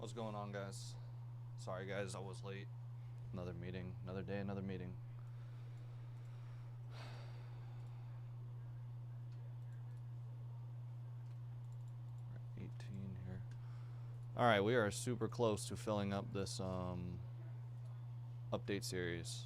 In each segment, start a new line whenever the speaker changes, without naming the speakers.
What's going on, guys? Sorry, guys, I was late. Another meeting, another day, another meeting. We're at 18 here. All right, we are super close to filling up this update series.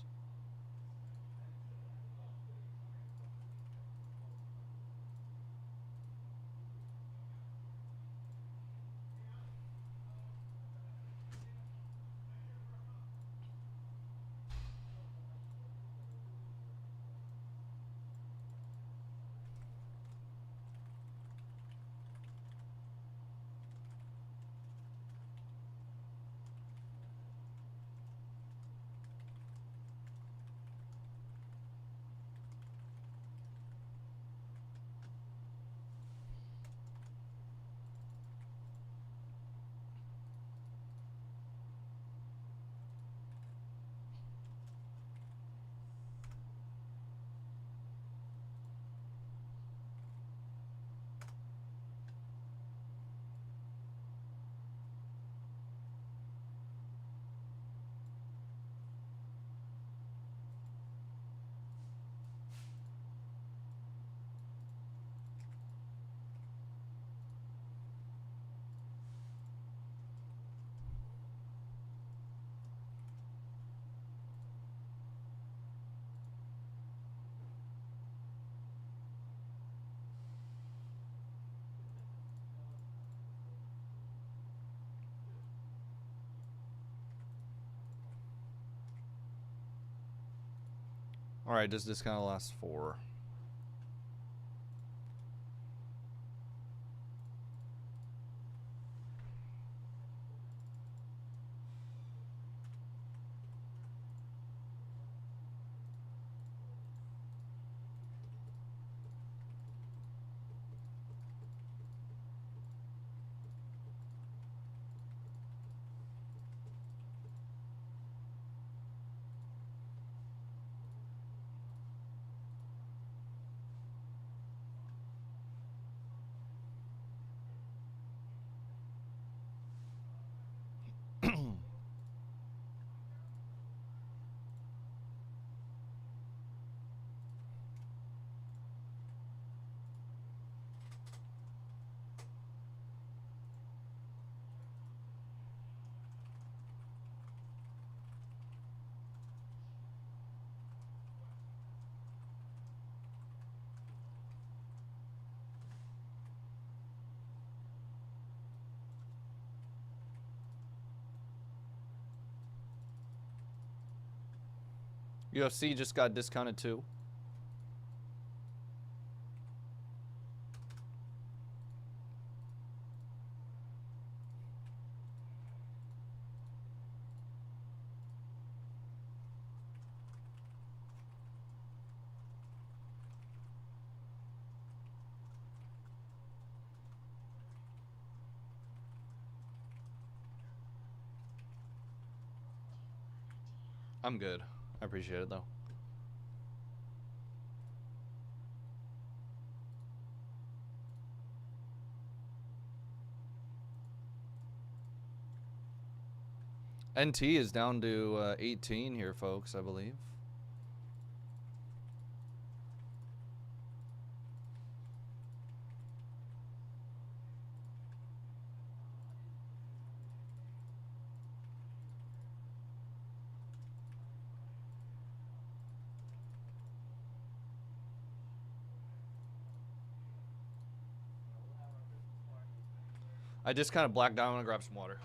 All right, does this kind of last 4? UFC just got discounted too. I'm good. I appreciate it though. NT is down to 18 here, folks, I believe. I just kind of blacked out. I'm gonna grab some water.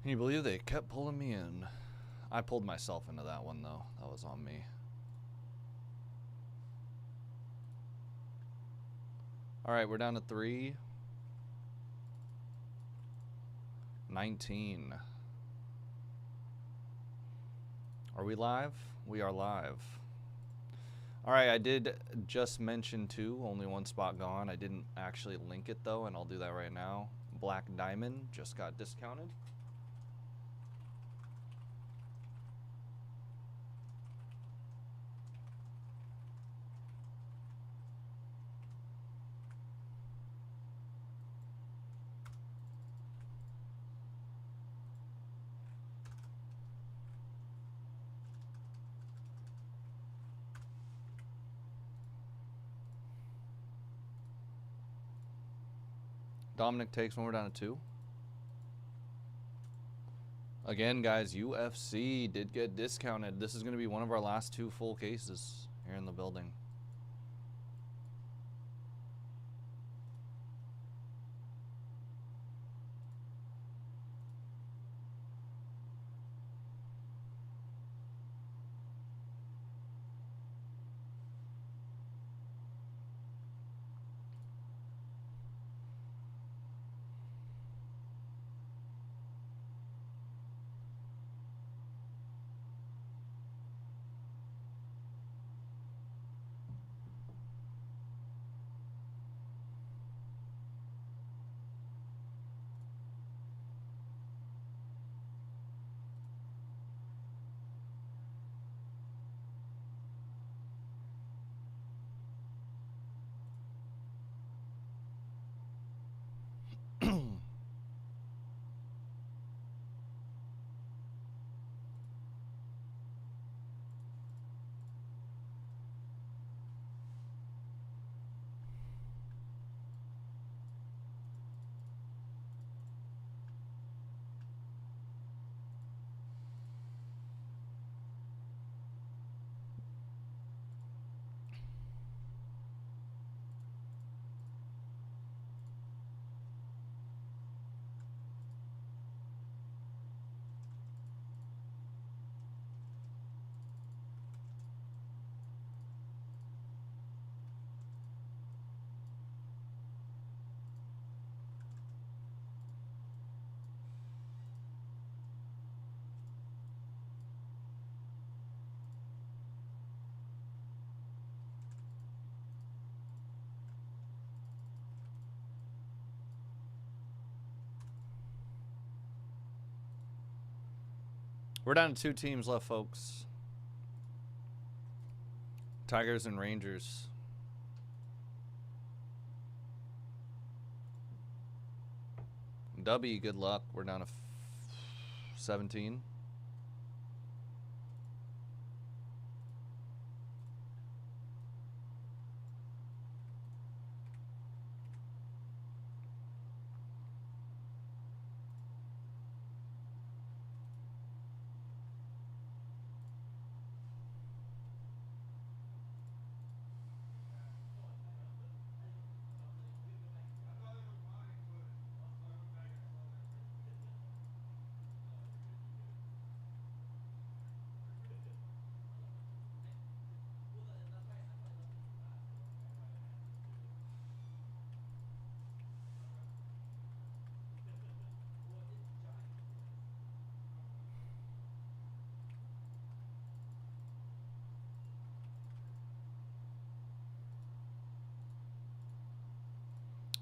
Can you believe they kept pulling me in? I pulled myself into that one, though. That was on me. All right, we're down to 3. 19. Are we live? We are live. All right, I did just mention, too, only one spot gone. I didn't actually link it, though, and I'll do that right now. Black Diamond just got discounted. Dominic takes when we're down to 2. Again, guys, UFC did get discounted. This is going to be one of our last 2 full cases here in the building. We're down to 2 teams left, folks. Tigers and Rangers. W, good luck. We're down to 17.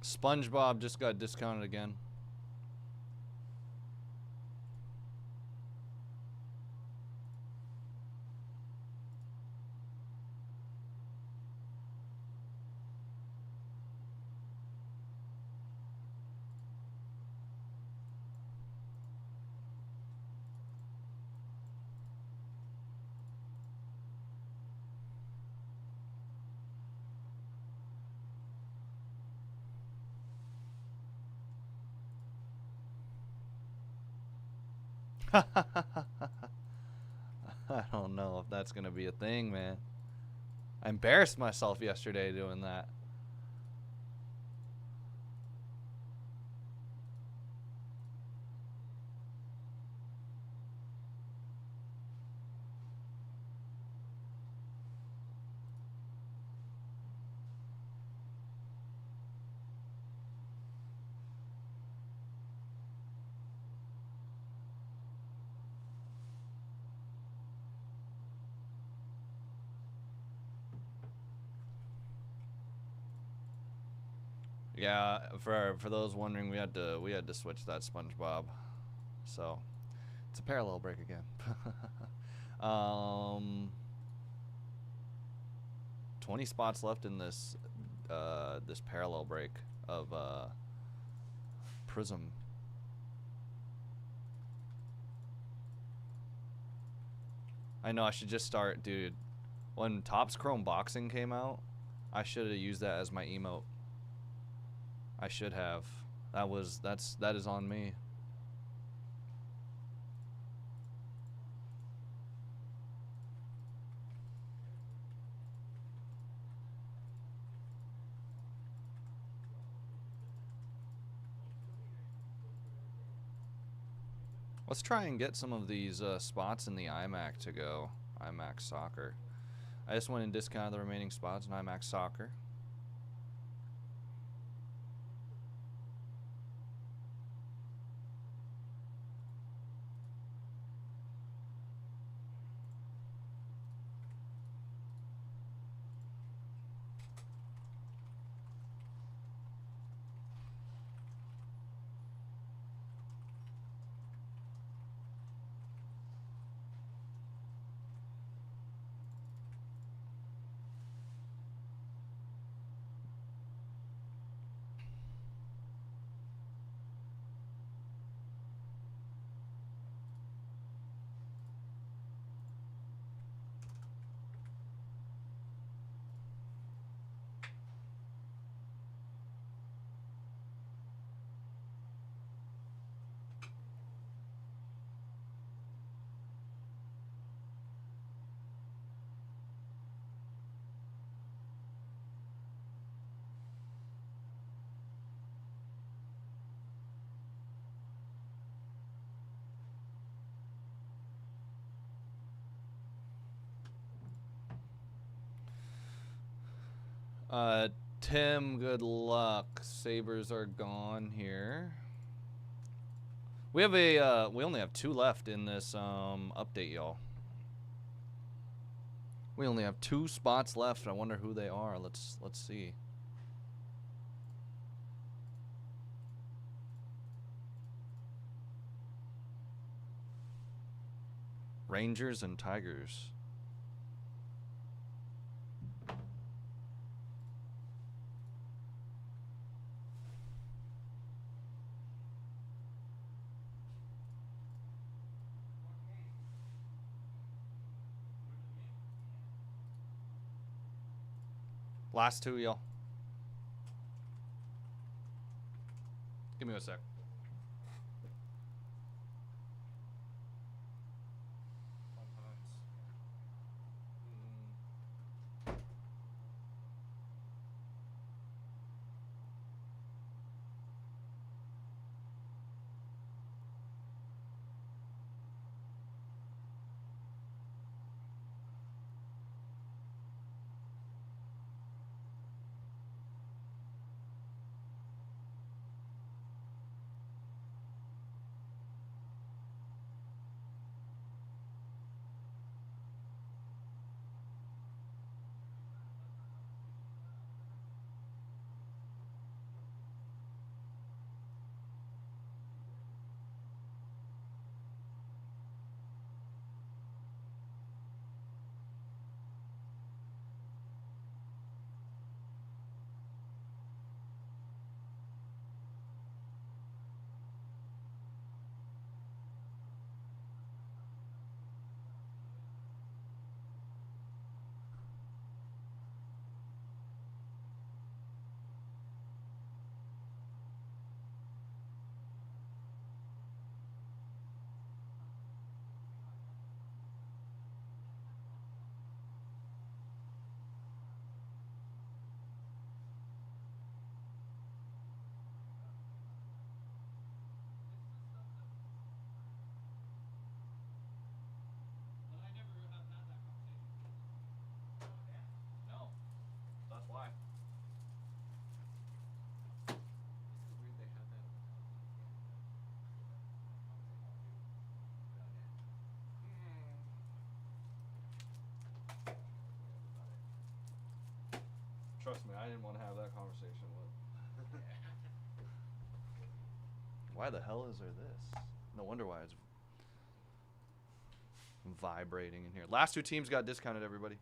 SpongeBob just got discounted again. I don't know if that's going to be a thing, man. I embarrassed myself yesterday doing that. Yeah, for those wondering, we had to switch that SpongeBob. So, it's a parallel break again. 20 spots left in this this parallel break of Prism. I know I should just start, dude. When Topps Chrome Boxing came out, I should have used that as my emote. I should have. That is on me. Let's try and get some of these spots in the iMac to go. iMac Soccer. I just went and discounted the remaining spots in iMac Soccer. Tim, good luck. Sabres are gone here. We have we only have 2 left in this update, y'all. We only have 2 spots left. I wonder who they are. Let's see. Rangers and Tigers. Last 2, y'all. Give me a sec. Trust me, I didn't want to have that conversation with. Why the hell is there this? No wonder why it's vibrating in here. Last 2 teams got discounted, everybody.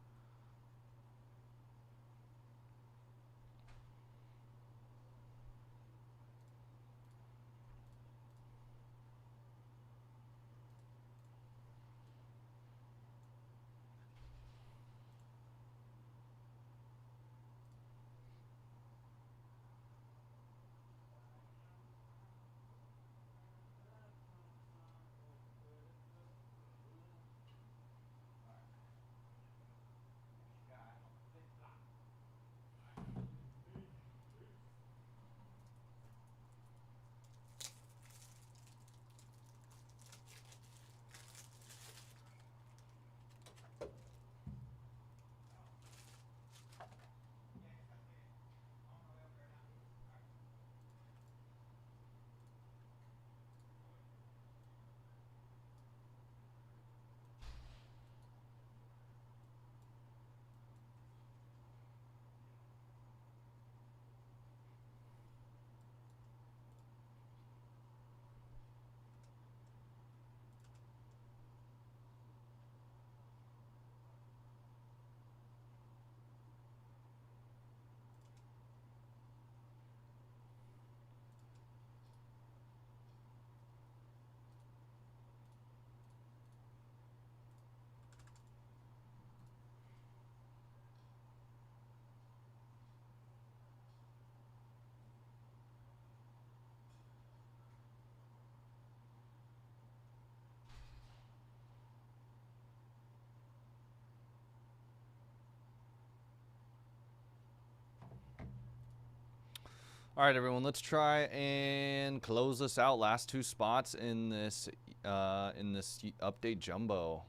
All right, everyone, let's try and close this out. Last 2 spots in this update jumbo.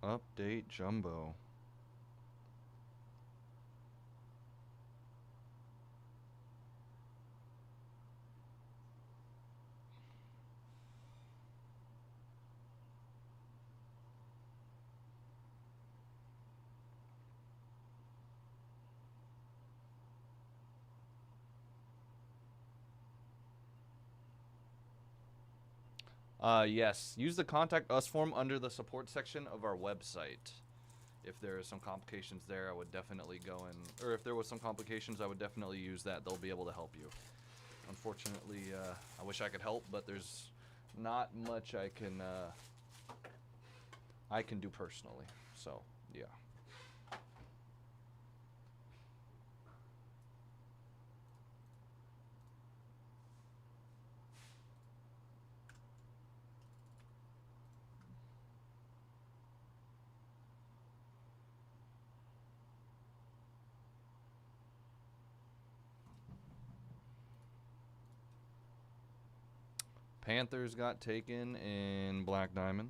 Update jumbo. Yes, use the contact us form under the support section of our website. If there are some complications there, I would definitely go in, or if there was some complications, I would definitely use that. They'll be able to help you. Unfortunately, I wish I could help, but there's not much I can do personally. So, yeah. Panthers got taken in Black Diamond.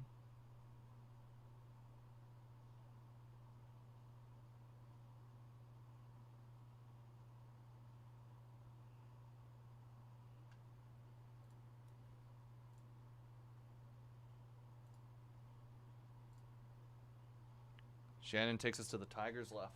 Shannon takes us to the Tigers left.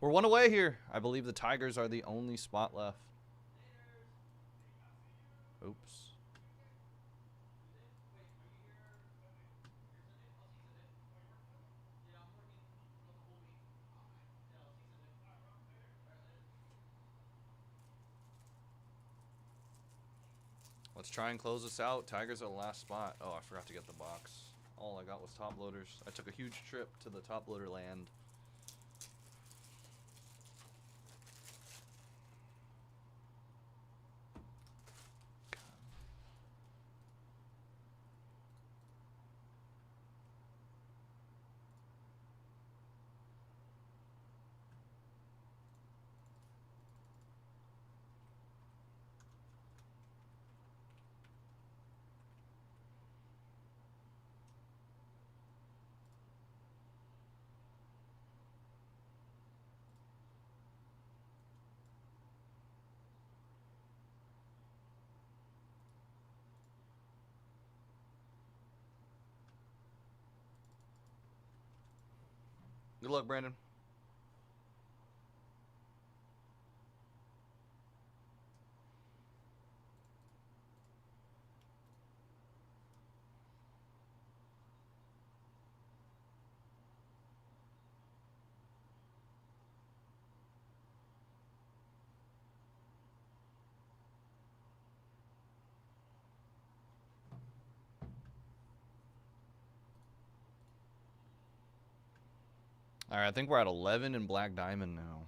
We're 1 away here. I believe the Tigers are the only spot left. Oops. Let's try and close this out. Tigers are the last spot. Oh, I forgot to get the box. All I got was top loaders. I took a huge trip to the top loader land. Good luck, Brandon. All right, I think we're at 11 in Black Diamond now.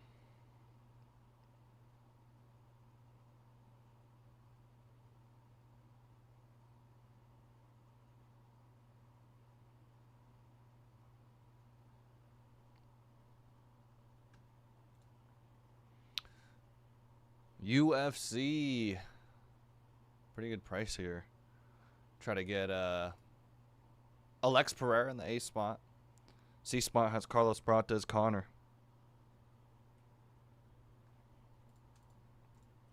UFC. Pretty good price here. Try to get Alex Pereira in the A spot. C spot has Carlos Prates, Connor.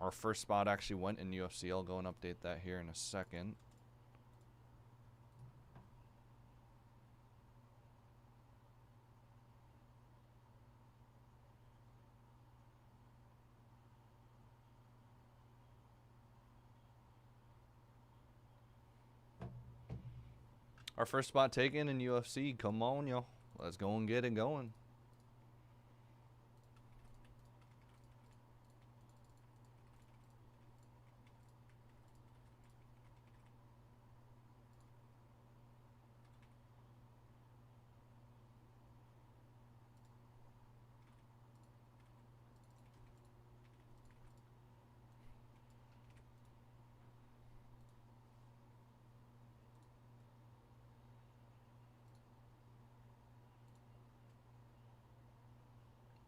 Our first spot actually went in UFC. I'll go and update that here in a second. Our first spot taken in UFC. Come on, yo. Let's go and get it going.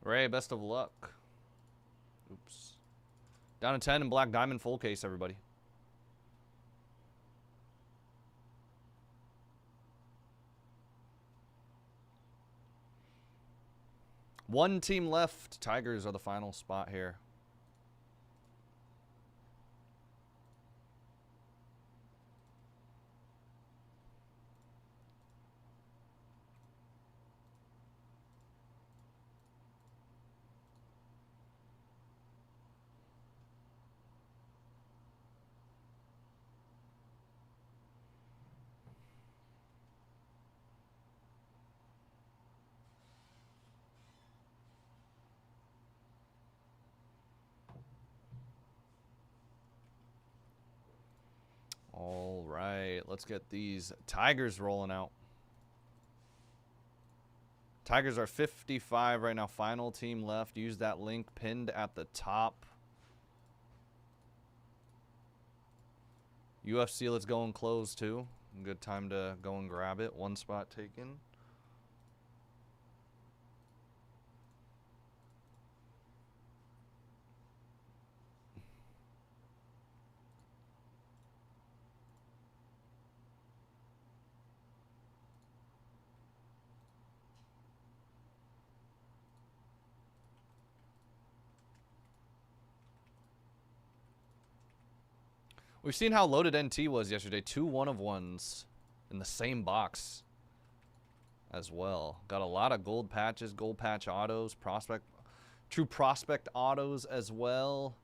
Ray, best of luck. Oops. Down to 10 in Black Diamond full case, everybody. One team left. Tigers are the final spot here. All right, let's get these Tigers rolling out. Tigers are 55 right now. Final team left. Use that link pinned at the top. UFC, let's go and close too. Good time to go and grab it. One spot taken. We've seen how loaded NT was yesterday. 2 1-of-1s in the same box as well. Got a lot of gold patches, gold patch autos, true prospect autos as well.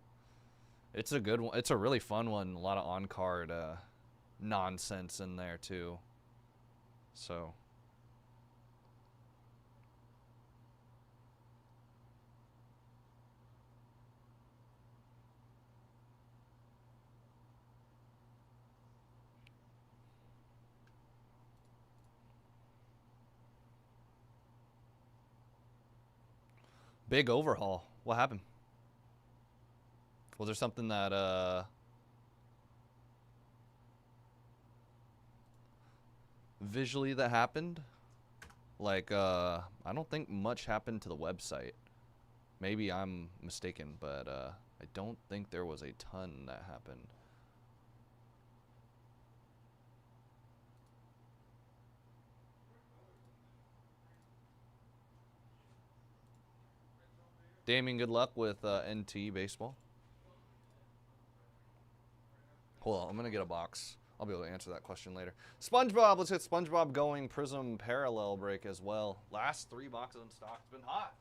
It's a good one. It's a really fun one. A lot of on-card nonsense in there too. So big overhaul. What happened? Was there something that visually that happened? Like I don't think much happened to the website. Maybe I'm mistaken, but I don't think there was a ton that happened. Damien, good luck with NT baseball. Hold on, I'm gonna get a box. I'll be able to answer that question later. SpongeBob, let's hit SpongeBob going Prism parallel break as well. Last 3 boxes in stock. It's been hot.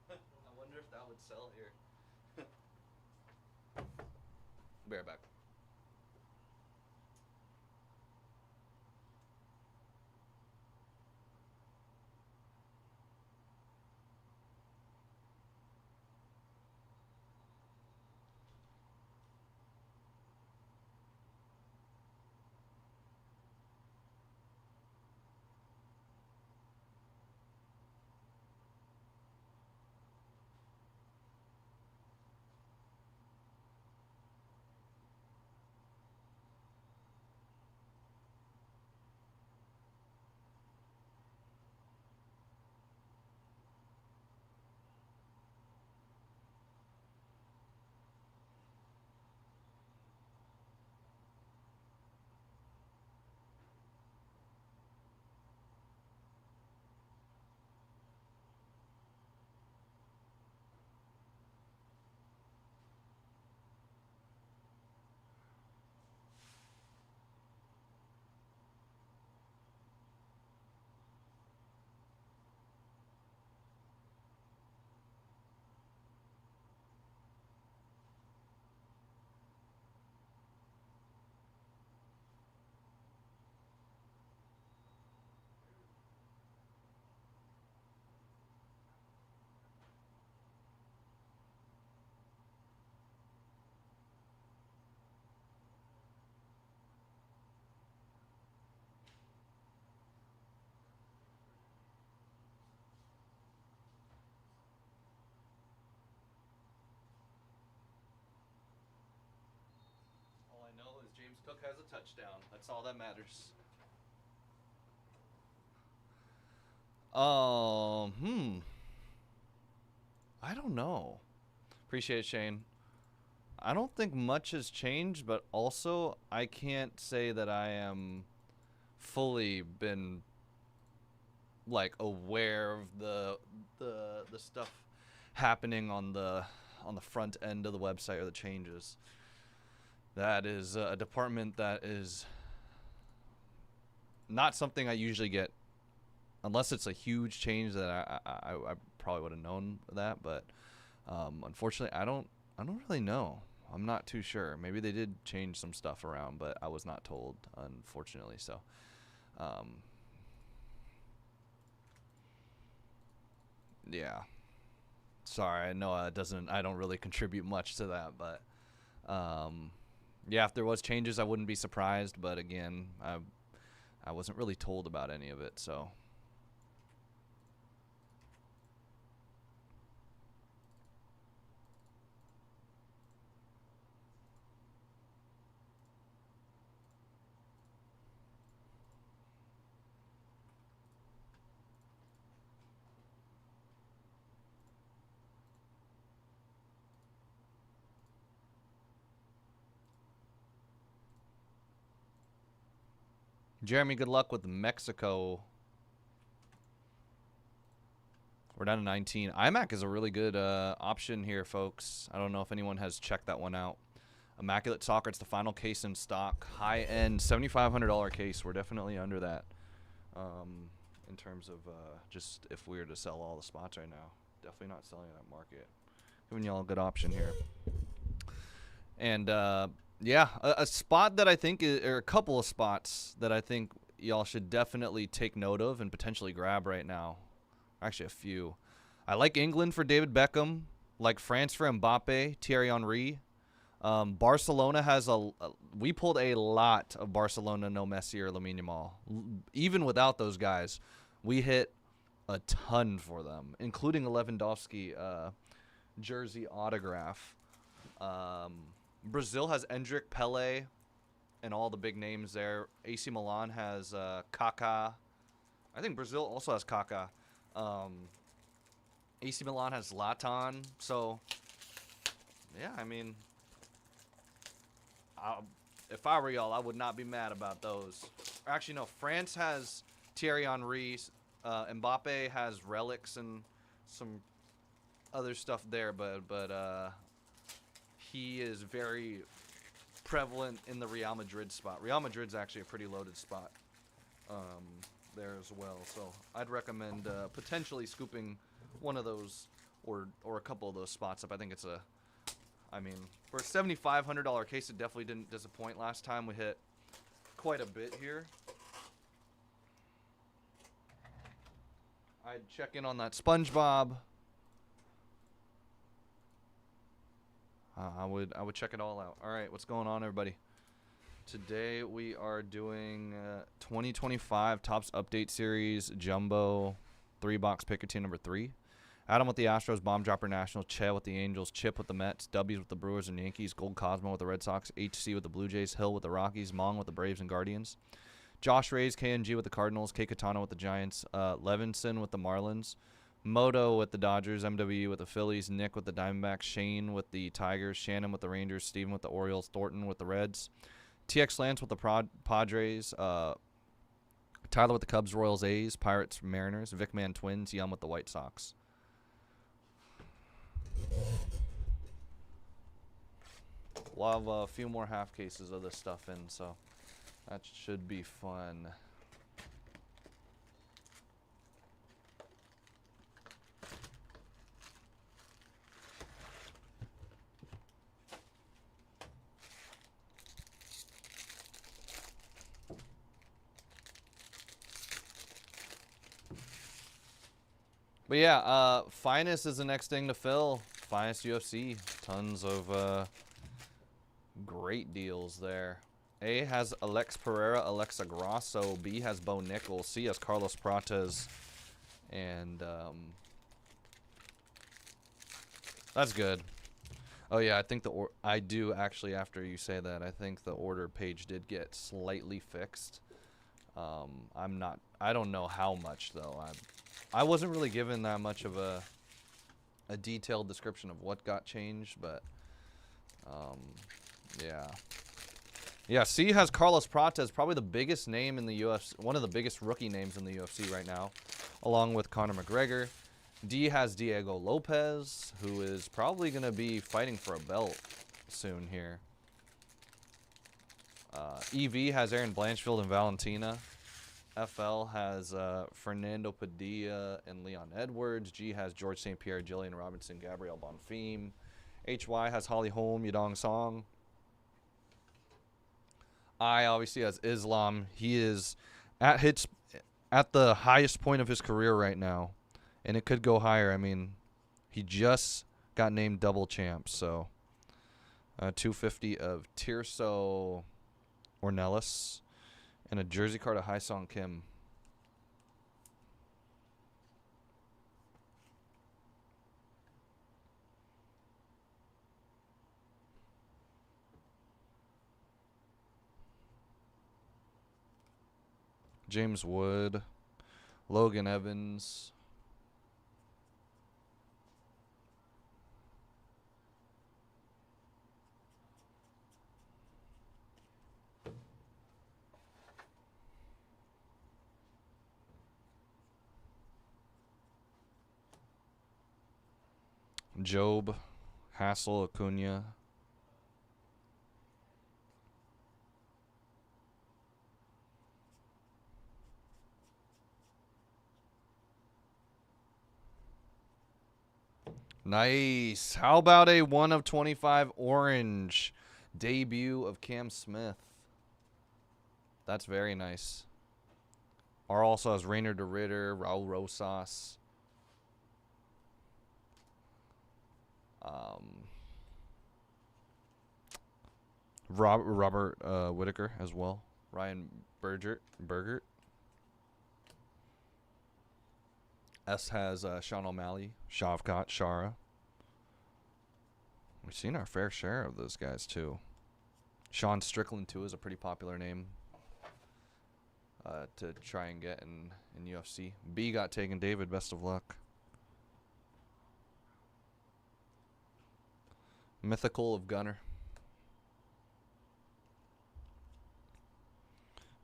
I wonder if that would sell here. Be right back. All I know is James Cook has a touchdown. That's all that matters. I don't know. Appreciate it, Shane. I don't think much has changed, but also I can't say that I am fully been like aware of the stuff happening on the front end of the website or the changes. That is a department that is not something I usually get, unless it's a huge change that I probably would have known that. But unfortunately, I don't really know. I'm not too sure. Maybe they did change some stuff around, but I was not told, unfortunately. So, yeah. Sorry, I know it doesn't. I don't really contribute much to that, but yeah, if there was changes, I wouldn't be surprised. But again, I wasn't really told about any of it, so. Jeremy, good luck with Mexico. We're down to 19. iMac is a really good option here, folks. I don't know if anyone has checked that one out. Immaculate Soccer, it's the final case in stock. High-end, $7,500 case. We're definitely under that in terms of just if we were to sell all the spots right now. Definitely not selling that market. Giving y'all a good option here. And, yeah, a spot that I think is, or a couple of spots that I think y'all should definitely take note of and potentially grab right now. Actually, a few. I like England for David Beckham. Like France for Mbappe, Thierry Henry. Barcelona has we pulled a lot of Barcelona, no Messi or Lamine Yamal. Even without those guys, we hit a ton for them, including a Lewandowski jersey autograph. Brazil has Endrick, Pele, and all the big names there. AC Milan has Kaká. I think Brazil also has Kaká. AC Milan has Zlatan. So Yeah, I mean, if I were y'all, I would not be mad about those. Actually, no. France has Thierry Henry. Mbappe has relics and some other stuff there, but he is very prevalent in the Real Madrid spot. Real Madrid's actually a pretty loaded spot there as well. So I'd recommend potentially scooping one of those or a couple of those spots up. I think it's I mean, for a $7,500 case, it definitely didn't disappoint last time. We hit quite a bit here. I'd check in on that SpongeBob. I would check it all out. All right, what's going on, everybody? Today we are doing 2025 Topps Update Series Jumbo 3-box picker team number 3. Adam with the Astros, Bomb Dropper Nationals, Che with the Angels, Chip with the Mets, W's with the Brewers and Yankees, Gold Cosmo with the Red Sox, HC with the Blue Jays, Hill with the Rockies, Mong with the Braves and Guardians, Josh Rays, KNG with the Cardinals, K Katana with the Giants, Levinson with the Marlins, Moto with the Dodgers, MW with the Phillies, Nick with the Diamondbacks, Shane with the Tigers, Shannon with the Rangers, Steven with the Orioles, Thornton with the Reds, TX Lance with the Padres, Tyler with the Cubs, Royals, A's, Pirates, Mariners, Vicman Twins, Yum with the White Sox. We'll have a few more half cases of this stuff in, so that should be fun. But yeah, Finest is the next thing to fill. Finest UFC. Tons of great deals there. A has Alex Pereira, Alexa Grasso. B has Bo Nichols. C has Carlos Prates. And that's good. Oh yeah, I think I do actually, after you say that, I think the order page did get slightly fixed. I don't know how much though. I wasn't really given that much of a detailed description of what got changed, but yeah. Yeah, C has Carlos Prates, probably the biggest name in the UFC, one of the biggest rookie names in the UFC right now, along with Conor McGregor. D has Diego Lopez, who is probably going to be fighting for a belt soon here. EV has Aaron Blanchfield and Valentina. FL has Fernando Padilla and Leon Edwards. G has George St. Pierre, Jillian Robinson, Gabrielle Bonfim. HY has Holly Holm, Yadong Song. I obviously has Islam. He is at the highest point of his career right now, and it could go higher. I mean, he just got named double champ, so 250 of Tirso Ornelas and a jersey card of Haesung Kim. James Wood, Logan Evans. Job, Hassel, Acuna. Nice. How about a 1 of 25 orange debut of Cam Smith? That's very nice. R also has Rainer de Ritter, Raul Rosas. Robert Whitaker as well. Ryan Bergert. S has Sean O'Malley, Shavkat, Shara. We've seen our fair share of those guys too. Sean Strickland too is a pretty popular name to try and get in UFC. B got taken. David, best of luck. Mythical of Gunner.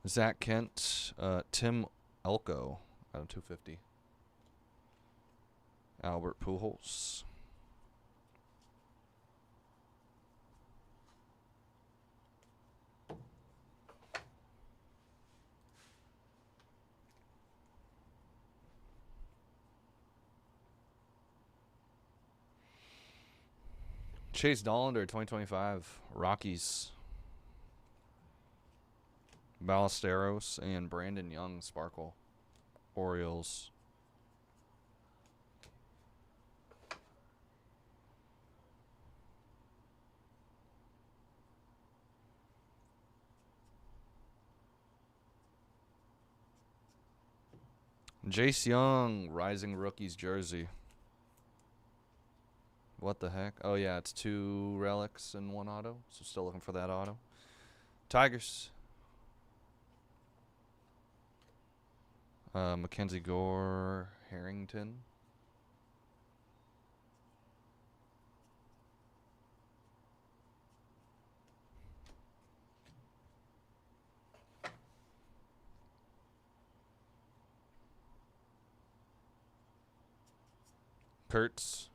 Zach Kent, Tim Elko out of 250. Albert Pujols. Chase Dollander, 2025. Rockies. Ballesteros and Brandon Young, Sparkle. Orioles. Jace Young, Rising Rookies jersey. What the heck? Oh, yeah, it's 2 relics and 1 auto. So still looking for that auto. Tigers. Mackenzie Gore, Harrington. Kurtz.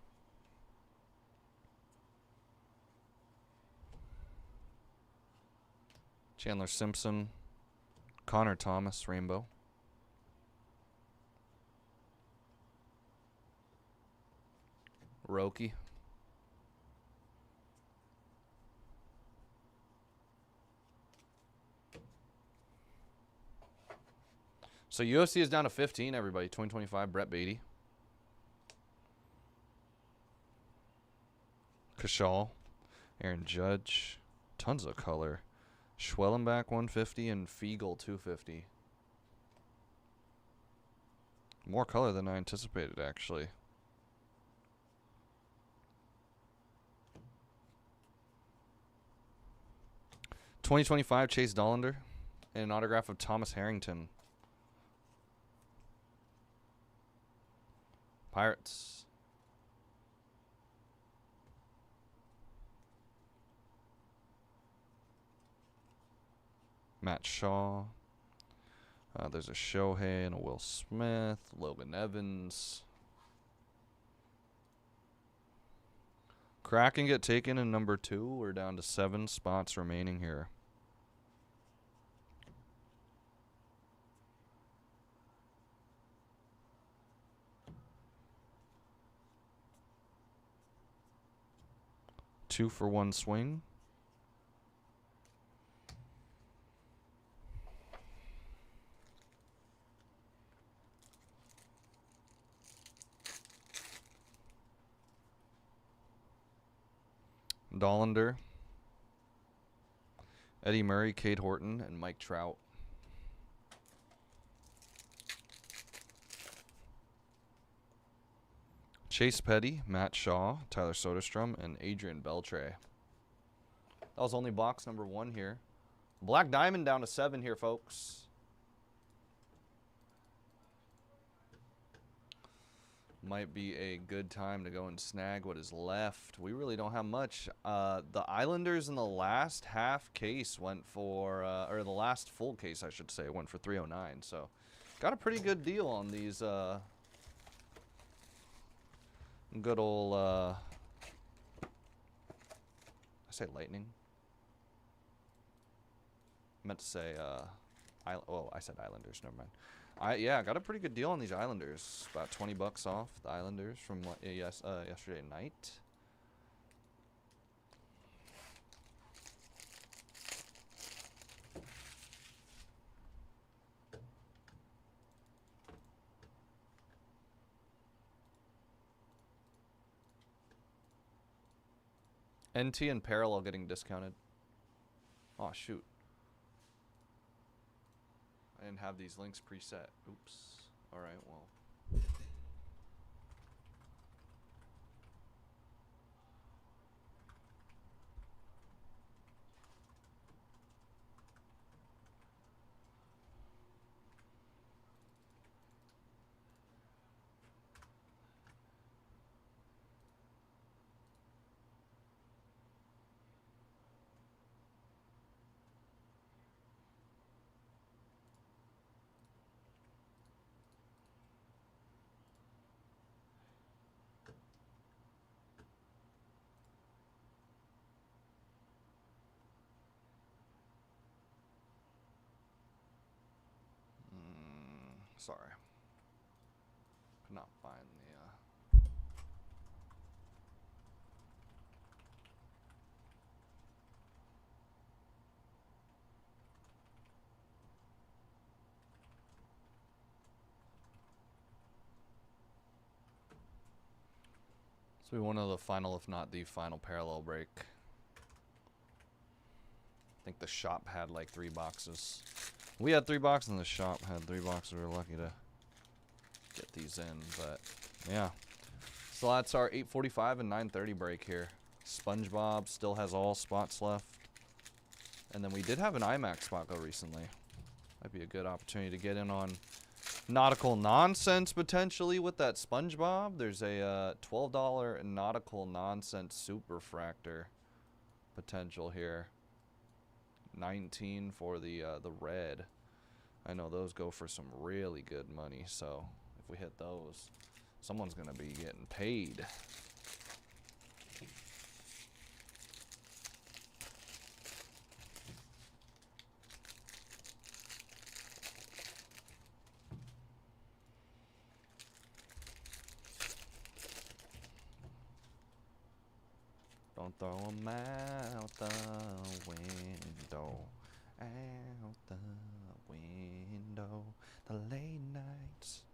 Chandler Simpson. Connor Thomas, Rainbow. Roki. So UFC is down to 15, everybody. 2025, Brett Beatty. Kashal. Aaron Judge. Tons of color. Schwellenbach 150 and Fiegel 250. More color than I anticipated, actually. $2025 Chase Dollander and an autograph of Thomas Harrington. Pirates. Matt Shaw. There's a Shohei and a Will Smith. Logan Evans. Kraken get taken in number 2. We're down to 7 spots remaining here. Two for 1 swing. Dollander, Eddie Murray, Cade Horton, and Mike Trout. Chase Petty, Matt Shaw, Tyler Soderstrom, and Adrian Beltre. That was only box number 1 here. Black Diamond down to 7 here, folks. Might be a good time to go and snag what is left. We really don't have much. The Islanders in the last half case went for, or the last full case, I should say, went for $309. So, got a pretty good deal on these, good old, I say Lightning. I meant to say, I said Islanders, never mind. Yeah, got a pretty good deal on these Islanders. About $20 off the Islanders from yesterday night. NT and Parallel getting discounted. Oh, shoot. I didn't have these links preset. Oops. All right, well. Sorry. Could not find the, So we one of the final, if not the final parallel break. I think the shop had like 3 boxes. We had 3 boxes and the shop had 3 boxes. We were lucky to get these in, but yeah. So that's our 8:45 and 9:30 break here. SpongeBob still has all spots left. And then we did have an IMAX spot go recently. Might be a good opportunity to get in on nautical nonsense potentially with that SpongeBob. There's a $12 nautical nonsense superfractor potential here. 19 for the red. I know those go for some really good money, so if we hit those, someone's gonna be getting paid. Don't throw 'em out the window, out the window, the late nights.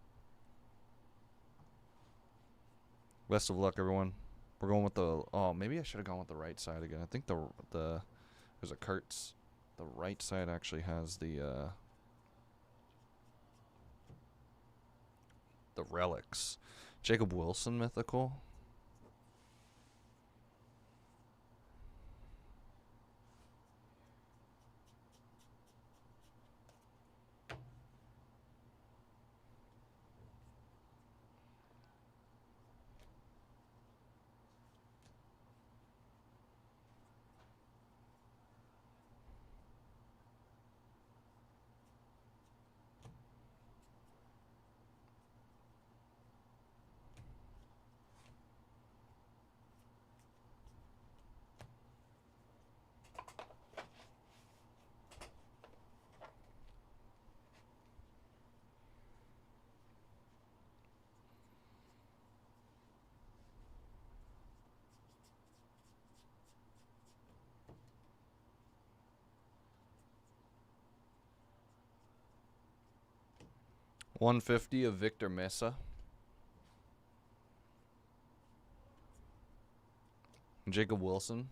Best of luck, everyone. We're going with the, oh, maybe I should have gone with the right side again. I think there's a Kurtz. The right side actually has the relics. Jacob Wilson mythical. $150 of Victor Mesa. Jacob Wilson.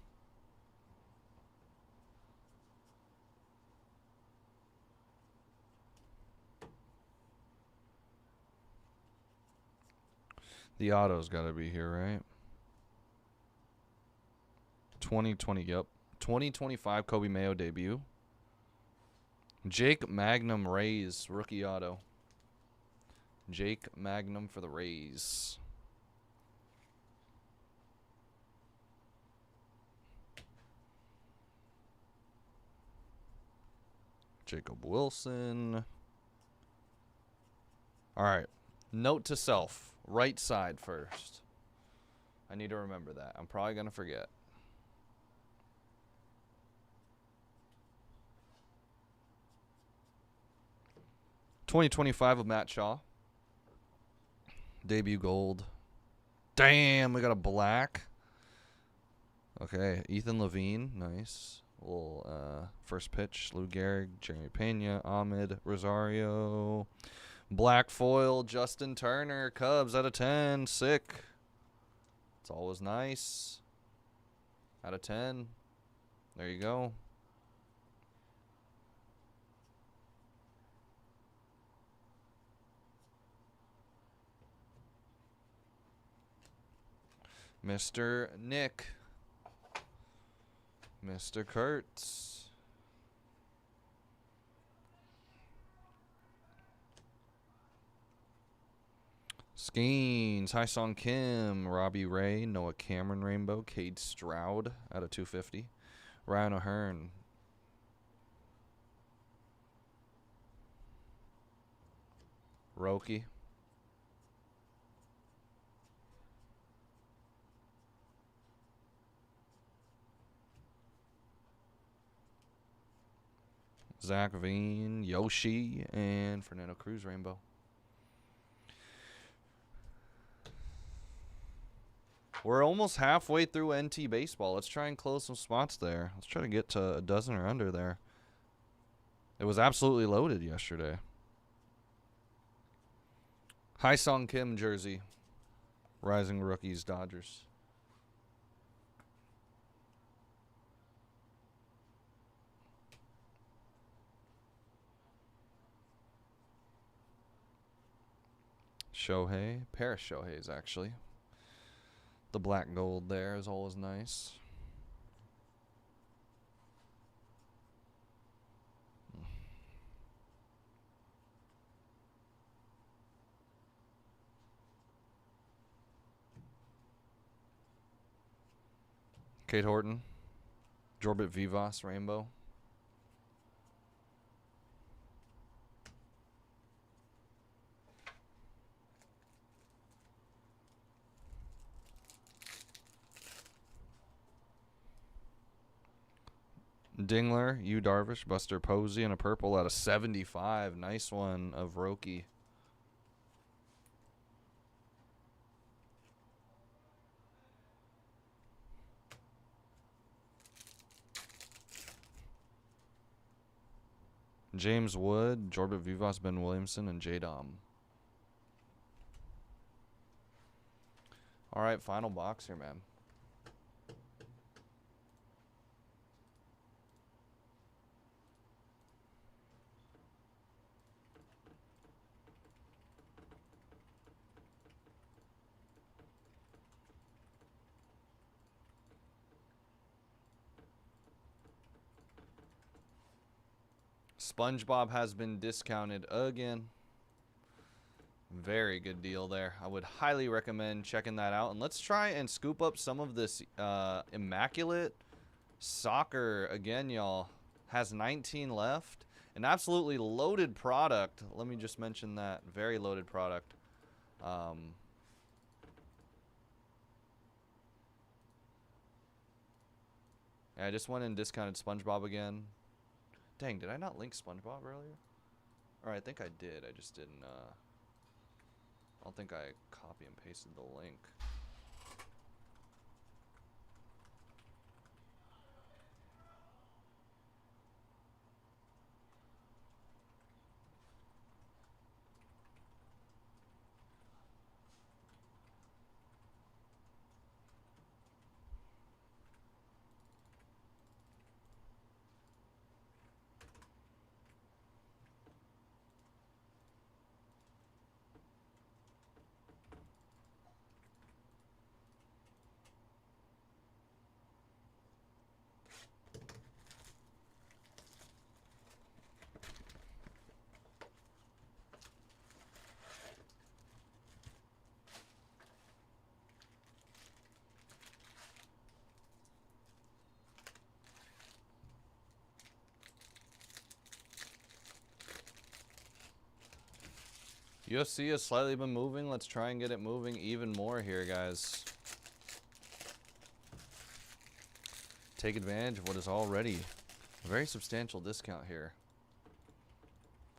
The auto's got to be here, right? 2020, yep. 2025 Kobe Mayo debut. Jake Magnum Rays, rookie auto. Jake Magnum for the Rays. Jacob Wilson. All right. Note to self. Right side first. I need to remember that. I'm probably going to forget. $20.25 of Matt Shaw. Debut gold. Damn, we got a black. Okay, Ethan Levine. Nice. Little first pitch. Lou Gehrig, Jeremy Pena, Ahmed Rosario. Black foil, Justin Turner. Cubs out of 10. Sick. It's always nice. Out of 10. There you go. Mr. Nick. Mr. Kurtz. Skeens. Hi-Song Kim. Robbie Ray. Noah Cameron Rainbow. Cade Stroud out of 250. Ryan O'Hearn. Roki. Zach Veen, Yoshi, and Fernando Cruz Rainbow. We're almost halfway through NT baseball. Let's try and close some spots there. Let's try to get to a dozen or under there. It was absolutely loaded yesterday. Hi Sung Kim jersey. Rising rookies, Dodgers. Shohei. Pair of Shoheis, actually. The black gold there is always nice. Kate Horton. Jorbit Vivas, rainbow. Dingler, Yu Darvish, Buster Posey, and a purple out of 75. Nice one of Roki. James Wood, Jorbit Vivas, Ben Williamson, and J-Dom. All right, final box here, man. SpongeBob has been discounted again. Very good deal there. I would highly recommend checking that out. And let's try and scoop up some of this Immaculate Soccer again, y'all. Has 19 left. An absolutely loaded product. Let me just mention that. Very loaded product. Yeah, I just went and discounted SpongeBob again. Dang, did I not link SpongeBob earlier? Or I think I did. I just didn't, I don't think I copy and pasted the link. UFC has slightly been moving. Let's try and get it moving even more here, guys. Take advantage of what is already a very substantial discount here.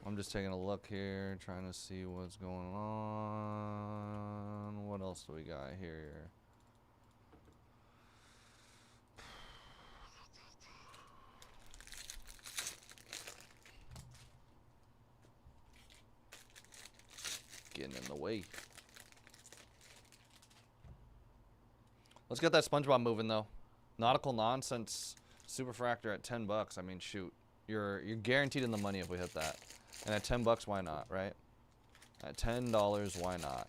I'm just taking a look here, trying to see what's going on. What else do we got here? Getting in the way. Let's get that SpongeBob moving though. Nautical Nonsense Superfractor at 10 bucks. I mean, shoot, you're guaranteed in the money if we hit that. And at 10 bucks, why not, right? At $10, why not?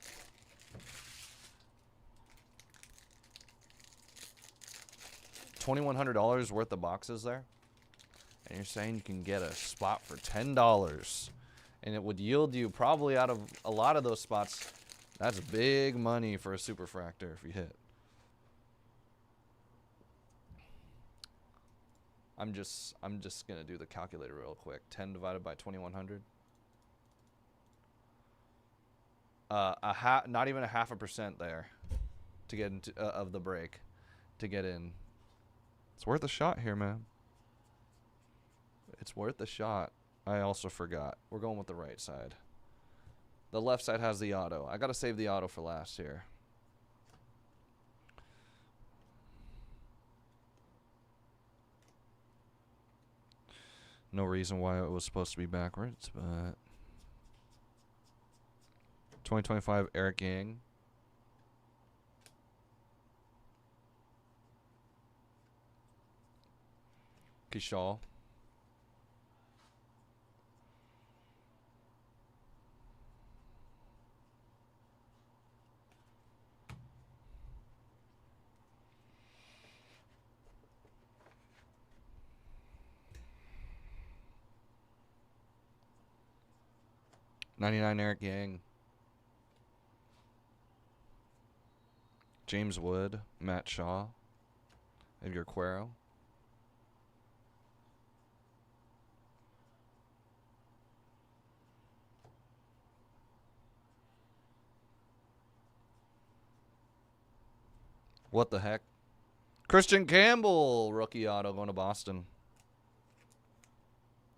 $2,100 worth of boxes there, and you're saying you can get a spot for $10. And it would yield you probably out of a lot of those spots. That's big money for a Superfractor if you hit. I'm just gonna do the calculator real quick. 10 divided by 2,100. Not even a 0.5% there to get into of the break to get in. It's worth a shot here, man. It's worth a shot. I also forgot. We're going with the right side. The left side has the auto. I got to save the auto for last here. No reason why it was supposed to be backwards, but 2025 Eric Yang. Kishal. '99 Eric Yang. James Wood, Matt Shaw, Edgar Cuero. What the heck? Christian Campbell, rookie auto going to Boston.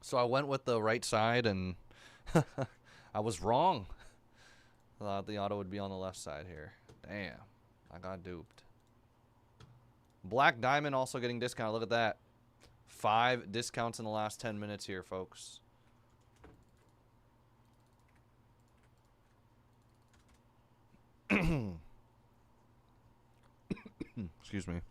So I went with the right side, and I was wrong. I thought the auto would be on the left side here. Damn, I got duped. Black Diamond also getting discount. Look at that. 5 discounts in the last 10 minutes here, folks. Excuse me.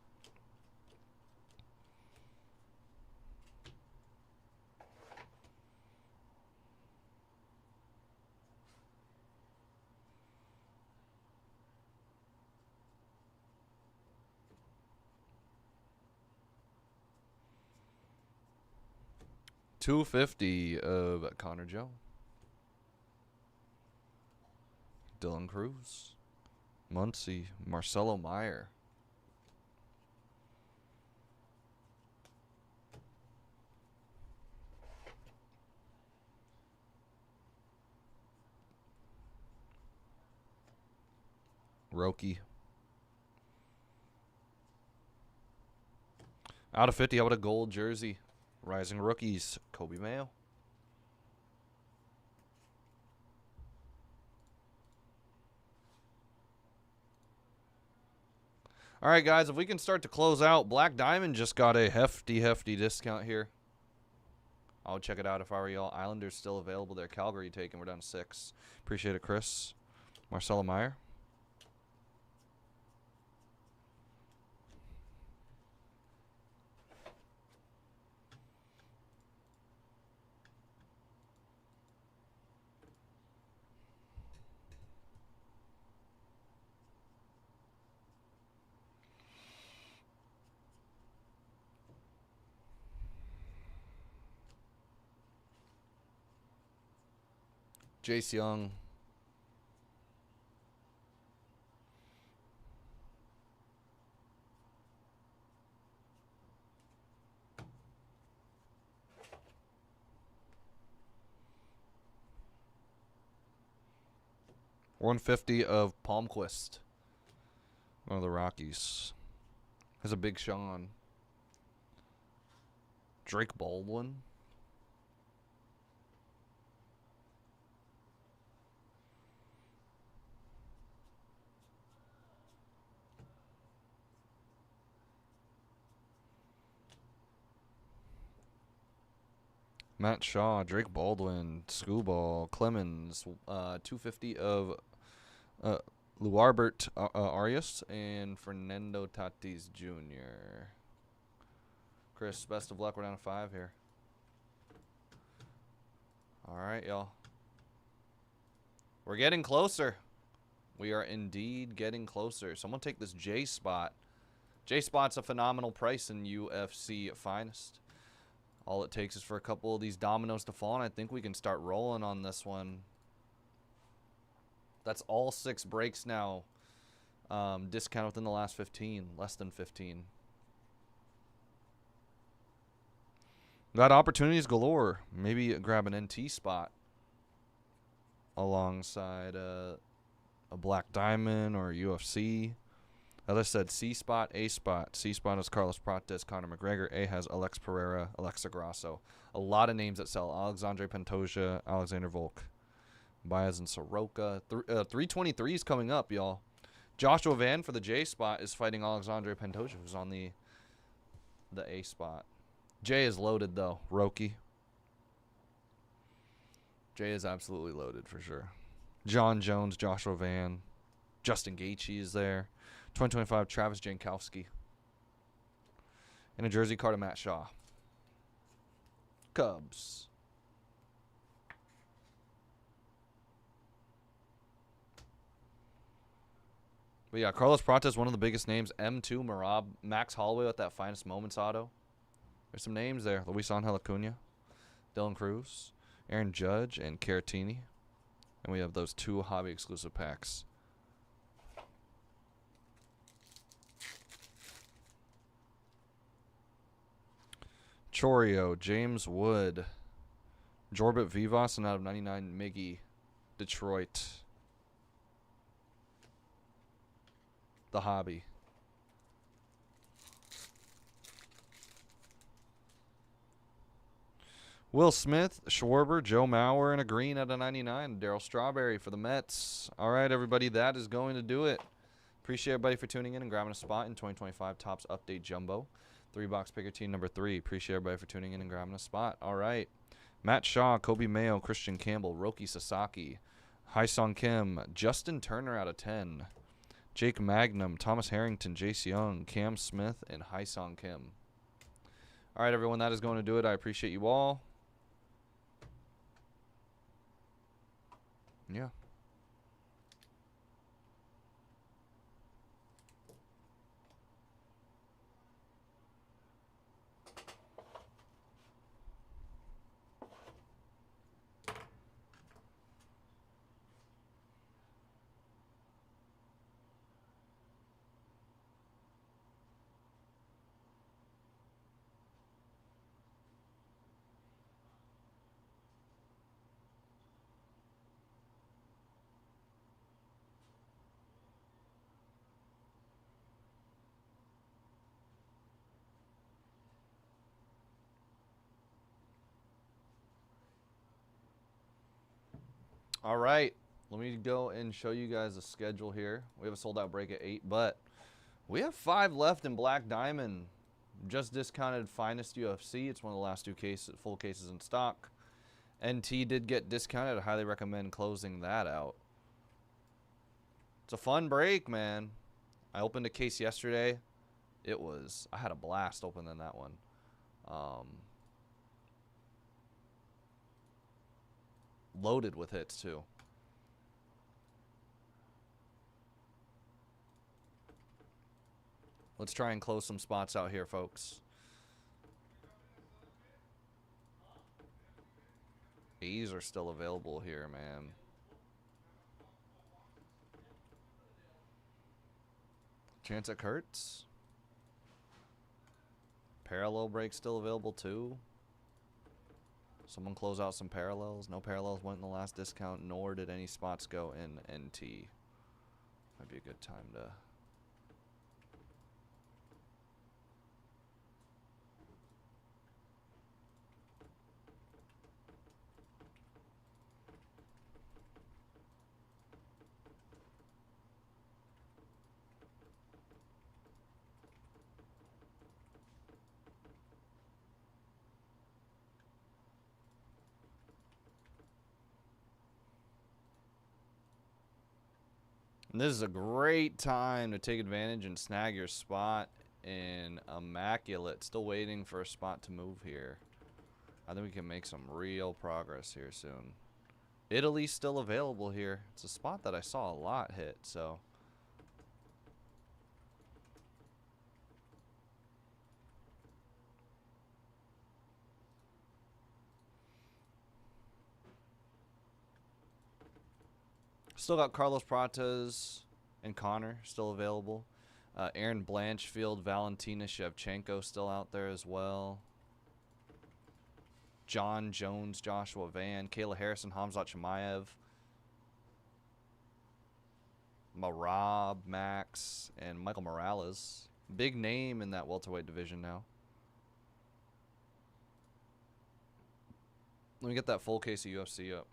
$250 of Connor Joe. Dylan Cruz. Muncie. Marcelo Meyer. Roki. Out of 50, how about a gold jersey? Rising rookies, Kobe Mayo. All right, guys, if we can start to close out, Black Diamond just got a hefty discount here. I'll check it out if I were y'all. Islanders still available there. Calgary taken. We're down to 6. Appreciate it, Chris. Marcelo Meyer. Jace Young. $150 of Palmquist. One of the Rockies. Has a Big Sean. Drake Baldwin. Matt Shaw, Drake Baldwin, Scooball, Clemens, $250 of Luarbert Arias and Fernando Tatis Jr. Chris, best of luck. We're down to 5 here. All right, y'all. We're getting closer. We are indeed getting closer. Someone take this J spot. J spot's a phenomenal price in UFC finest. All it takes is for a couple of these dominoes to fall, and I think we can start rolling on this one. That's all 6 breaks now. Discount within the last 15. Less than 15. Got opportunities galore. Maybe grab an NT spot alongside a Black Diamond or UFC. As I said, C spot, A spot. C spot is Carlos Prates, Conor McGregor. A has Alex Pereira, Alexa Grasso. A lot of names that sell. Alexandre Pantoja, Alexander Volk, Baez and Soroka. 323 is coming up, y'all. Joshua Van for the J spot is fighting Alexandre Pantoja, who's on the A spot. J is loaded, though. Roki. Jay is absolutely loaded for sure. John Jones, Joshua Van, Justin Gaethje is there. 2025 Travis Jankowski. And a jersey card of Matt Shaw. Cubs. But yeah, Carlos Prontes, one of the biggest names. M2, Marab, Max Holloway with that Finest Moments auto. There's some names there. Luis Angel Acuna, Dylan Cruz, Aaron Judge, and Caratini. And we have those 2 hobby exclusive packs. Chorio, James Wood, Jorbit Vivas, and out of 99, Miggy, Detroit. The hobby. Will Smith, Schwarber, Joe Mauer, and a green out of 99. Darryl Strawberry for the Mets. All right, everybody, that is going to do it. Appreciate everybody for tuning in and grabbing a spot in 2025 Topps Update Jumbo. 3-box picker team number 3. Appreciate everybody for tuning in and grabbing a spot. All right. Matt Shaw, Kobe Mayo, Christian Campbell, Roki Sasaki, Hyesung Kim, Justin Turner out of 10. Jake Magnum, Thomas Harrington, Jace Young, Cam Smith, and Hyesung Kim. All right, everyone, that is going to do it. I appreciate you all. Yeah. All right. Let me go and show you guys the schedule here. We have a sold-out break at 8, but we have 5 left in Black Diamond. Just discounted Finest UFC. It's one of the last 2 full cases in stock. NT did get discounted. I highly recommend closing that out. It's a fun break, man. I opened a case yesterday. I had a blast opening that one. Loaded with hits, too. Let's try and close some spots out here, folks. A's are still available here, man. Chance at Kurtz. Parallel break still available, too. Someone close out some parallels. No parallels went in the last discount, nor did any spots go in NT. Might be a good time to... And this is a great time to take advantage and snag your spot in Immaculate. Still waiting for a spot to move here. I think we can make some real progress here soon. Italy's still available here. It's a spot that I saw a lot hit, so... Still got Carlos Prates and Connor still available. Aaron Blanchfield, Valentina Shevchenko still out there as well. John Jones, Joshua Van, Kayla Harrison, Hamzat Chimaev, Marab, Max, and Michael Morales. Big name in that welterweight division now. Let me get that full case of UFC up.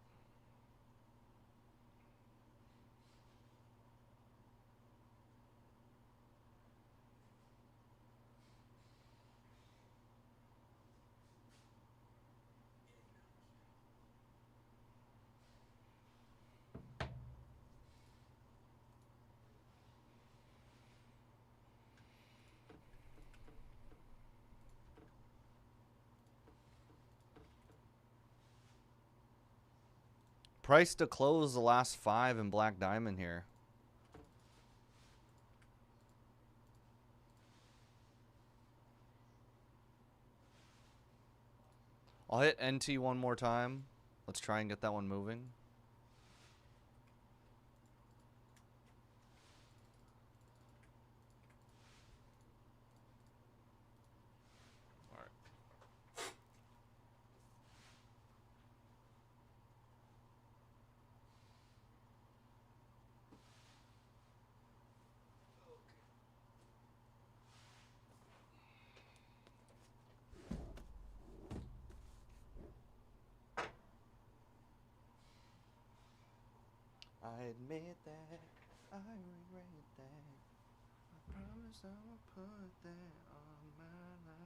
Price to close the last 5 in Black Diamond here. I'll hit NT one more time. Let's try and get that one moving. I admit that, I regret that. I promise I will put that on my line.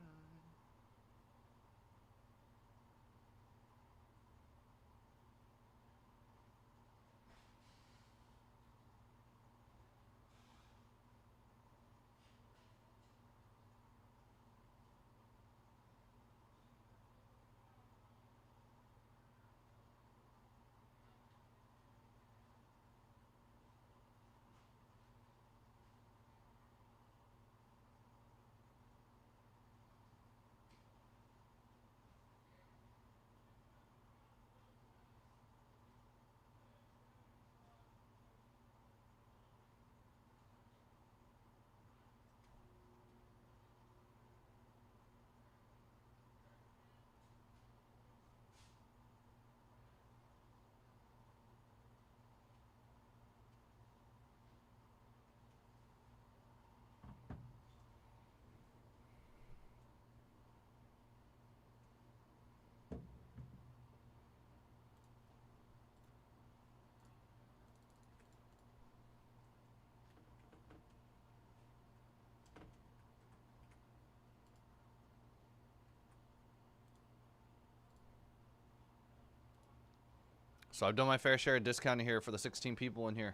So I've done my fair share of discounting here for the 16 people in here.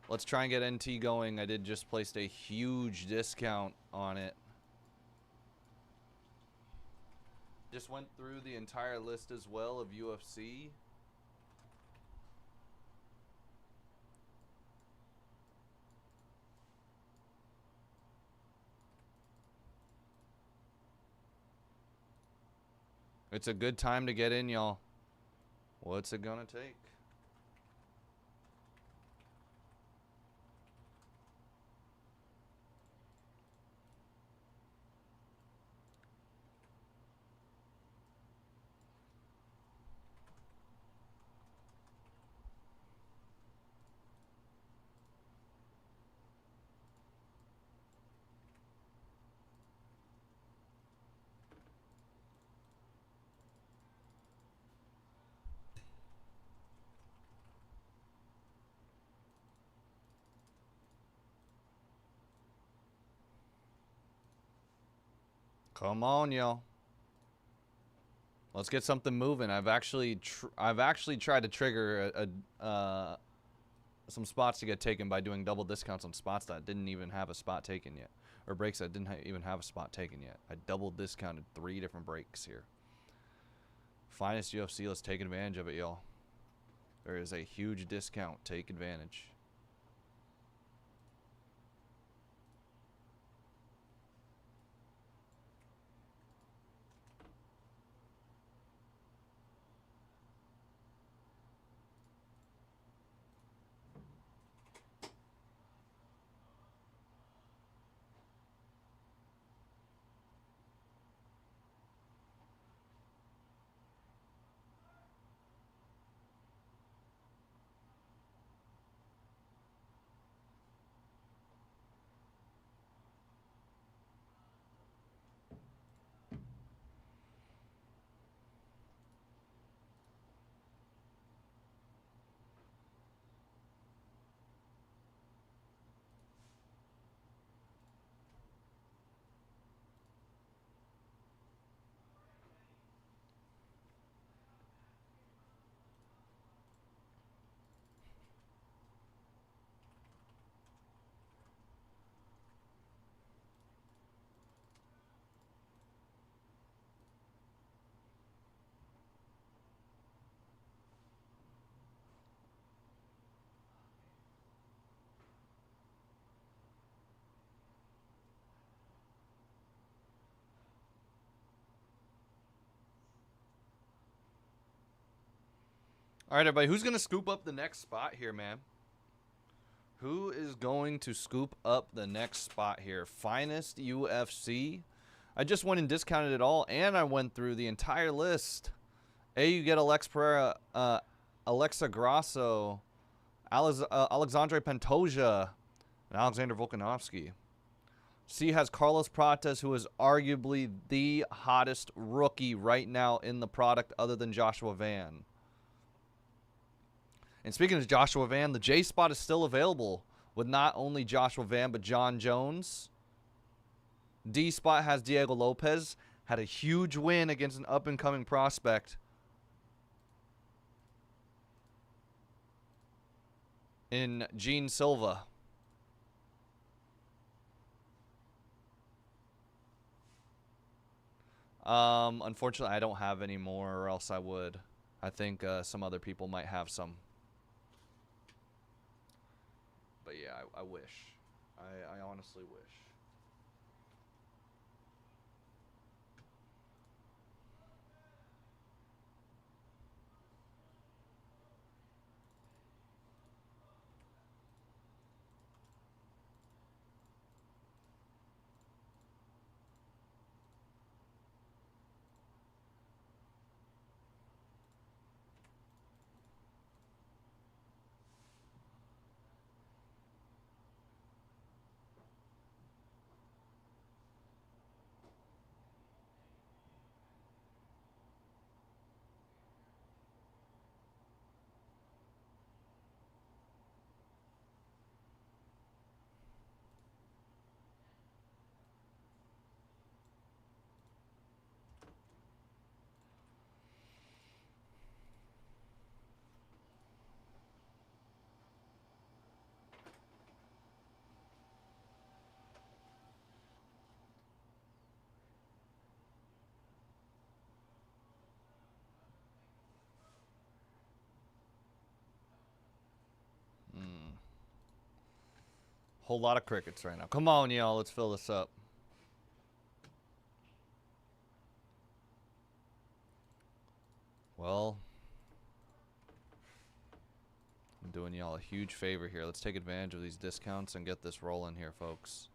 Let's try and get NT going. I did just place a huge discount on it. Just went through the entire list as well of UFC. It's a good time to get in, y'all. What's it gonna take? Come on, y'all. Let's get something moving. I've actually tried to trigger some spots to get taken by doing double discounts on spots that didn't even have a spot taken yet, or breaks that didn't even have a spot taken yet. I double discounted 3 different breaks here. Finest UFC. Let's take advantage of it, y'all. There is a huge discount. Take advantage. All right, everybody. Who's going to scoop up the next spot here, man? Who is going to scoop up the next spot here? Finest UFC. I just went and discounted it all, and I went through the entire list. A, you get Alex Pereira, Alexa Grasso, Alexandre Pantoja, and Alexander Volkanovski. C has Carlos Prates, who is arguably the hottest rookie right now in the product other than Joshua Van. And speaking of Joshua Van, the J spot is still available with not only Joshua Van, but John Jones. D spot has Diego Lopez. Had a huge win against an up-and-coming prospect in Gene Silva. Unfortunately, I don't have any more, or else I would. I think some other people might have some. But yeah, I wish. I honestly wish. Whole lot of crickets right now. Come on, y'all. Let's fill this up. Well, I'm doing y'all a huge favor here. Let's take advantage of these discounts and get this rolling here, folks.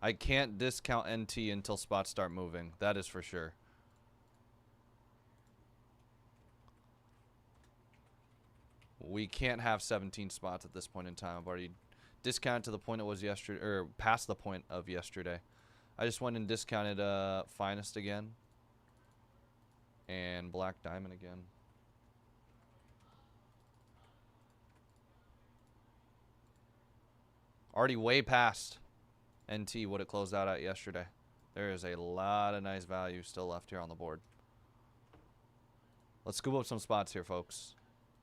I can't discount NT until spots start moving. That is for sure. We can't have 17 spots at this point in time. I've already discounted to the point it was yesterday, or past the point of yesterday. I just went and discounted Finest again and Black Diamond again. Already way past NT what it closed out at yesterday. There is a lot of nice value still left here on the board. Let's scoop up some spots here, folks.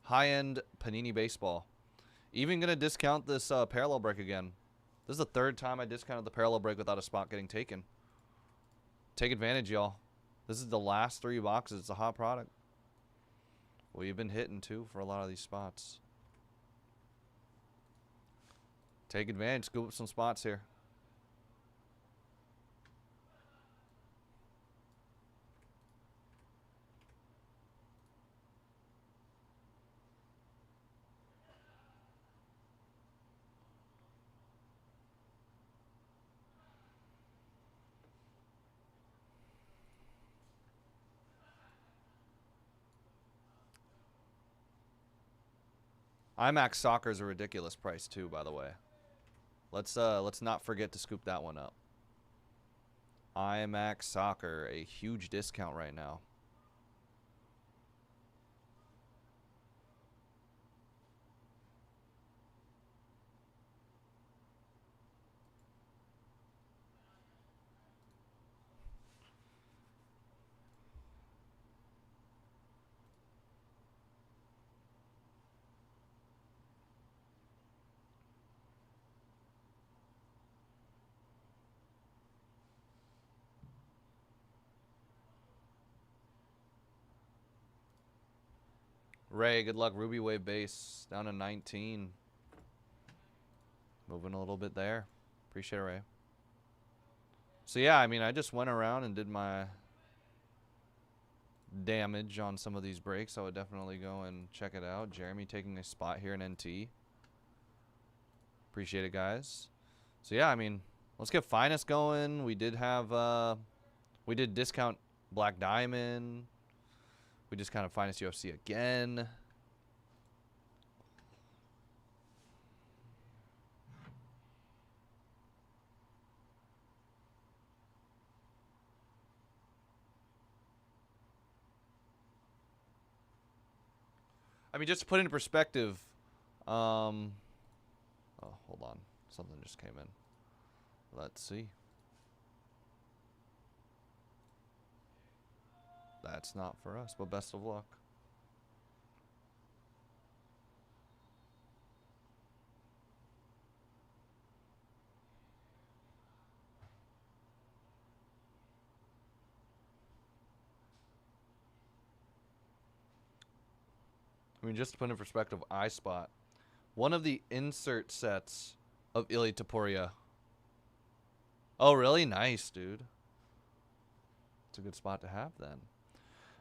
High-end Panini Baseball. Even going to discount this parallel break again. This is the third time I discounted the parallel break without a spot getting taken. Take advantage, y'all. This is the last 3 boxes. It's a hot product. We've been hitting, too, for a lot of these spots. Take advantage. Scoop up some spots here. IMAX Soccer is a ridiculous price too, by the way. Let's not forget to scoop that one up. IMAX Soccer, a huge discount right now. Ray, good luck. Ruby Wave base down to 19. Moving a little bit there. Appreciate it, Ray. So yeah, I mean, I just went around and did damage on some of these breaks, I would definitely go and check it out. Jeremy taking a spot here in NT. Appreciate it, guys. So yeah, I mean, let's get Finest going. We did have we did discount Black Diamond. We just kind of Finest UFC again. I mean, just to put into perspective, oh, hold on. Something just came in. Let's see. That's not for us, but best of luck. I mean, just to put in perspective, iSpot. One of the insert sets of Ilya Topuria. Oh, really? Nice, dude. It's a good spot to have then.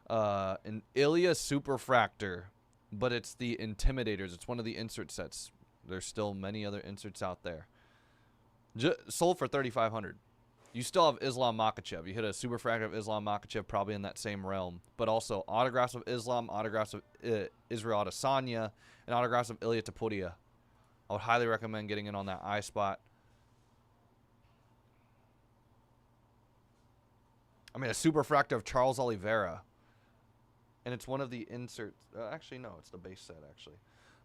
An Ilya Superfractor, but it's the Intimidators. It's one of the insert sets. There's still many other inserts out there. Sold for $3,500. You still have Islam Makhachev. You hit a Superfractor of Islam Makhachev, probably in that same realm. But also autographs of Islam, autographs of Israel Adesanya, and autographs of Ilya Topuria. I would highly recommend getting in on that iSpot. I mean, a Superfractor of Charles Oliveira. And it's one of the inserts. Actually, no, it's the base set, actually.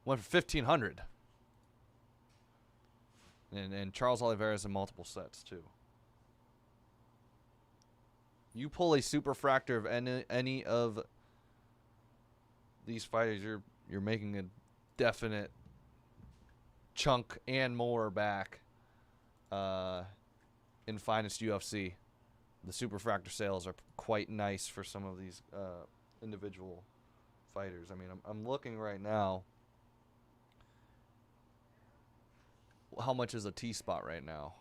Went for $1,500. And Charles Oliveira is in multiple sets, too. You pull a Superfractor of any of these fighters, you're making a definite chunk and more back in Finest UFC. The Superfractor sales are quite nice for some of these individual fighters. I mean, I'm looking right now. How much is a T-spot right now?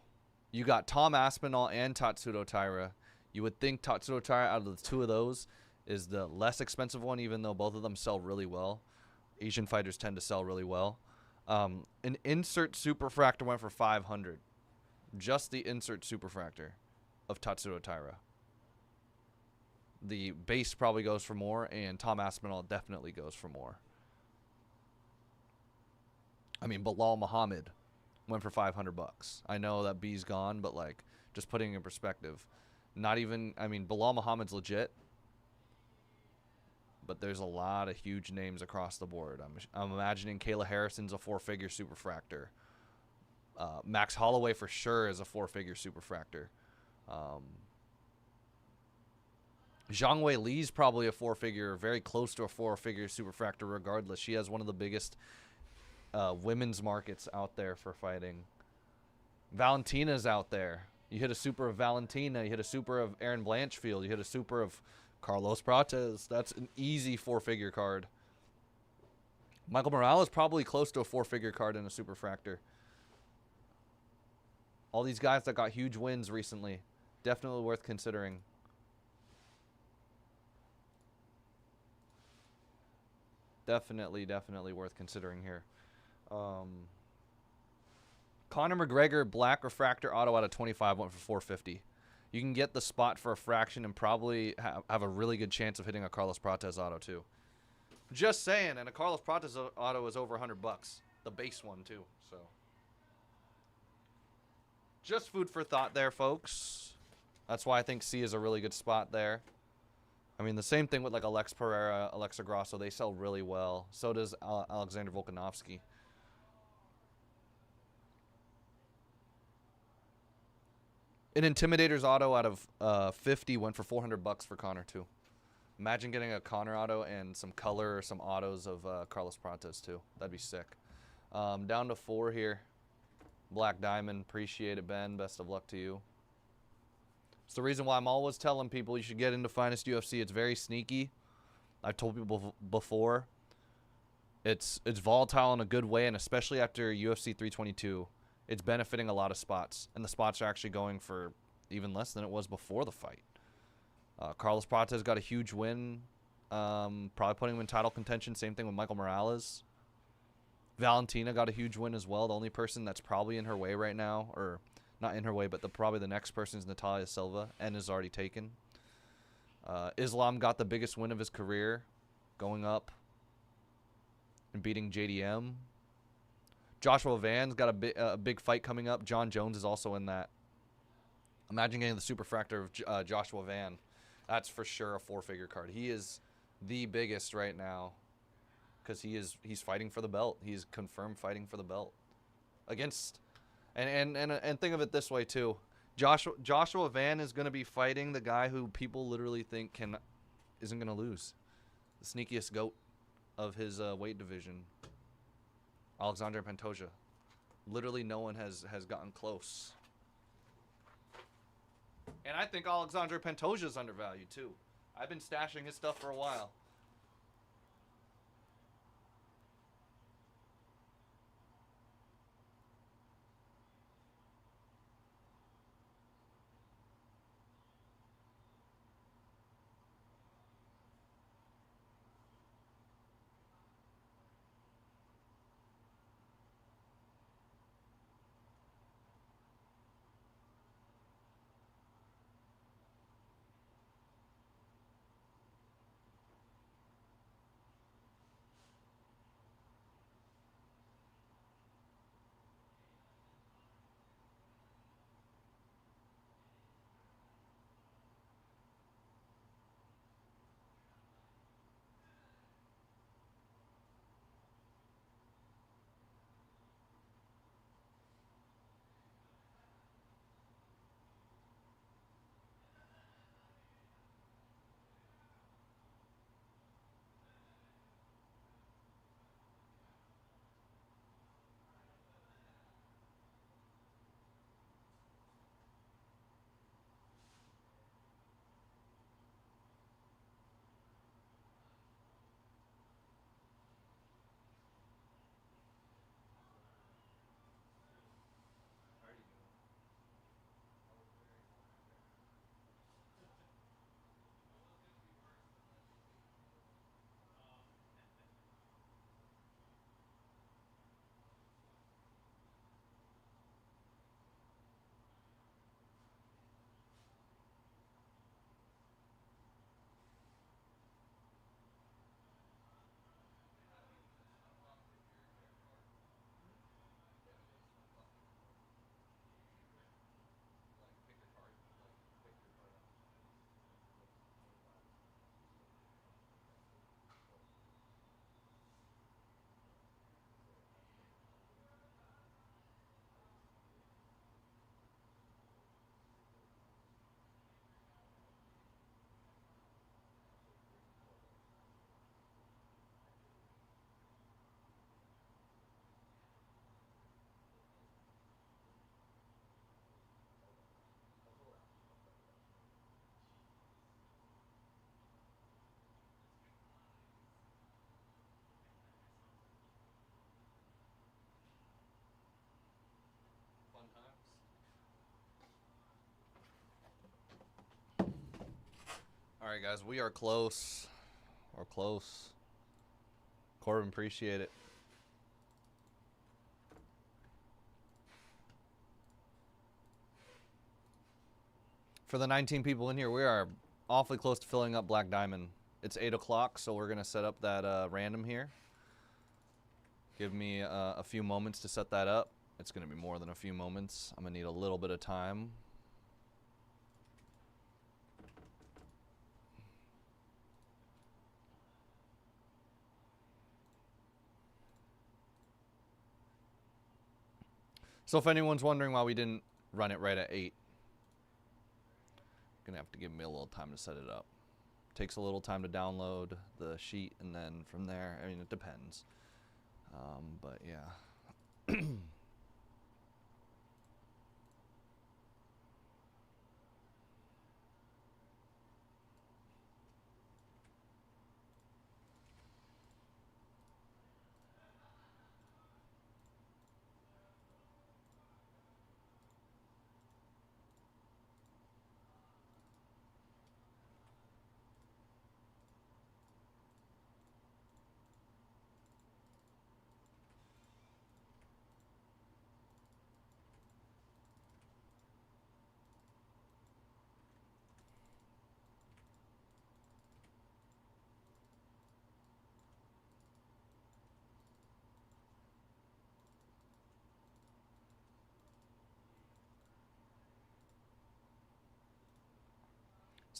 You got Tom Aspinall and Tatsudo Taira. You would think Tatsudo Taira, out of the two of those, is the less expensive one, even though both of them sell really well. Asian fighters tend to sell really well. An insert Superfractor went for $500. Just the insert Superfractor of Tatsudo Taira. The base probably goes for more, and Tom Aspinall definitely goes for more. I mean, Bilal Muhammad went for $500. I know that B's gone, but like, just putting it in perspective. Not even, I mean, Bilal Muhammad's legit, but there's a lot of huge names across the board. I'm imagining Kayla Harrison's a 4-figure Superfractor. Max Holloway for sure is a 4-figure Superfractor. Zhang Wei Li's probably a 4-figure, very close to a 4-figure Superfractor regardless. She has one of the biggest women's markets out there for fighting. Valentina's out there. You hit a super of Valentina. You hit a super of Erin Blanchfield. You hit a super of Carlos Prates. That's an easy 4-figure card. Michael Morales probably close to a 4-figure card in a Superfractor. All these guys that got huge wins recently. Definitely worth considering. Definitely worth considering here. Conor McGregor Black Refractor Auto out of 25 went for $450. You can get the spot for a fraction and probably have a really good chance of hitting a Carlos Prates auto too. Just saying, and a Carlos Prates auto is over $100. The base one too. So, just food for thought there, folks. That's why I think C is a really good spot there. I mean, the same thing with like Alex Pereira, Alexa Grasso. They sell really well. So does Alexander Volkanovski. An Intimidator's auto out of 50 went for $400 for Conor too. Imagine getting a Conor auto and some color or some autos of Carlos Prates too. That'd be sick. Down to 4 here. Black Diamond. Appreciate it, Ben. Best of luck to you. It's the reason why I'm always telling people you should get into Finest UFC. It's very sneaky. I've told people before. It's volatile in a good way, and especially after UFC 322, it's benefiting a lot of spots. And the spots are actually going for even less than it was before the fight. Carlos Prates got a huge win Probably putting him in title contention. Same thing with Michael Morales. Valentina got a huge win as well. The only person that's probably in her way right now, or not in her way, but probably the next person is Natalia Silva, and is already taken. Islam got the biggest win of his career, going up and beating JDM. Joshua Van's got a big fight coming up. John Jones is also in that. Imagine getting the superfractor of Joshua Van. That's for sure a four-figure card. He is the biggest right now because he's fighting for the belt. He's confirmed fighting for the belt against, and think of it this way too. Joshua Van is going to be fighting the guy who people literally think isn't going to lose, the sneakiest goat of his weight division, Alexander Pantoja. Literally no one has gotten close. And I think Alexander Pantoja is undervalued too. I've been stashing his stuff for a while. All right, guys, we are close. We're close. Corbin, appreciate it. For the 19 people in here, we are awfully close to filling up Black Diamond. It's 8 o'clock, so we're going to set up that random here. Give me a few moments to set that up. It's going to be more than a few moments. I'm going to need a little bit of time. So if anyone's wondering why we didn't run it right at 8, gonna have to give me a little time to set it up. Takes a little time to download the sheet, and then from there, I mean, it depends. But yeah.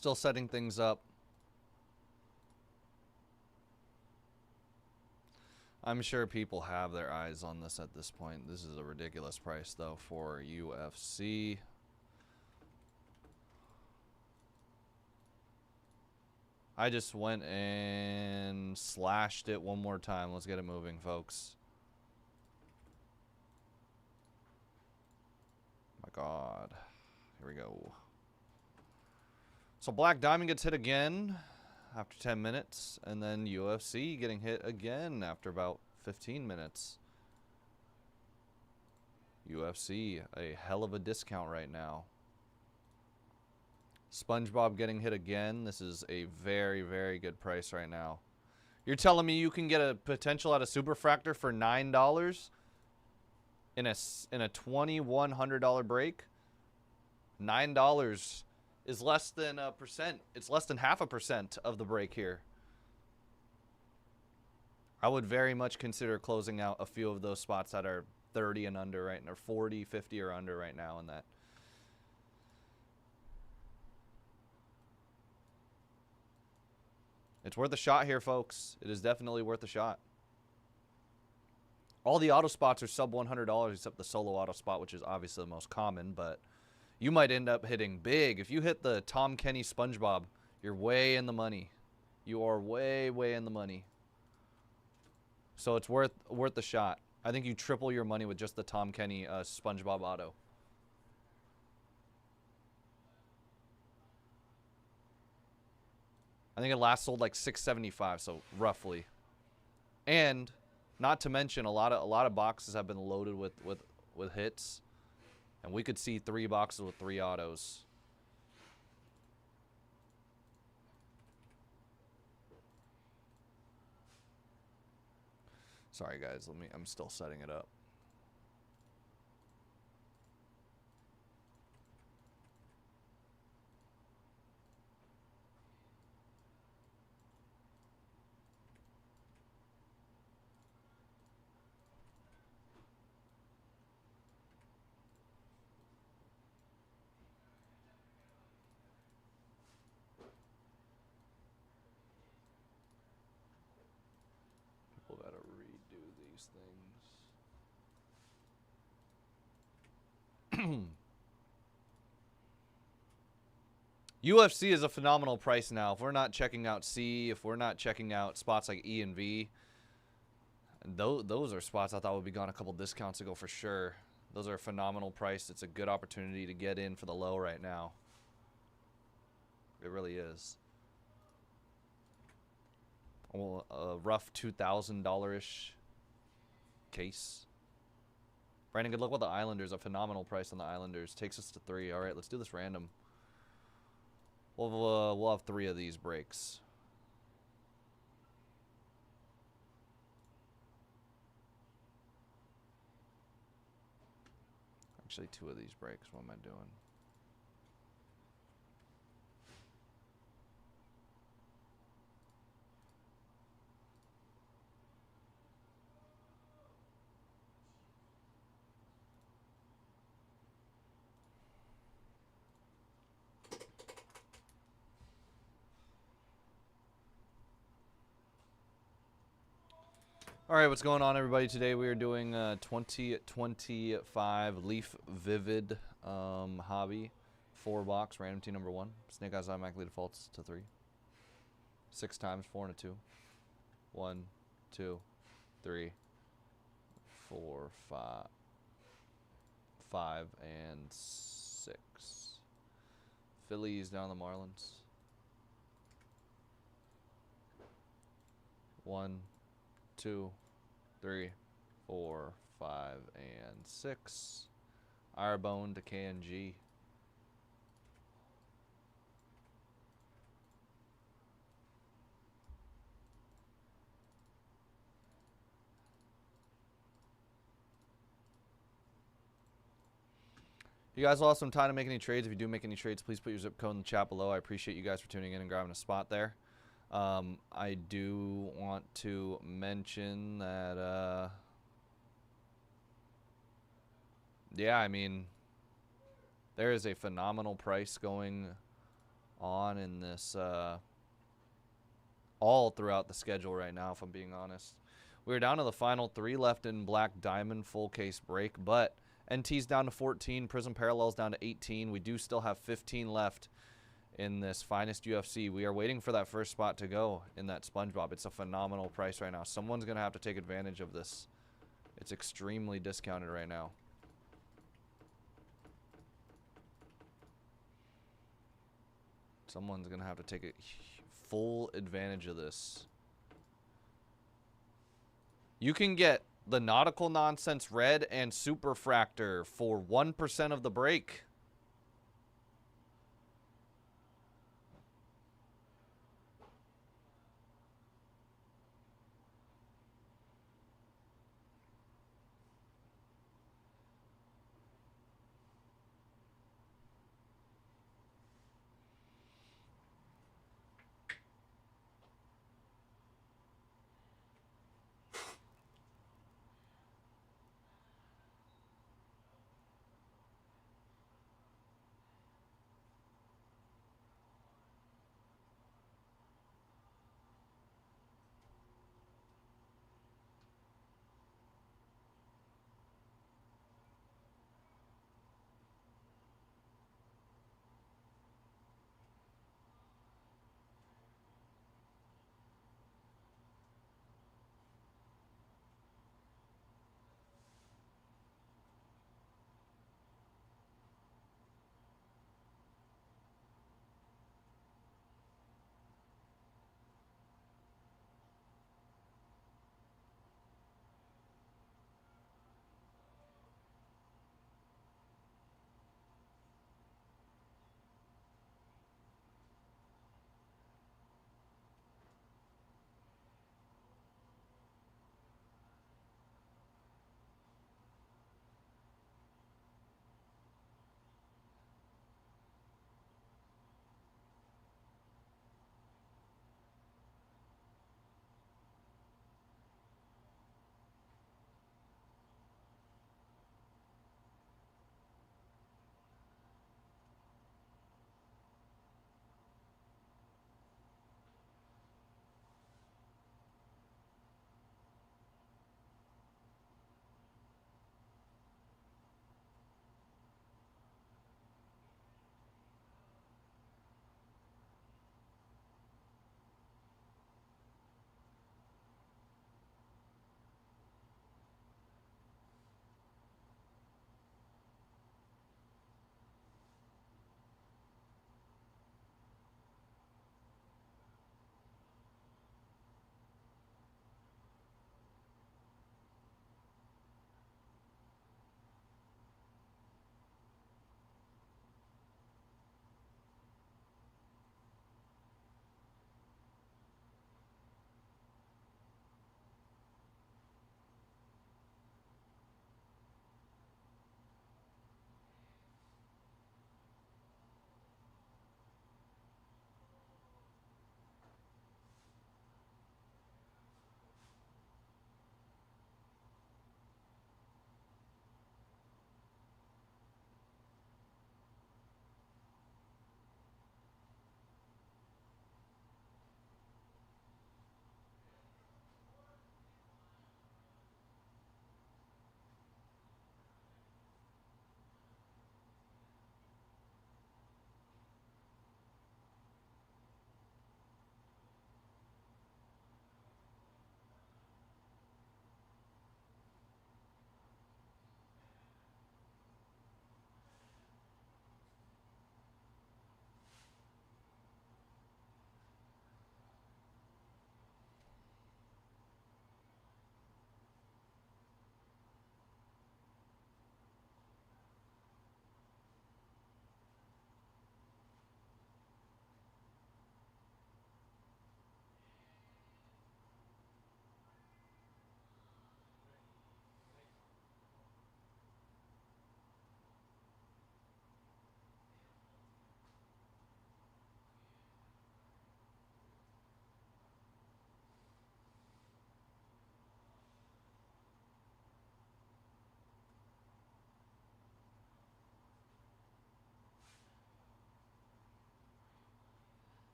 Still setting things up. I'm sure people have their eyes on this at this point. This is a ridiculous price, though, for UFC. I just went and slashed it one more time. Let's get it moving, folks. My God. Here we go. So Black Diamond gets hit again after 10 minutes. And then UFC getting hit again after about 15 minutes. UFC, a hell of a discount right now. SpongeBob getting hit again. This is a very, very good price right now. You're telling me you can get a potential out of Superfractor for $9 in a $2,100 break? $9 is less than 1%. It's less than 0.5% of the break here. I would very much consider closing out a few of those spots that are 30 and under right now, or 40, 50 or under right now in that. It's worth a shot here, folks. It is definitely worth a shot. All the auto spots are sub $100 except the solo auto spot, which is obviously the most common, but you might end up hitting big. If you hit the Tom Kenny SpongeBob, you're way in the money. You are way, way in the money. So it's worth the shot. I think you triple your money with just the Tom Kenny SpongeBob auto. I think it last sold like $675, so roughly. And not to mention a lot of boxes have been loaded with hits, and we could see 3 boxes with 3 autos. Sorry guys, I'm still setting it up. People gotta redo these things. UFC is a phenomenal price now. If we're not checking out C, if we're not checking out spots like E and V, those are spots I thought would be gone a couple discounts ago for sure. Those are a phenomenal price. It's a good opportunity to get in for the low right now. It really is. Well, a rough $2,000-ish case. Brandon, good luck with the Islanders. A phenomenal price on the Islanders. Takes us to 3. All right, let's do this random. We'll have 3 of these breaks. Actually, 2 of these breaks. What am I doing? All right, what's going on, everybody? Today we are doing 2025 Leaf Vivid Hobby 4-box random team number 1. Snake Eyes automatically defaults to 3. 6 times, 4 and a 2. 1, 2, 3, 4, 5, and 6. Phillies down the Marlins. 1, 2, 3, 4, 5, and 6. Irebone to KNG. You guys will have some time to make any trades. If you do make any trades, please put your zip code in the chat below. I appreciate you guys for tuning in and grabbing a spot there. I do want to mention that, yeah, I mean, there is a phenomenal price going on in this all throughout the schedule right now, if I'm being honest. We're down to the final 3 left in Black Diamond full case break, but NT's down to 14, Prism Parallel's down to 18. We do still have 15 left in this Finest UFC. We are waiting for that first spot to go in that SpongeBob. It's a phenomenal price right now. Someone's going to have to take advantage of this. It's extremely discounted right now. Someone's going to have to take a full advantage of this. You can get the Nautical Nonsense Red and Superfractor for 1% of the break.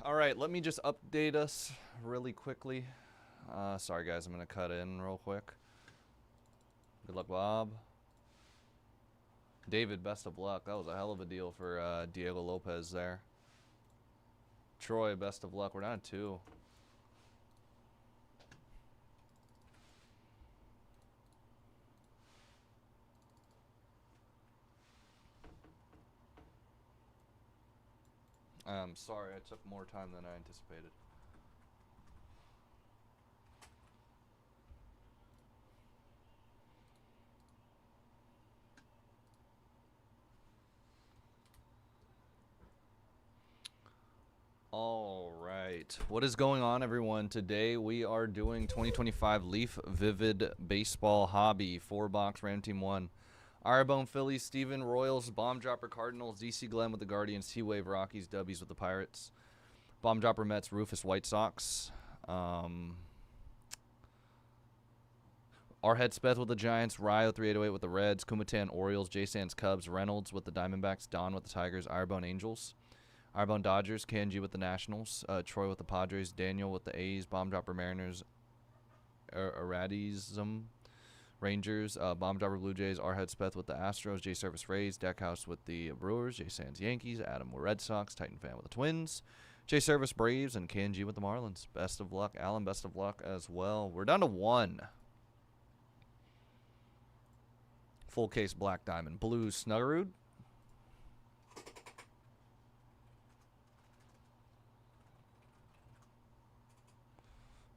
All right, let me just update us really quickly. Sorry, guys, I'm going to cut in real quick. Good luck, Bob. David, best of luck. That was a hell of a deal for Diego Lopez there. Troy, best of luck. We're down at 2. Sorry, I took more time than I anticipated. All right. What is going on, everyone? Today we are doing 2025 Leaf Vivid Baseball Hobby 4-box Random Team 1. Irebone Phillies, Steven Royals, Bomb Dropper Cardinals, DC Glenn with the Guardians, T-Wave Rockies, W's with the Pirates, Bomb Dropper Mets, Rufus White Sox, Arhead Speth with the Giants, Ryo 3808 with the Reds, Kumatan Orioles, J Sands Cubs, Reynolds with the Diamondbacks, Don with the Tigers, Irebone Angels, Irebone Dodgers, Kanji with the Nationals, Troy with the Padres, Daniel with the A's, Bomb Dropper Mariners, Aradism, Rangers, Bomb Dropper Blue Jays, Arhead Speth with the Astros, J Service Rays, Deckhouse with the Brewers, J Sands Yankees, Adam with Red Sox, Titan Fan with the Twins, J Service Braves, and Kanji with the Marlins. Best of luck. Alan, best of luck as well. We're down to 1. Full case Black Diamond. Blue Snuggerud.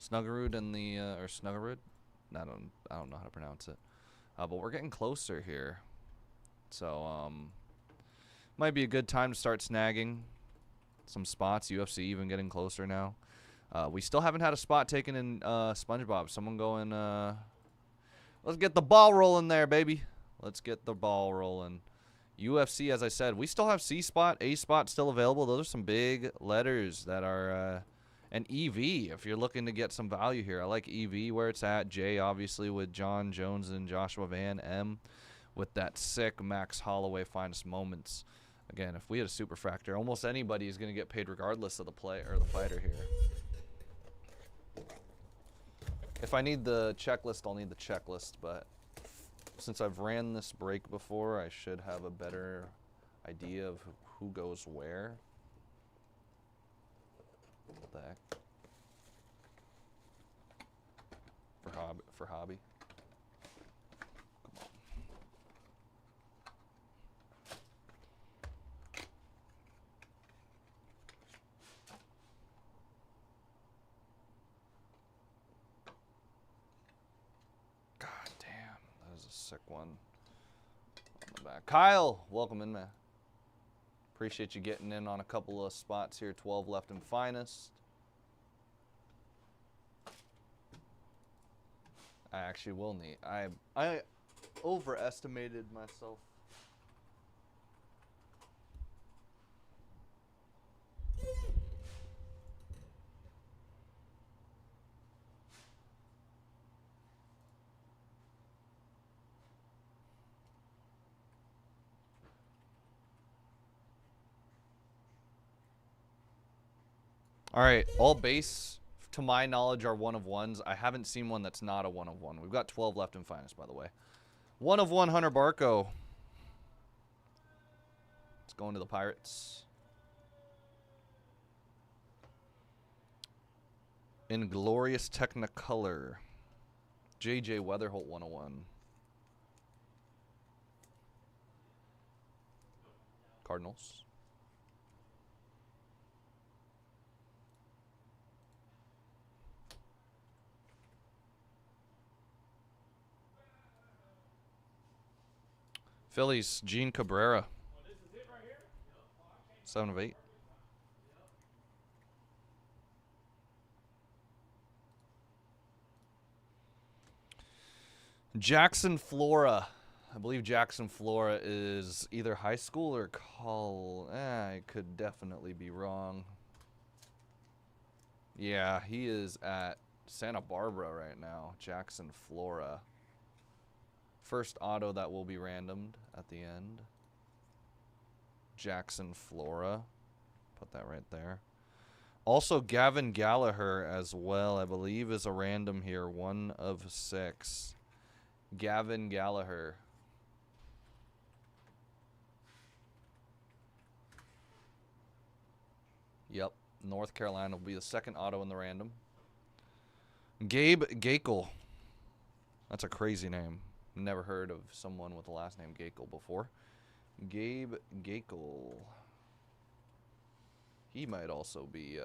Snuggerud and the or Snuggerud. I don't know how to pronounce it. But we're getting closer here. So might be a good time to start snagging some spots. UFC even getting closer now. We still haven't had a spot taken in SpongeBob. Someone going let's get the ball rolling there, baby. Let's get the ball rolling. UFC, as I said, we still have C spot, A spot still available. Those are some big letters that are and EV, if you're looking to get some value here. I like EV where it's at. J, obviously, with John Jones and Joshua Van. M, with that sick Max Holloway finest moments. Again, if we had a super factor, almost anybody is going to get paid regardless of the play or the fighter here. If I need the checklist, I'll need the checklist. But since I've ran this break before, I should have a better idea of who goes where. What the heck? For hobby. Come on. God damn, that is a sick one. On the back. Kyle, welcome in, man. Appreciate you getting in on a couple of spots here. 12 left in finest. I actually will need. I overestimated myself. All right, all base, to my knowledge, are 1 of 1s. I haven't seen one that's not a 1 of 1. We've got 12 left in finest, by the way. 1 of 1, Hunter Barco. It's going to the Pirates. Inglorious Technicolor. JJ Weatherholt 101. Cardinals. Phillies, Gene Cabrera. 7 of 8. Jackson Flora. I believe Jackson Flora is either high school or college. I could definitely be wrong. Yeah, he is at Santa Barbara right now. Jackson Flora. First auto that will be randomed at the end. Jackson Flora. Put that right there. Also, Gavin Gallagher as well, I believe, is a random here. 1 of 6. Gavin Gallagher. Yep. North Carolina will be the second auto in the random. Gabe Gakel. That's a crazy name. Never heard of someone with the last name Gakel before. Gabe Gakel. He might also be,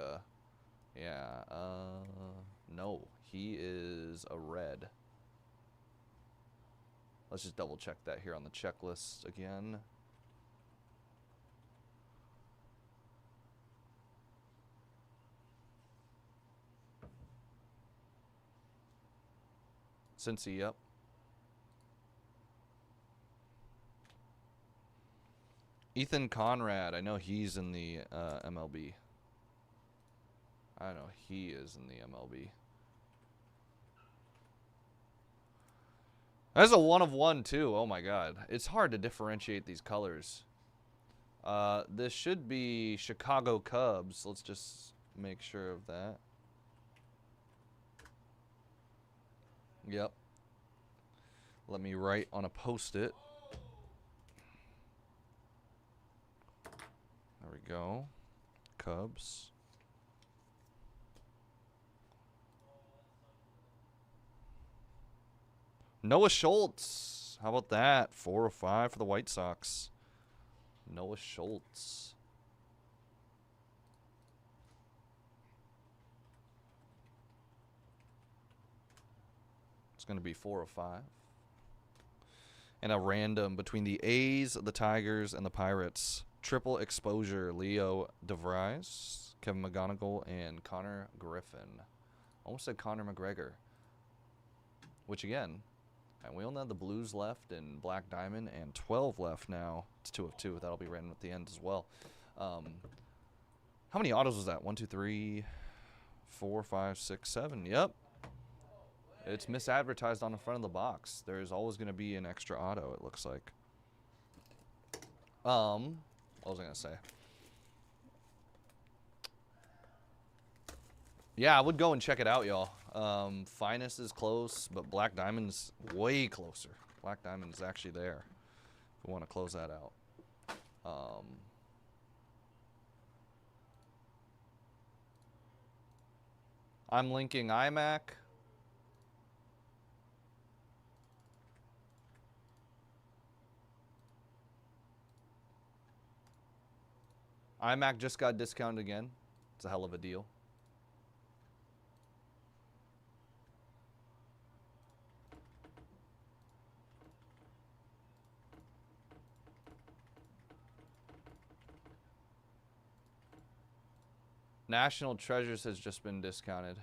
no. He is a red. Let's just double check that here on the checklist again. Cincy, yep. Ethan Conrad, I know he's in the MLB. I know he is in the MLB. That's a 1 of 1 too. Oh my god. It's hard to differentiate these colors. This should be Chicago Cubs. Let's just make sure of that. Yep. Let me write on a post-it. There we go. Cubs. Noah Schultz. How about that? 4 of 5 for the White Sox. Noah Schultz. It's going to be 4 of 5. And a random between the A's, the Tigers, and the Pirates. Triple exposure. Leo DeVries, Kevin McGonigal, and Connor Griffin. Almost said Conor McGregor. Which again, and we only have the Blues left and Black Diamond and 12 left now. It's 2 of 2. That'll be random at the end as well. How many autos was that? 1, 2, 3, 4, 5, 6, 7. Yep. It's misadvertised on the front of the box. There's always going to be an extra auto, it looks like. What was I going to say? Yeah, I would go and check it out, y'all. Finest is close, but Black Diamond's way closer. Black Diamond's actually there. If we want to close that out. I'm linking iMac. iMac just got discounted again. It's a hell of a deal. National Treasures has just been discounted.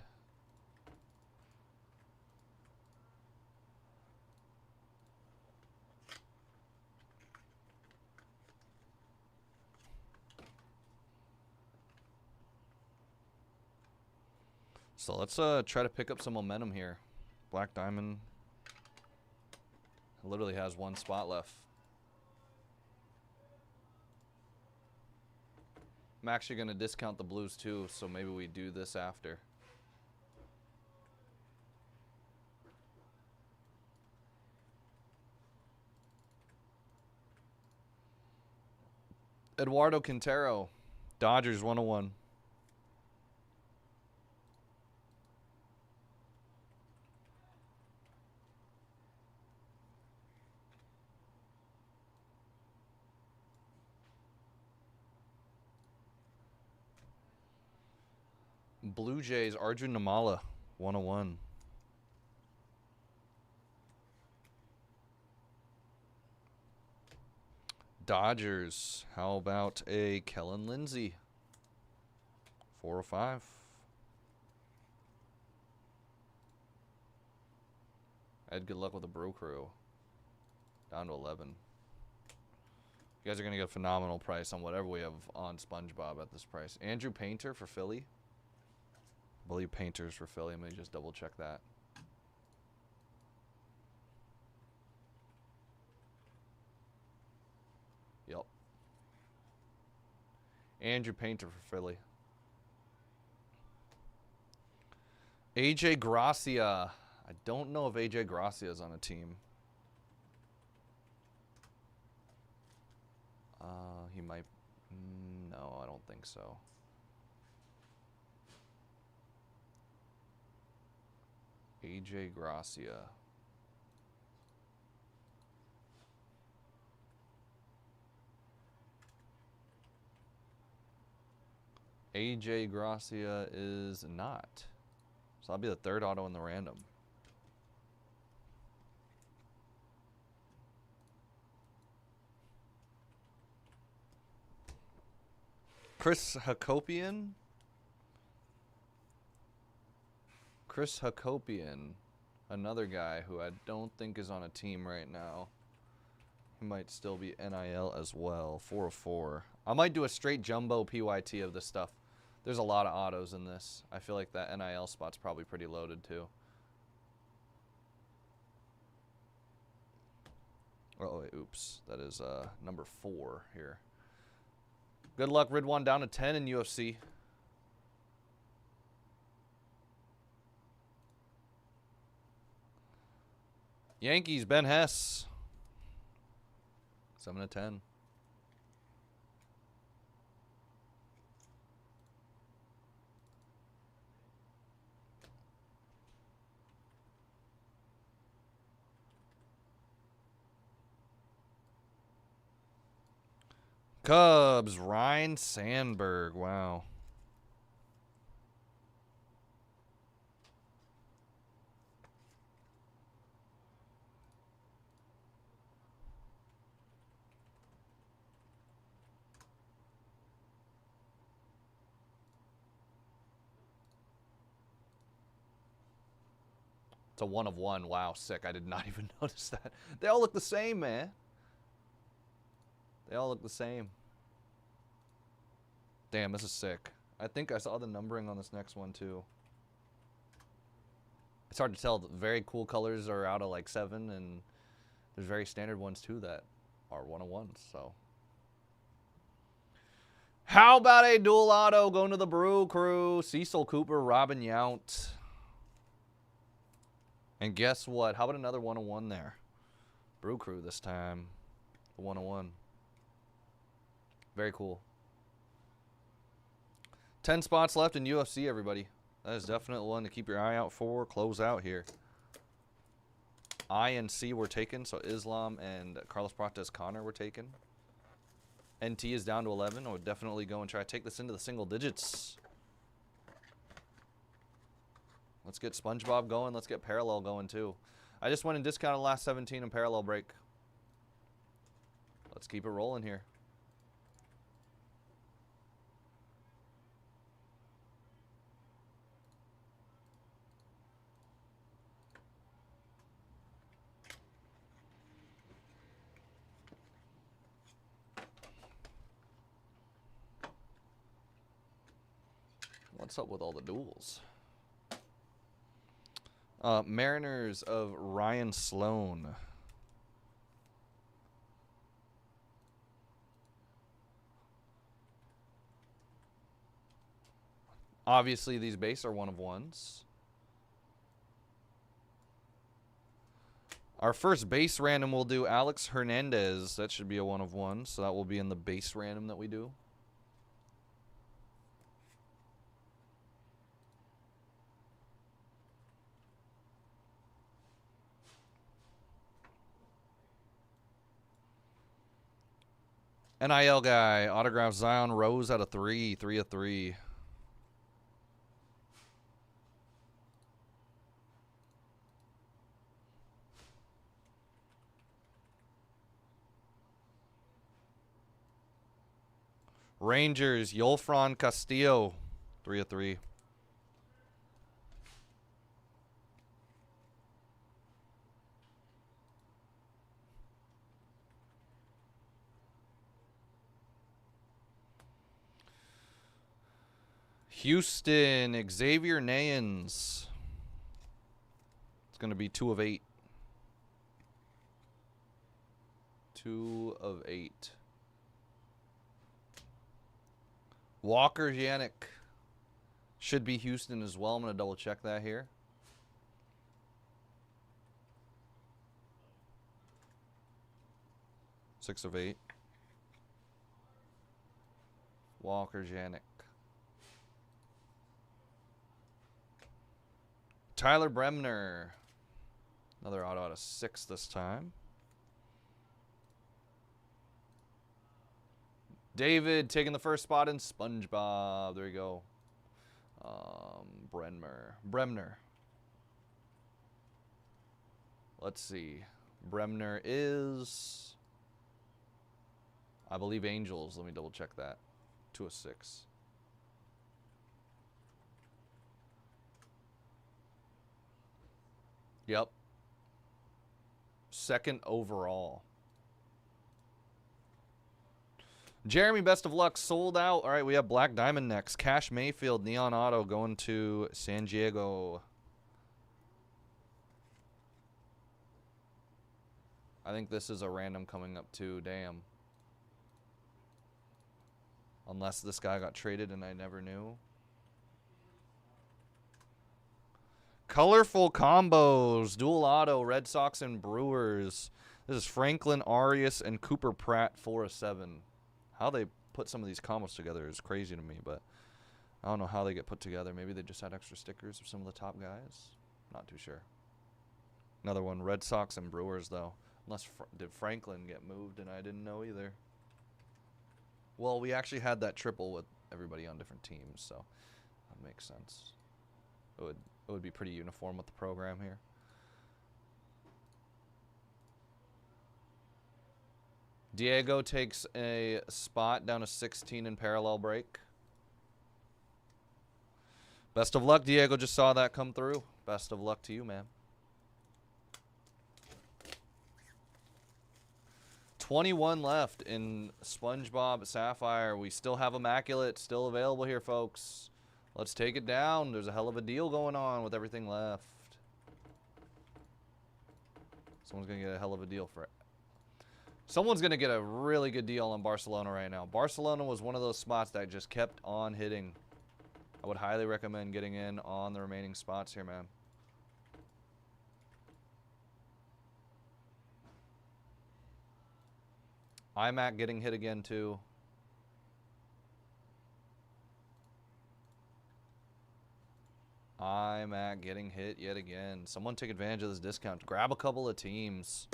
So let's try to pick up some momentum here. Black Diamond literally has 1 spot left. I'm actually going to discount the Blues too, so maybe we do this after. Eduardo Quintero, Dodgers 101. Blue Jays, Arjun Namala, 101. Dodgers, how about a Kellen Lindsey? 4 or 5. Ed, good luck with the Brew Crew. Down to 11. You guys are going to get a phenomenal price on whatever we have on SpongeBob at this price. Andrew Painter for Philly. I believe Painter's for Philly. Let me just double check that. Yep. Andrew Painter for Philly. AJ Gracia. I don't know if AJ Gracia is on a team. He might. No, I don't think so. AJ Gracia. AJ Gracia is not. So that'll be the third auto in the random. Chris Hakopian. Chris Hakopian. Another guy who I don't think is on a team right now. He might still be NIL as well. 4 of 4. I might do a straight jumbo PYT of this stuff. There's a lot of autos in this. I feel like that NIL spot's probably pretty loaded too. Oh, wait, oops. That is number 4 here. Good luck, Ridwan, down to 10 in UFC. Yankees, Ben Hess. 7 of 10. Cubs, Ryan Sandberg. Wow. It's a 1 of 1. Wow, sick. I did not even notice that. They all look the same, man. They all look the same. Damn, this is sick. I think I saw the numbering on this next one, too. It's hard to tell. Very cool colors are out of like 7, and there's very standard ones, too, that are 1 of 1s, so. How about a dual auto going to the Brew Crew? Cecil Cooper, Robin Yount. And guess what? How about another 1 of 1 there? Brew Crew this time. The 1 of 1. Very cool. 10 spots left in UFC, everybody. That is definitely one to keep your eye out for. Close out here. I and C were taken, so Islam and Carlos Prates Connor were taken. NT is down to 11. I would definitely go and try to take this into the single digits. Let's get SpongeBob going. Let's get Parallel going, too. I just went and discounted the last 17 in Parallel Break. Let's keep it rolling here. What's up with all the duels? Mariners of Ryan Sloan. Obviously, these base are 1 of 1s. Our first base random will do Alex Hernandez. That should be a 1 of 1, so that will be in the base random that we do. NIL guy, autograph Zion Rose out of 3, 3 of 3. Rangers, Yolfran Castillo, 3 of 3. Houston, Xavier Nayans. It's going to be 2 of 8. 2 of 8. Walker Yannick. Should be Houston as well. I'm going to double check that here. Six of 8. Walker Janik. Tyler Bremner. Another auto out of 6 this time. David taking the first spot in SpongeBob. There you go. Bremner. Let's see. Bremner is, I believe, Angels. Let me double check that. 2 of 6. Yep. Second overall. Jeremy, best of luck. Sold out. All right, we have Black Diamond next. Cash Mayfield, Neon Auto going to San Diego. I think this is a random coming up too. Damn. Unless this guy got traded and I never knew. Colorful combos. Dual auto. Red Sox and Brewers. This is Franklin Arias and Cooper Pratt, 4 of 7. How they put some of these combos together is crazy to me, but I don't know how they get put together. Maybe they just had extra stickers of some of the top guys. Not too sure. Another one. Red Sox and Brewers, though. Unless did Franklin get moved and I didn't know either. Well, we actually had that triple with everybody on different teams, so that makes sense. It would be pretty uniform with the program here. Diego takes a spot down to 16 in parallel break. Best of luck, Diego. Just saw that come through. Best of luck to you, man. 21 left in SpongeBob Sapphire. We still have Immaculate still available here, folks. Let's take it down. There's a hell of a deal going on with everything left. Someone's going to get a hell of a deal for it. Someone's going to get a really good deal on Barcelona right now. Barcelona was one of those spots that just kept on hitting. I would highly recommend getting in on the remaining spots here, man. IMAC getting hit again, too. IMAC getting hit yet again. Someone take advantage of this discount. Grab a couple of teams.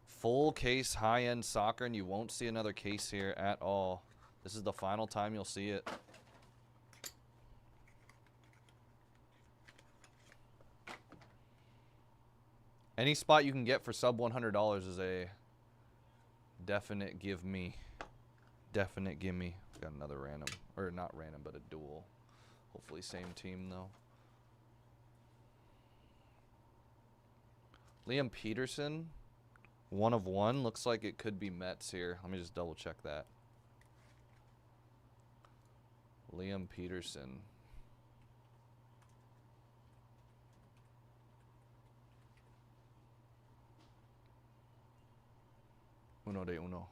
Full case high-end soccer, and you won't see another case here at all. This is the final time you'll see it. Any spot you can get for sub $100 is a definite give me. Definite gimme. Got another random, or not random, but a dual. Hopefully same team, though. Liam Peterson. 1 of 1. Looks like it could be Mets here. Let me just double check that. Liam Peterson. Uno de uno.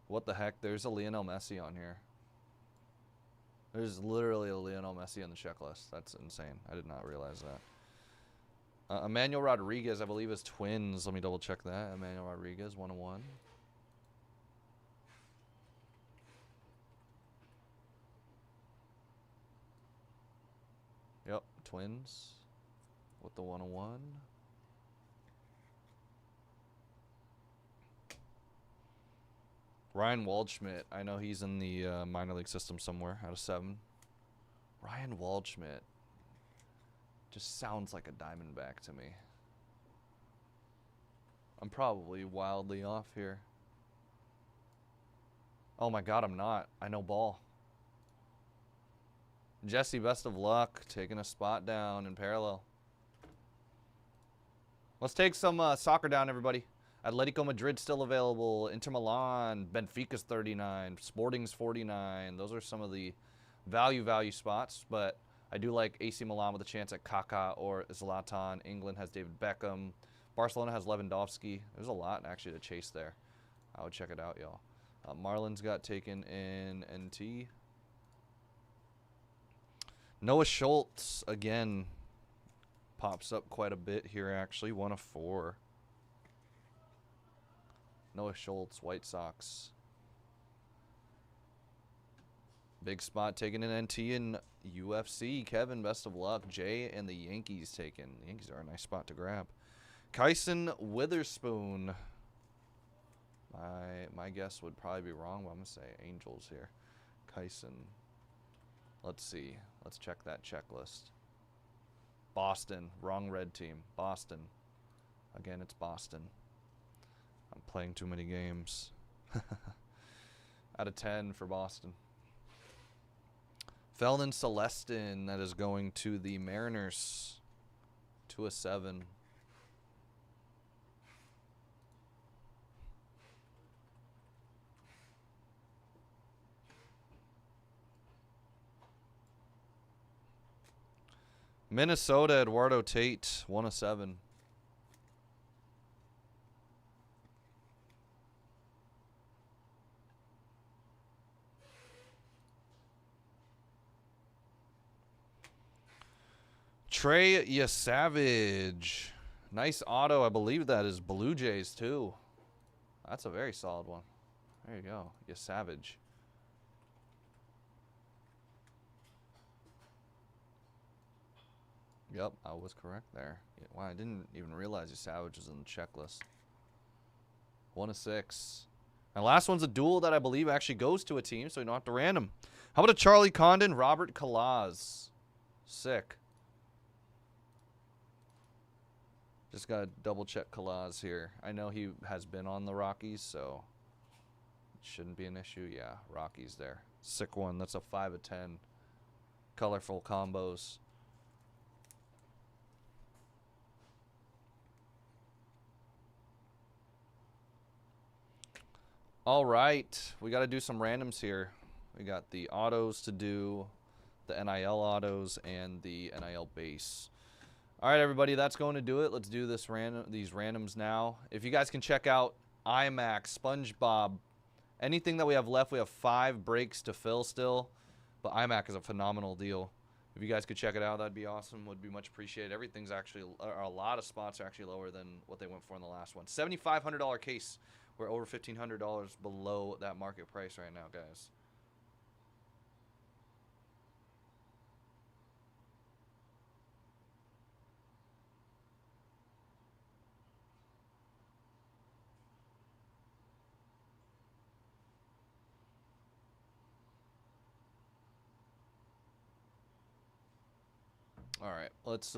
What the heck? There's a Lionel Messi on here. There's literally a Lionel Messi on the checklist. That's insane. I did not realize that. Emmanuel Rodriguez, I believe, is Twins. Let me double check that. Emmanuel Rodriguez, 1 of 1. Yep, Twins with the 1 of 1. Ryan Waldschmidt. I know he's in the minor league system somewhere out of 7. Ryan Waldschmidt. Just sounds like a Diamondback to me. I'm probably wildly off here. Oh my God, I'm not. I know ball. Jesse, best of luck. Taking a spot down in parallel. Let's take some soccer down, everybody. Atletico Madrid still available. Inter Milan. Benfica's 39. Sporting's 49. Those are some of the value spots, but I do like AC Milan with a chance at Kaká or Zlatan. England has David Beckham. Barcelona has Lewandowski. There's a lot actually to chase there. I would check it out, y'all. Marlins got taken in NT. Noah Schultz, again, pops up quite a bit here, actually. 1 of 4. Noah Schultz, White Sox. Big spot taken in NT and UFC. Kevin, best of luck. Jay and the Yankees taken. The Yankees are a nice spot to grab. Kyson Witherspoon. My guess would probably be wrong, but I'm going to say Angels here. Kyson. Let's see. Let's check that checklist. Boston. Wrong red team. Boston. Again, it's Boston. I'm playing too many games. Out of 10 for Boston. Felton Celestin, that is going to the Mariners. 2 of 7. Minnesota, Eduardo Tate, 1 of 7. Trey Yesavage. Nice auto. I believe that is Blue Jays, too. That's a very solid one. There you go. Yesavage. Yep, I was correct there. Yeah, wow, I didn't even realize Yesavage was in the checklist. 1 of 6. And last one's a duel that I believe actually goes to a team, so you don't have to random. How about a Charlie Condon, Robert Kalaz? Sick. Just got to double check Kalaz here. I know he has been on the Rockies, so it shouldn't be an issue. Yeah, Rockies there. Sick one. That's a 5 of 10. Colorful combos. All right, we got to do some randoms here. We got the autos to do, the NIL autos, and the NIL base. All right, everybody, that's going to do it. Let's do these randoms now. If you guys can check out IMAX, SpongeBob, anything that we have left, we have 5 breaks to fill still, but IMAX is a phenomenal deal. If you guys could check it out, that'd be awesome. Would be much appreciated. Everything's actually, a lot of spots are actually lower than what they went for in the last one. $7,500 case. We're over $1,500 below that market price right now, guys. All right, let's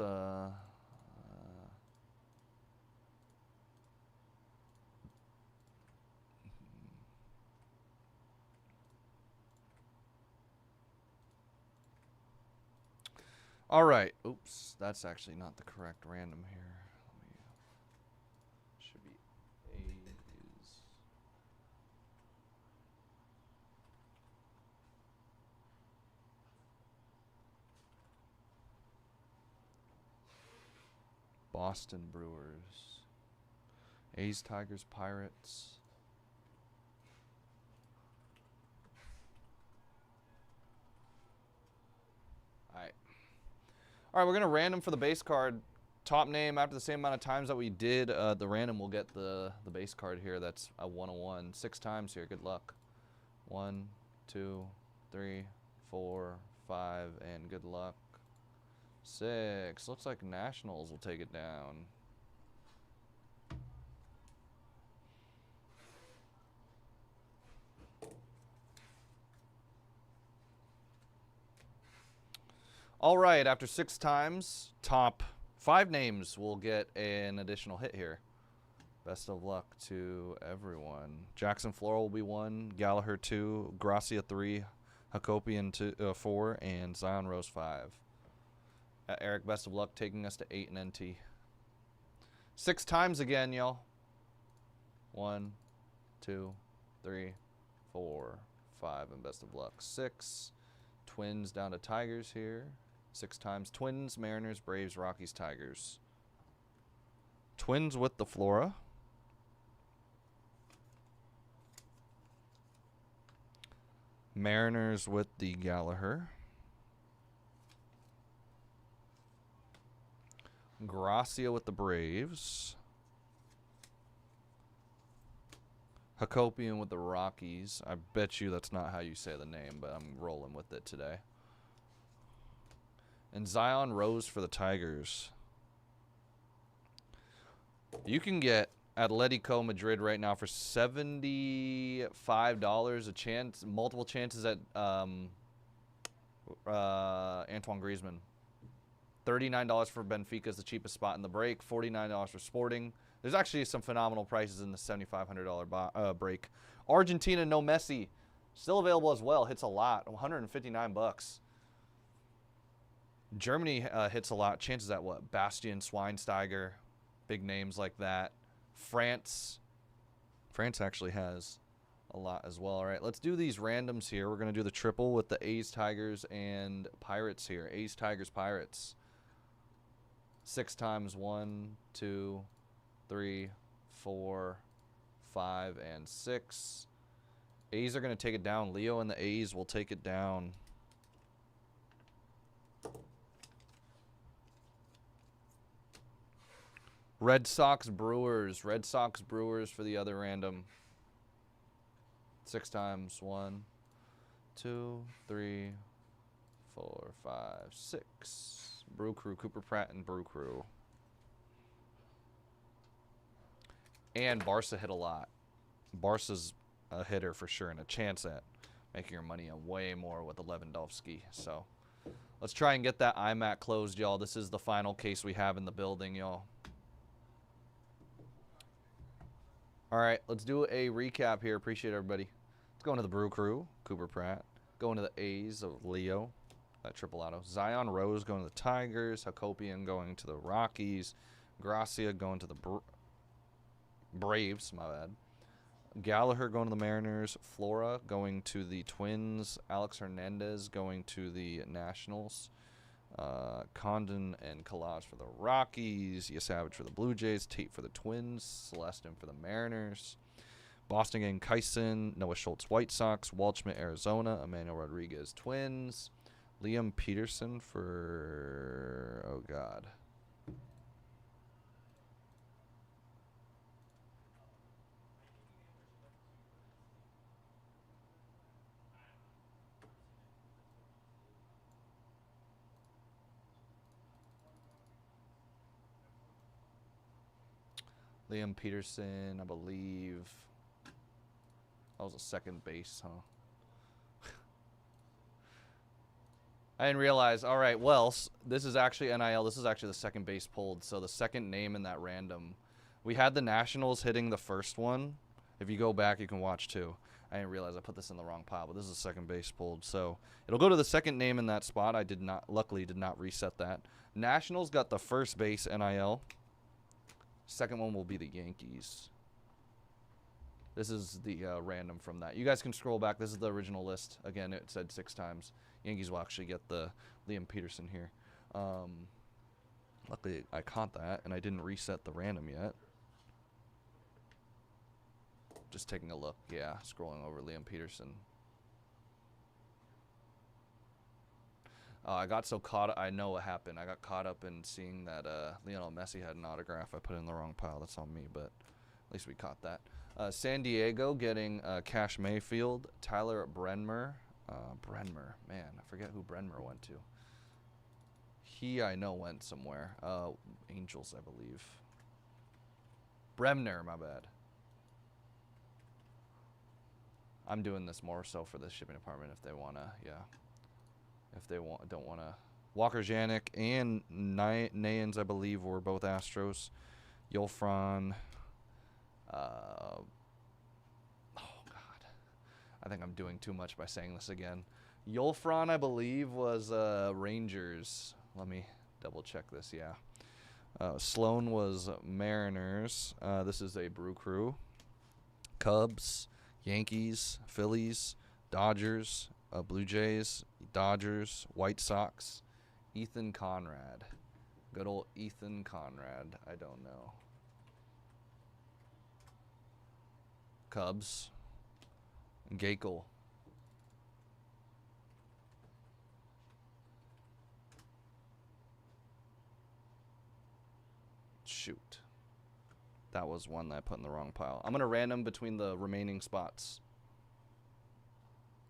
all right. Oops, that's actually not the correct random here. Should be A's. Boston Brewers. A's, Tigers, Pirates. All right, we're going to random for the base card. Top name after the same amount of times that we did the random, we'll get the base card here. That's a 101. 6 times here. Good luck. 1, 2, 3, 4, 5, and good luck. 6. Looks like Nationals will take it down. All right, after 6 times, top 5 names will get an additional hit here. Best of luck to everyone. Jackson Floral will be 1, Gallagher 2, Gracia 3, Hakopian 4, and Zion Rose 5. Eric, best of luck taking us to 8 in NT. 6 times again, y'all. 1, 2, 3, 4, 5, and best of luck. 6. Twins down to Tigers here. 6 times. Twins, Mariners, Braves, Rockies, Tigers. Twins with the Flora. Mariners with the Gallagher. Gracia with the Braves. Hakopian with the Rockies. I bet you that's not how you say the name, but I'm rolling with it today. And Zion Rose for the Tigers. You can get Atletico Madrid right now for $75 a chance, multiple chances at Antoine Griezmann. $39 for Benfica is the cheapest spot in the break. $49 for Sporting. There's actually some phenomenal prices in the $7,500 break. Argentina, no Messi. Still available as well. Hits a lot. $159. Germany hits a lot. Chances at what? Bastian Schweinsteiger. Big names like that. France actually has a lot as well. All right, let's do these randoms here. We're going to do the triple with the A's, Tigers, and Pirates here. A's, Tigers, Pirates. 6 times. 1, 2, 3, 4, 5, and 6. A's are going to take it down. Leo and the A's will take it down. Red Sox, Brewers. Red Sox, Brewers for the other random. 6 times. 1, 2, 3, 4, 5, 6. Brew Crew, Cooper Pratt, and Brew Crew. And Barca hit a lot. Barca's a hitter for sure and a chance at making your money on way more with Lewandowski. So let's try and get that IMAC closed, y'all. This is the final case we have in the building, y'all. All right, let's do a recap here. Appreciate everybody. Let's go into the Brew Crew, Cooper Pratt. Going to the A's of Leo, that triple auto. Zion Rose going to the Tigers. Hakopian going to the Rockies. Gracia going to the Braves, my bad. Gallagher going to the Mariners. Flora going to the Twins. Alex Hernandez going to the Nationals. Condon and Collage for the Rockies. Savage for the Blue Jays. Tate for the Twins. Celestin for the Mariners. Boston getting Kyson. Noah Schultz, White Sox. Waldschmidt, Arizona. Emmanuel Rodriguez, Twins. Liam Peterson for... oh, God. Liam Peterson, I believe. That was a second base, huh? I didn't realize. All right, well, this is actually NIL. This is actually the second base pulled. So the second name in that random. We had the Nationals hitting the first one. If you go back, you can watch too. I didn't realize I put this in the wrong pile, but this is the second base pulled. So it'll go to the second name in that spot. I luckily did not reset that. Nationals got the first base NIL. Second one will be the Yankees. This is the random from that. You guys can scroll back. This is the original list. Again, it said 6 times. Yankees will actually get the Liam Peterson here. Luckily, I caught that, and I didn't reset the random yet. Just taking a look. Yeah, scrolling over Liam Peterson. I got so caught. I know what happened. I got caught up in seeing that Lionel Messi had an autograph. I put it in the wrong pile. That's on me, but at least we caught that. San Diego getting Cash Mayfield, Tyler Brenmer. Brenmer, man, I forget who Brenmer went to. He, I know, went somewhere. Angels, I believe. Bremner, my bad. I'm doing this more so for the shipping department if they wanna, yeah. If they don't wanna. Walker Janik and Nayans, I believe, were both Astros. Yolfran. Oh, God. I think I'm doing too much by saying this again. Yolfran, I believe, was Rangers. Let me double check this, yeah. Sloan was Mariners. This is a Brew Crew. Cubs, Yankees, Phillies, Dodgers, Blue Jays, Dodgers, White Sox, Ethan Conrad. Good old Ethan Conrad. I don't know. Cubs. Gakel. Shoot. That was one that I put in the wrong pile. I'm going to random between the remaining spots.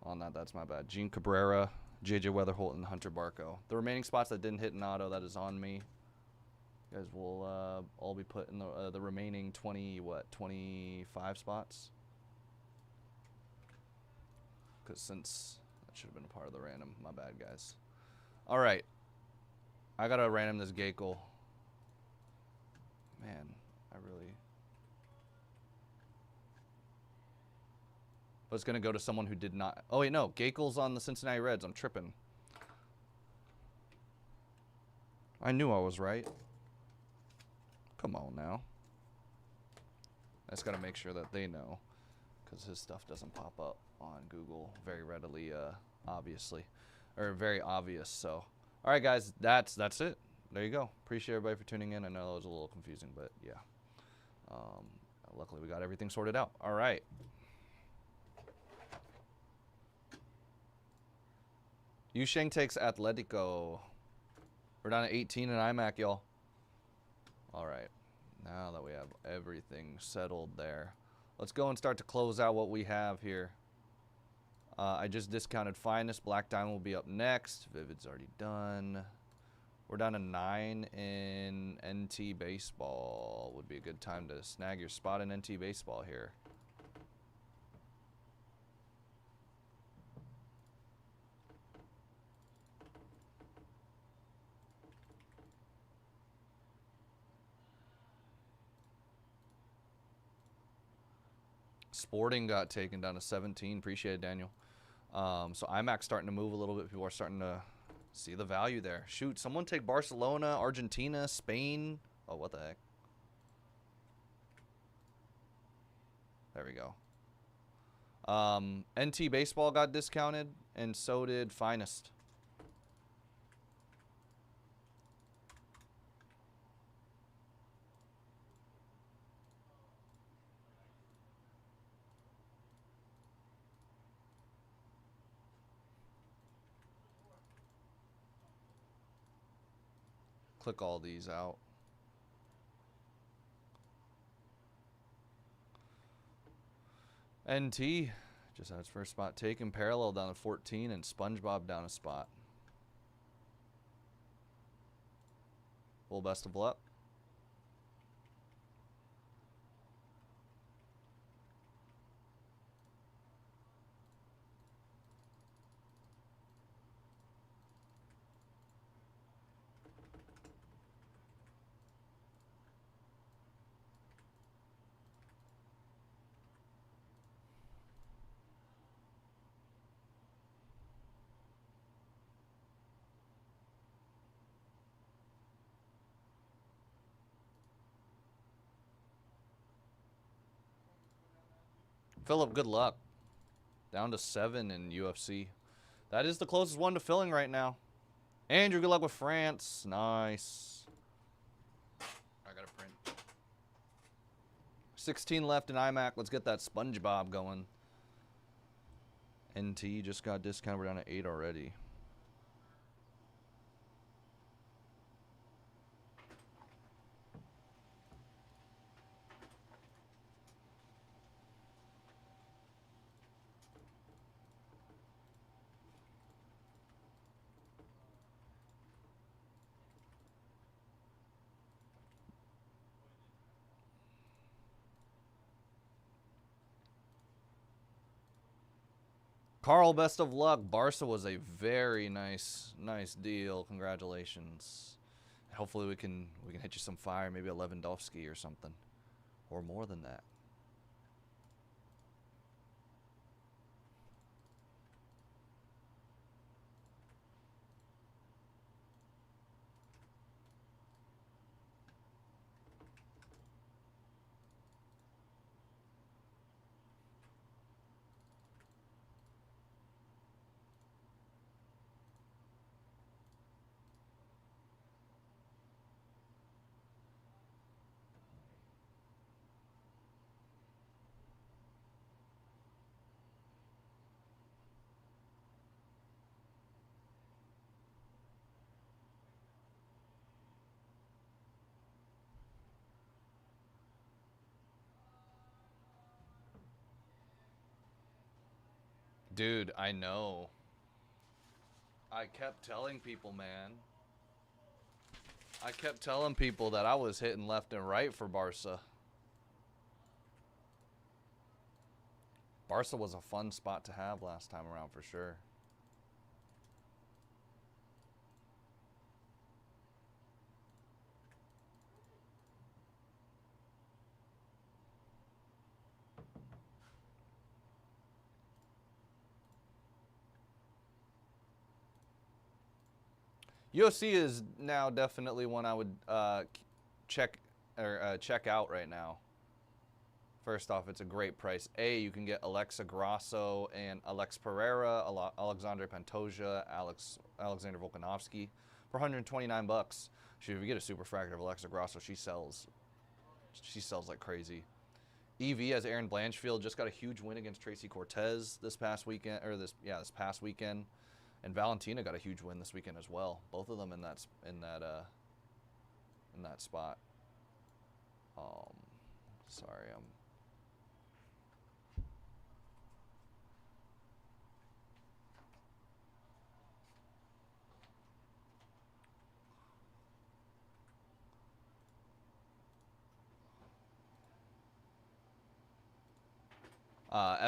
On that, that's my bad. Gene Cabrera, JJ Weatherholt, and Hunter Barco. The remaining spots that didn't hit an auto, that is on me. You guys will all be put in the remaining 25 spots? Because since that should have been a part of the random. My bad, guys. All right. I got to random this Gakel. Man, I really... But it's going to go to someone who did not... Oh, wait, no. Gakel's on the Cincinnati Reds. I'm tripping. I knew I was right. Come on now. I just got to make sure that they know. Because his stuff doesn't pop up on Google very readily, obviously. Or very obvious, so... All right, guys. That's it. There you go. Appreciate everybody for tuning in. I know that was a little confusing, but yeah. Luckily, we got everything sorted out. All right. Yusheng takes Atletico. We're down to 18 in IMAC, y'all. All right. Now that we have everything settled there, let's go and start to close out what we have here. I just discounted Finest. Black Diamond will be up next. Vivid's already done. We're down to 9 in NT Baseball. Would be a good time to snag your spot in NT Baseball here. Sporting got taken down to 17. Appreciate it, Daniel. So IMAC's starting to move a little bit. People are starting to see the value there. Shoot, someone take Barcelona, Argentina, Spain. Oh, what the heck? There we go. NT Baseball got discounted, and so did Finest. Click all these out. NT just had its first spot taken. Parallel down to 14 and SpongeBob down a spot. Full best of luck. Philip, good luck. Down to 7 in UFC. That is the closest one to filling right now. Andrew, good luck with France. Nice. I got to print. 16 left in IMAC. Let's get that SpongeBob going. NT just got discounted. We're down to 8 already. Carl, best of luck. Barca was a very nice deal. Congratulations. Hopefully we can hit you some fire, maybe a Lewandowski or something, or more than that. Dude, I know. I kept telling people, man. I kept telling people that I was hitting left and right for Barca. Barca was a fun spot to have last time around for sure. UFC is now definitely one I would check out right now. First off, it's a great price. You can get Alexa Grasso and Alex Pereira, Alexander Pantoja, Alexander Volkanovski for 129 bucks. Shoot, if you get a super fractor of Alexa Grasso, she sells like crazy. EV has Aaron Blanchfield, just got a huge win against Tracy Cortez this past weekend, this past weekend. And Valentina got a huge win this weekend as well. Both of them in that spot. Sorry,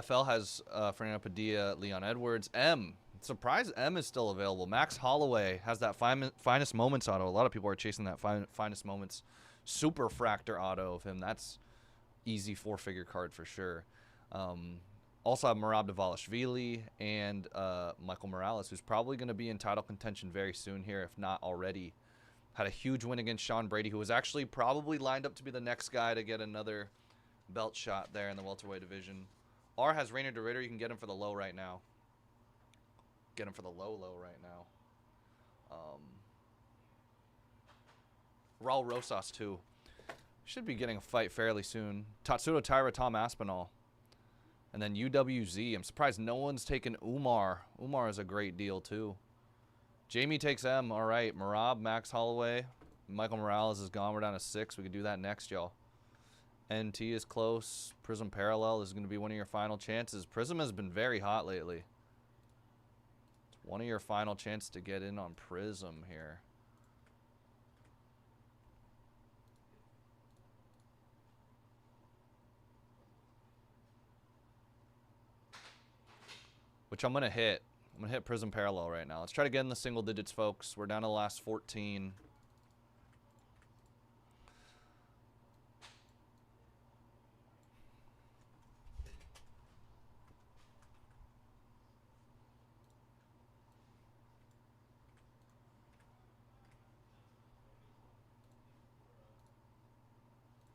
FL has Fernando Padilla, Leon Edwards. Surprised M is still available. Max Holloway has that finest moments auto. A lot of people are chasing that finest moments super fractor auto of him. That's easy 4-figure card for sure. Also have Merab Dvalishvili and Michael Morales, who's probably going to be in title contention very soon here, if not already. Had a huge win against Sean Brady, who was actually probably lined up to be the next guy to get another belt shot there in the welterweight division. R has Rainer DeRitter. You can get him for the low right now. Get him for the low right now. Raul Rosas, too. Should be getting a fight fairly soon. Tatsuto Taira, Tom Aspinall. And then UWZ. I'm surprised no one's taken Umar. Umar is a great deal, too. Jamie takes M. All right. Merab, Max Holloway. Michael Morales is gone. We're down to 6. We could do that next, y'all. NT is close. Prism Parallel is going to be one of your final chances. Prism has been very hot lately. It's one of your final chances to get in on Prism here. Which I'm going to hit. I'm going to hit Prism Parallel right now. Let's try to get in the single digits, folks. We're down to the last 14.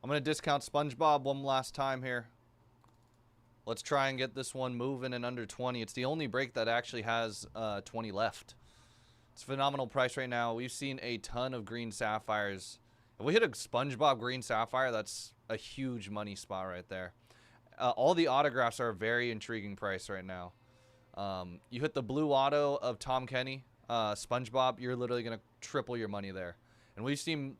I'm going to discount SpongeBob one last time here. Let's try and get this one moving in under 20. It's the only break that actually has 20 left. It's a phenomenal price right now. We've seen a ton of green sapphires. If we hit a SpongeBob green sapphire, that's a huge money spot right there. All the autographs are a very intriguing price right now. You hit the blue auto of Tom Kenny, SpongeBob, you're literally going to triple your money there. And we've seen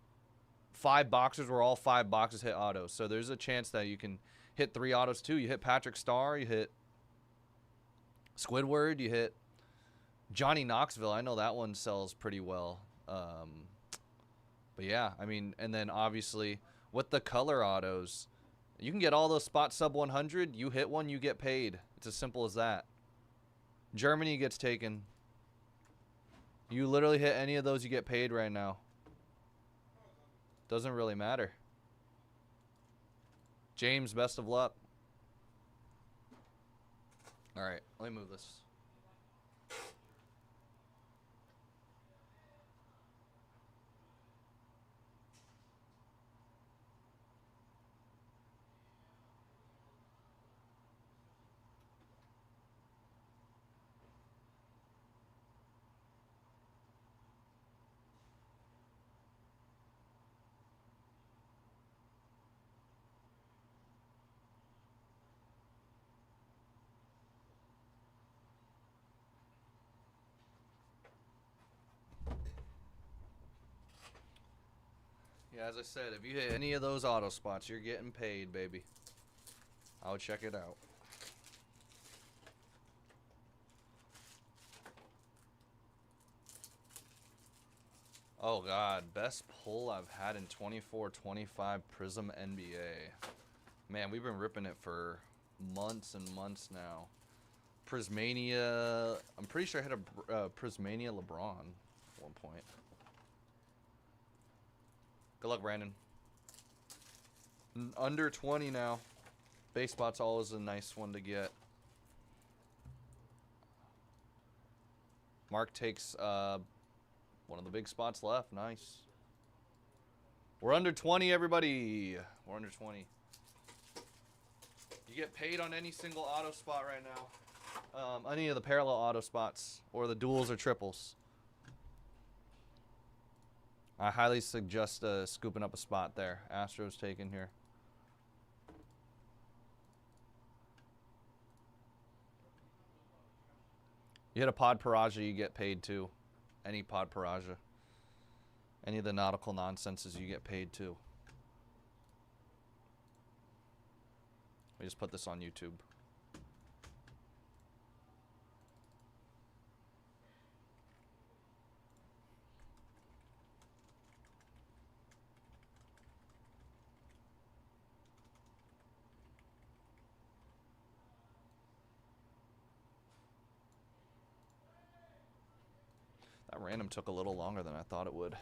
5 boxes where all 5 boxes hit autos. So there's a chance that you can hit 3 autos too. You hit Patrick Starr, you hit Squidward, you hit Johnny Knoxville. I know that one sells pretty well. But yeah, I mean, and then obviously with the color autos, you can get all those spots sub 100. You hit one, you get paid. It's as simple as that. Germany gets taken. You literally hit any of those, you get paid right now. Doesn't really matter. James, best of luck. All right, let me move this. Yeah, as I said, if you hit any of those auto spots, you're getting paid, baby. I would check it out. Oh God, best pull I've had in 24-25 Prism NBA. Man, we've been ripping it for months and months now. Prismania, I'm pretty sure I had a Prismania LeBron at one point. Good luck, Brandon. Under 20 now. Base spot's always a nice one to get. Mark takes one of the big spots left. Nice. We're under 20, everybody. We're under 20. You get paid on any single auto spot right now. Any of the parallel auto spots or the duals or triples. I highly suggest scooping up a spot there. Astros taken here. You hit a pod Paraja, you get paid too. Any pod Paraja. Any of the nautical nonsenses, you get paid too. We just put this on YouTube. That random took a little longer than I thought it would.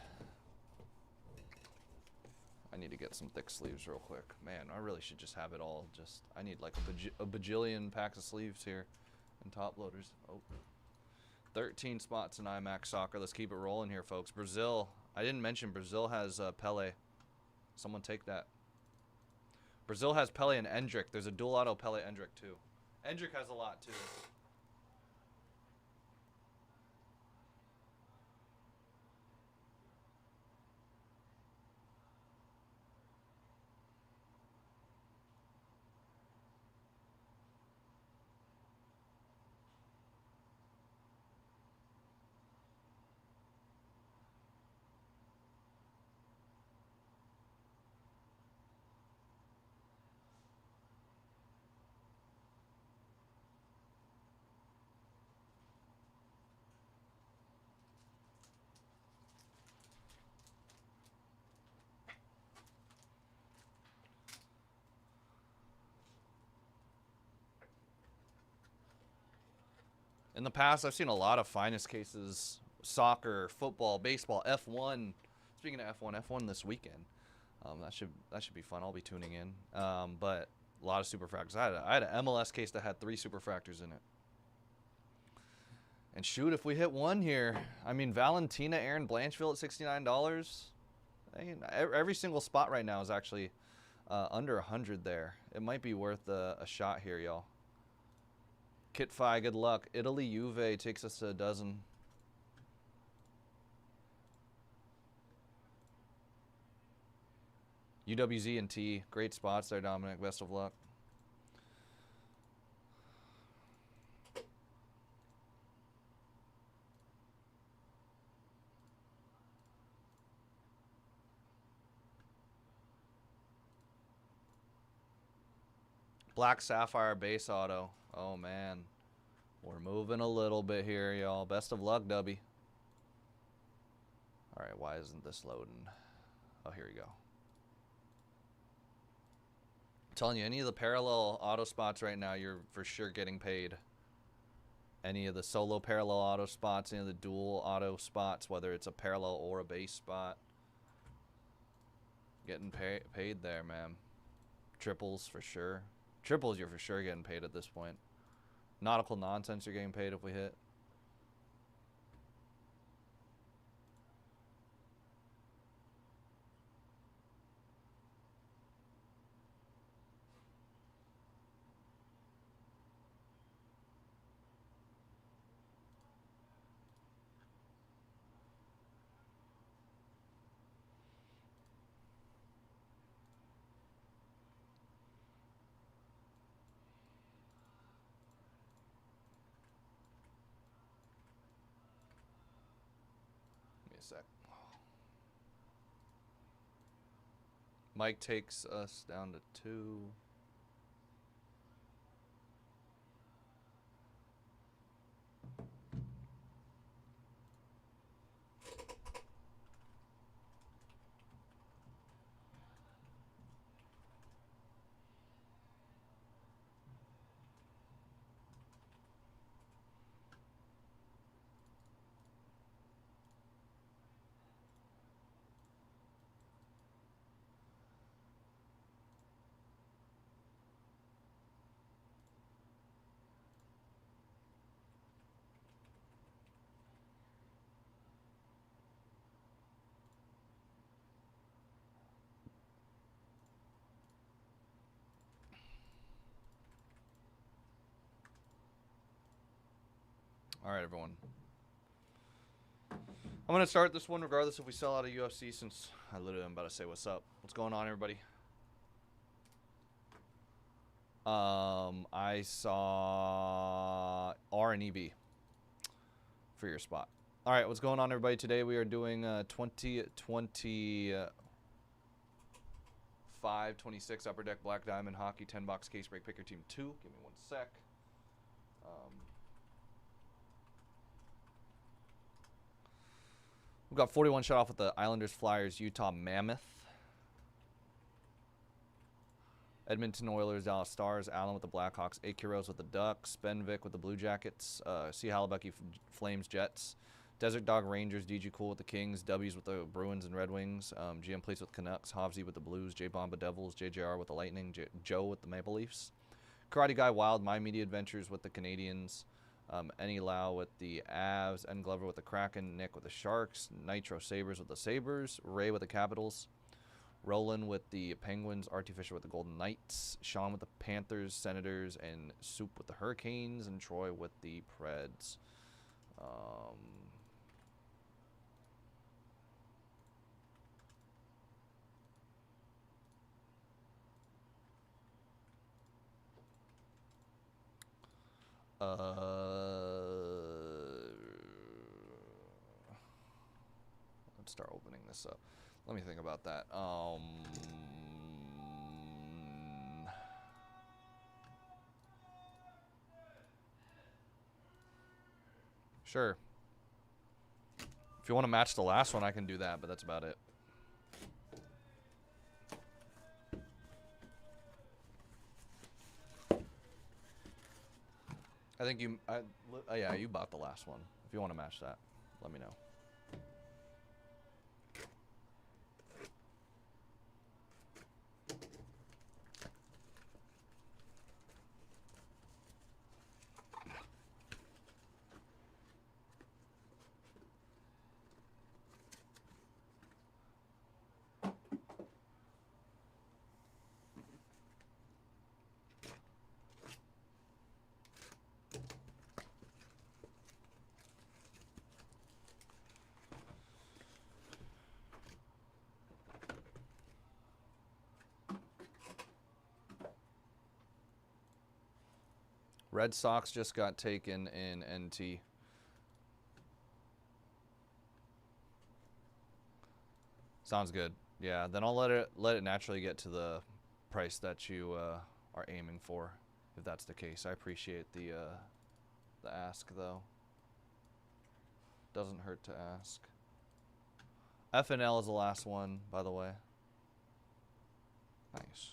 I need to get some thick sleeves real quick. Man, I really should just have it all. I need like a bajillion packs of sleeves here and top loaders. Oh, 13 spots in IMAX soccer. Let's keep it rolling here, folks. Brazil. I didn't mention Brazil has Pele. Someone take that. Brazil has Pele and Endrick. There's a dual auto Pele Endrick too. Endrick has a lot too. In the past, I've seen a lot of finest cases. Soccer, football, baseball, F1. Speaking of F1, F1 this weekend. That should be fun. I'll be tuning in. But a lot of superfractors. I had an MLS case that had 3 superfractors in it. And shoot, if we hit one here, I mean, Valentina, Aaron Blanchfield at $69. Every single spot right now is actually under 100 there. It might be worth a shot here, y'all. Kit Fi, good luck. Italy, Juve takes us to a dozen. UWZ and T, great spots there, Dominic. Best of luck. Black Sapphire base auto. Oh, man. We're moving a little bit here, y'all. Best of luck, Dubby. All right, why isn't this loading? Oh, here we go. I'm telling you, any of the parallel auto spots right now, you're for sure getting paid. Any of the solo parallel auto spots, any of the dual auto spots, whether it's a parallel or a base spot. Getting paid there, man. Triples for sure. Triples, you're for sure getting paid at this point. Nautical nonsense, you're getting paid if we hit. Give me a sec. Mike takes us down to 2. All right, everyone. I'm going to start this one regardless if we sell out of UFC, since I literally am about to say what's up. What's going on, everybody? I saw R and EB for your spot. All right, what's going on, everybody? Today we are doing 2025-26 Upper Deck Black Diamond Hockey 10-box case break. Pick your team 2. Give me one sec. We've got 41 shut off with the Islanders, Flyers, Utah Mammoth. Edmonton Oilers, Dallas Stars. Allen with the Blackhawks. Akiros with the Ducks. Benvik with the Blue Jackets. C. Halabucky Flames, Jets. Desert Dog Rangers. DG Cool with the Kings. W's with the Bruins and Red Wings. GM Place with Canucks. Hovsey with the Blues. J. Bomba Devils. JJR with the Lightning. Joe with the Maple Leafs. Karate Guy Wild. My Media Adventures with the Canadians. Enny Lau with the Avs. N. Glover with the Kraken. Nick with the Sharks. Nitro Sabres with the Sabres. Ray with the Capitals. Roland with the Penguins. RT Fisher with the Golden Knights. Sean with the Panthers, Senators, and Soup with the Hurricanes. And Troy with the Preds. Let's start opening this up. Let me think about that. Sure. If you want to match the last one, I can do that, but that's about it. I think yeah, you bought the last one. If you want to match that, let me know. Red Sox just got taken in NT. Sounds good. Yeah, then I'll let it naturally get to the price that you are aiming for, if that's the case. I appreciate the ask, though. Doesn't hurt to ask. FNL is the last one, by the way. Nice.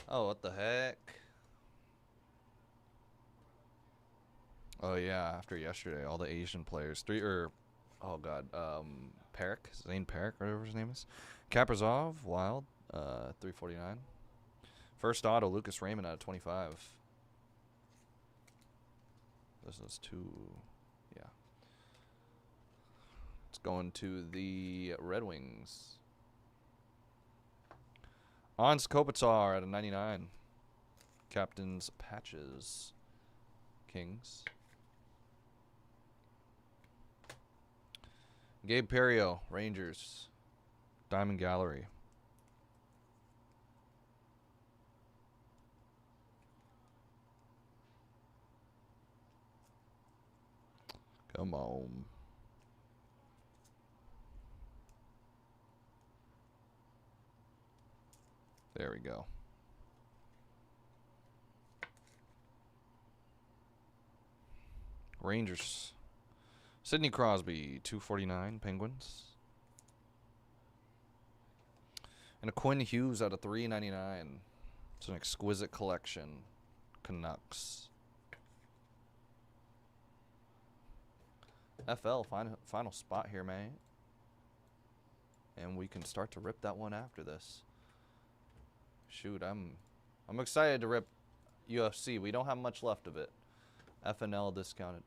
Oh, what the heck? Oh yeah, after yesterday, all the Asian players, oh god, Perek, Zane Perek, whatever his name is. Kaprizov, Wild, 349. First auto, Lucas Raymond out of 25. This is 2, yeah. It's going to the Red Wings. Ons Kopitar at a 99. Captain's Patches. Kings. Gabe Perrio, Rangers. Diamond Gallery. Come on. There we go. Rangers. Sidney Crosby, 249, Penguins. And a Quinn Hughes out of 399. It's an exquisite collection. Canucks. FL, final spot here, man. And we can start to rip that one after this. Shoot, I'm excited to rip UFC. We don't have much left of it. FNL discounted.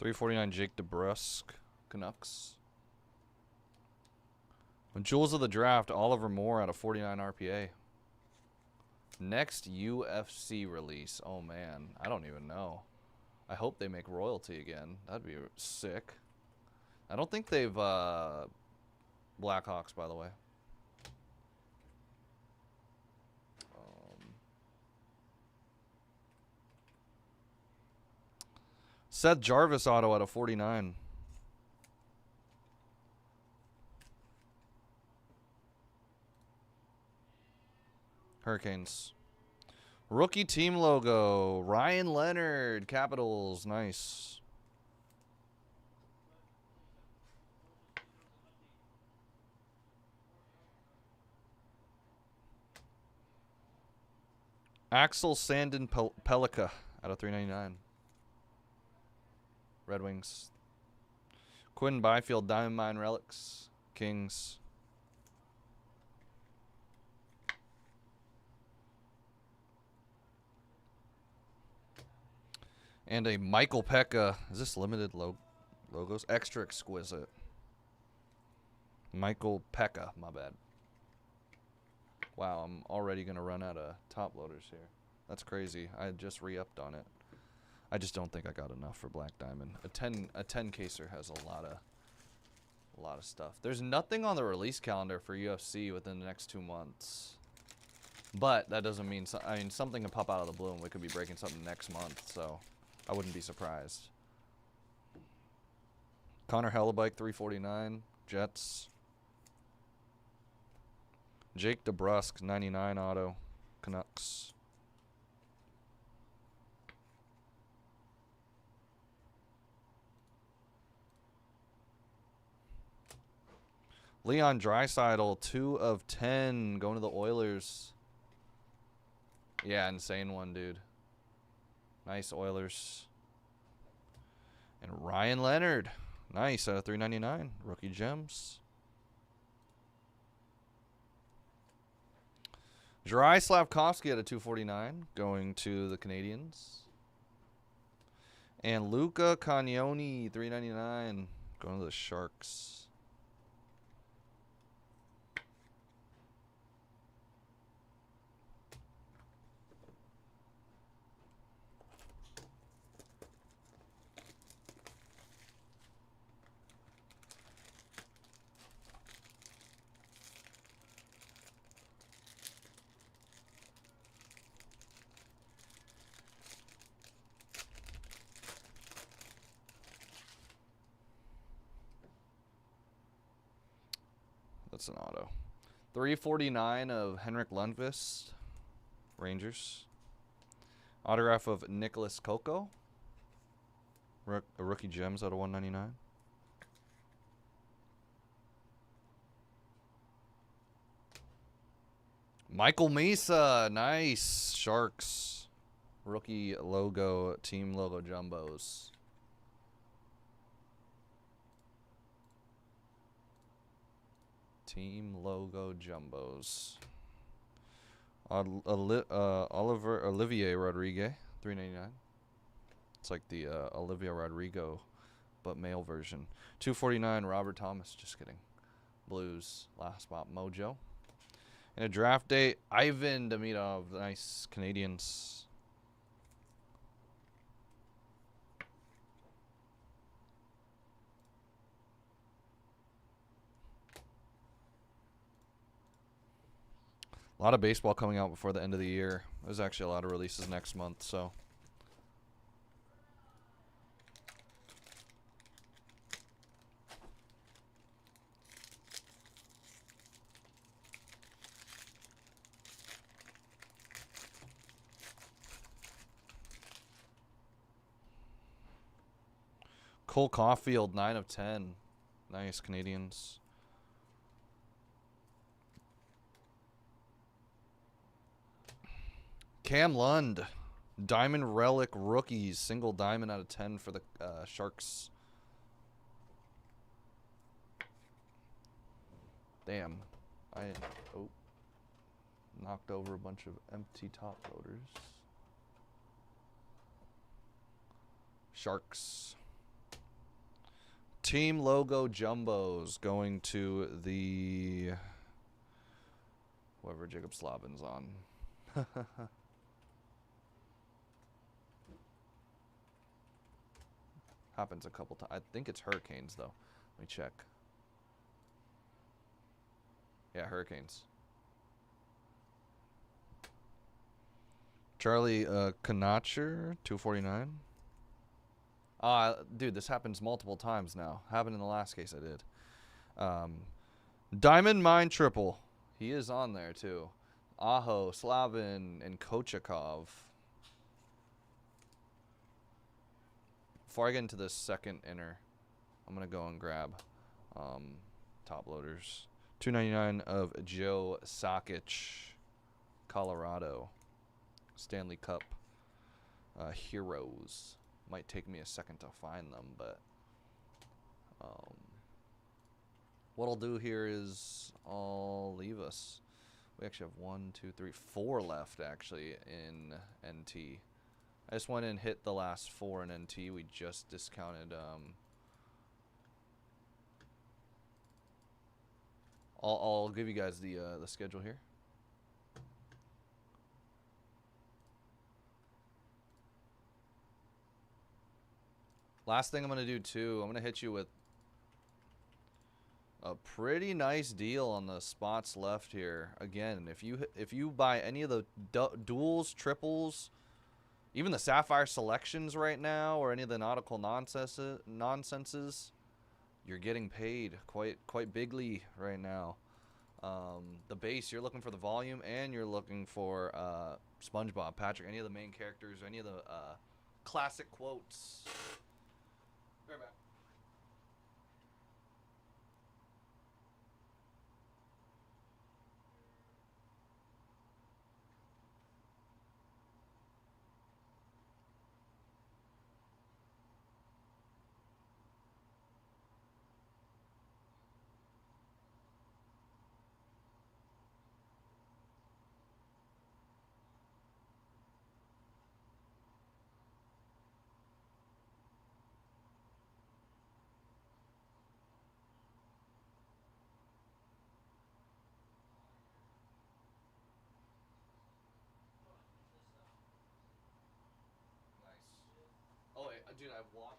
$349 Jake DeBrusque, Canucks. Jewels of the Draft, Oliver Moore at a 49 RPA. Next UFC release. Oh, man. I don't even know. I hope they make royalty again. That'd be sick. I don't think they've... Blackhawks, by the way. Seth Jarvis auto at a 49. Hurricanes. Rookie team logo. Ryan Leonard. Capitals. Nice. Axel Sandin Pelika out of 399. Red Wings. Quinn Byfield, Diamond Mine Relics. Kings. And a Michael Pekka. Is this limited logos? Extra exquisite. Michael Pekka, my bad. Wow, I'm already going to run out of top loaders here. That's crazy. I just re-upped on it. I just don't think I got enough for Black Diamond. A 10 caser has a lot of stuff. There's nothing on the release calendar for UFC within the next 2 months. But that doesn't mean I mean something can pop out of the blue and we could be breaking something next month, so I wouldn't be surprised. Connor Hellebuyck 349 Jets. Jake DeBrusque 99 auto Canucks. Leon Draisaitl, 2 of 10, going to the Oilers. Yeah, insane one, dude. Nice Oilers. And Ryan Leonard, nice, out of 399, rookie gems. Juraj Slafkovsky at a 249, going to the Canadiens. And Luca Cagnoni, 399, going to the Sharks. That's an auto. 349 of Henrik Lundqvist, Rangers. Autograph of Nicholas Coco. A rookie gems out of 199. Michael Mesa, nice. Sharks. Rookie logo, team logo jumbos. Team logo jumbos. Olivier Rodriguez, 399. It's like the Olivia Rodrigo, but male version. 249. Robert Thomas. Just kidding. Blues. Last spot. Mojo. And a draft date. Ivan Demidov. Nice. Canadians. A lot of baseball coming out before the end of the year. There's actually a lot of releases next month, so Cole Caulfield, 9 of 10. Nice, Canadians. Cam Lund, Diamond Relic Rookies, single diamond out of 10 for the Sharks. Damn, I knocked over a bunch of empty top loaders. Sharks. Team logo jumbos going to the whoever Jacob Slavin's on. Happens a couple times. I think it's Hurricanes though. Let me check. Yeah, Hurricanes. Charlie Kanacher, 249. Dude, this happens multiple times now. Happened in the last case I did. Diamond Mine Triple. He is on there too. Aho, Slavin, and Kochakov. Before I get into the second inner, I'm going to go and grab top loaders. 299 of Joe Sakic, Colorado. Stanley Cup Heroes. Might take me a second to find them, but what I'll do here is I'll leave us. We actually have 1, 2, 3, 4 left actually in NT. I just went and hit the last 4 in NT. We just discounted. I'll give you guys the schedule here. Last thing I'm gonna do too, I'm gonna hit you with a pretty nice deal on the spots left here. Again, if you buy any of the duals, triples, even the Sapphire selections right now, or any of the nautical nonsenses, you're getting paid quite bigly right now. The base, you're looking for the volume, and you're looking for SpongeBob, Patrick, any of the main characters, any of the classic quotes. Right back. Oh wait, dude, I walked.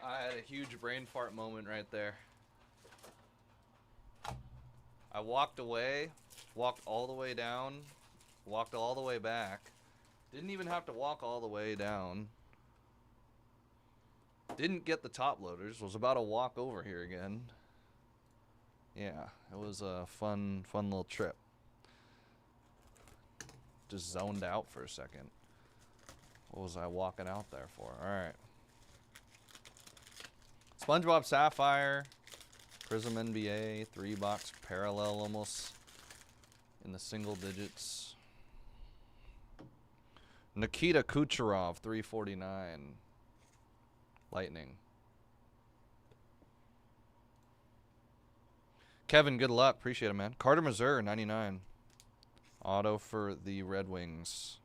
I had a huge brain fart moment right there. I walked away, walked all the way down, walked all the way back. Didn't even have to walk all the way down. Didn't get the top loaders. Was about to walk over here again. Yeah, it was a fun little trip. Just zoned out for a second. What was I walking out there for? All right. SpongeBob Sapphire, Prism NBA, 3-box parallel almost in the single digits. Nikita Kucherov, 349. Lightning. Kevin, good luck. Appreciate it, man. Carter Mazur, 99. Auto for the Red Wings.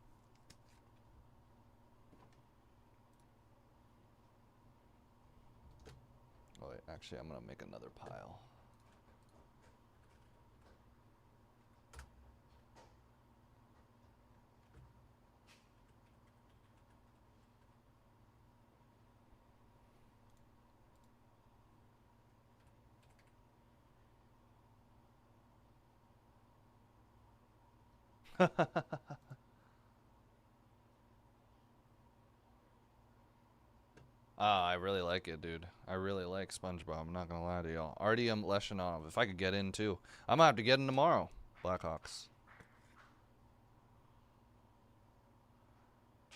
Oh, wait, actually, I'm going to make another pile. I really like it, dude. I really like SpongeBob. I'm not gonna lie to y'all. Artyom Leshanov. If I could get in too, I might have to get in tomorrow. Blackhawks.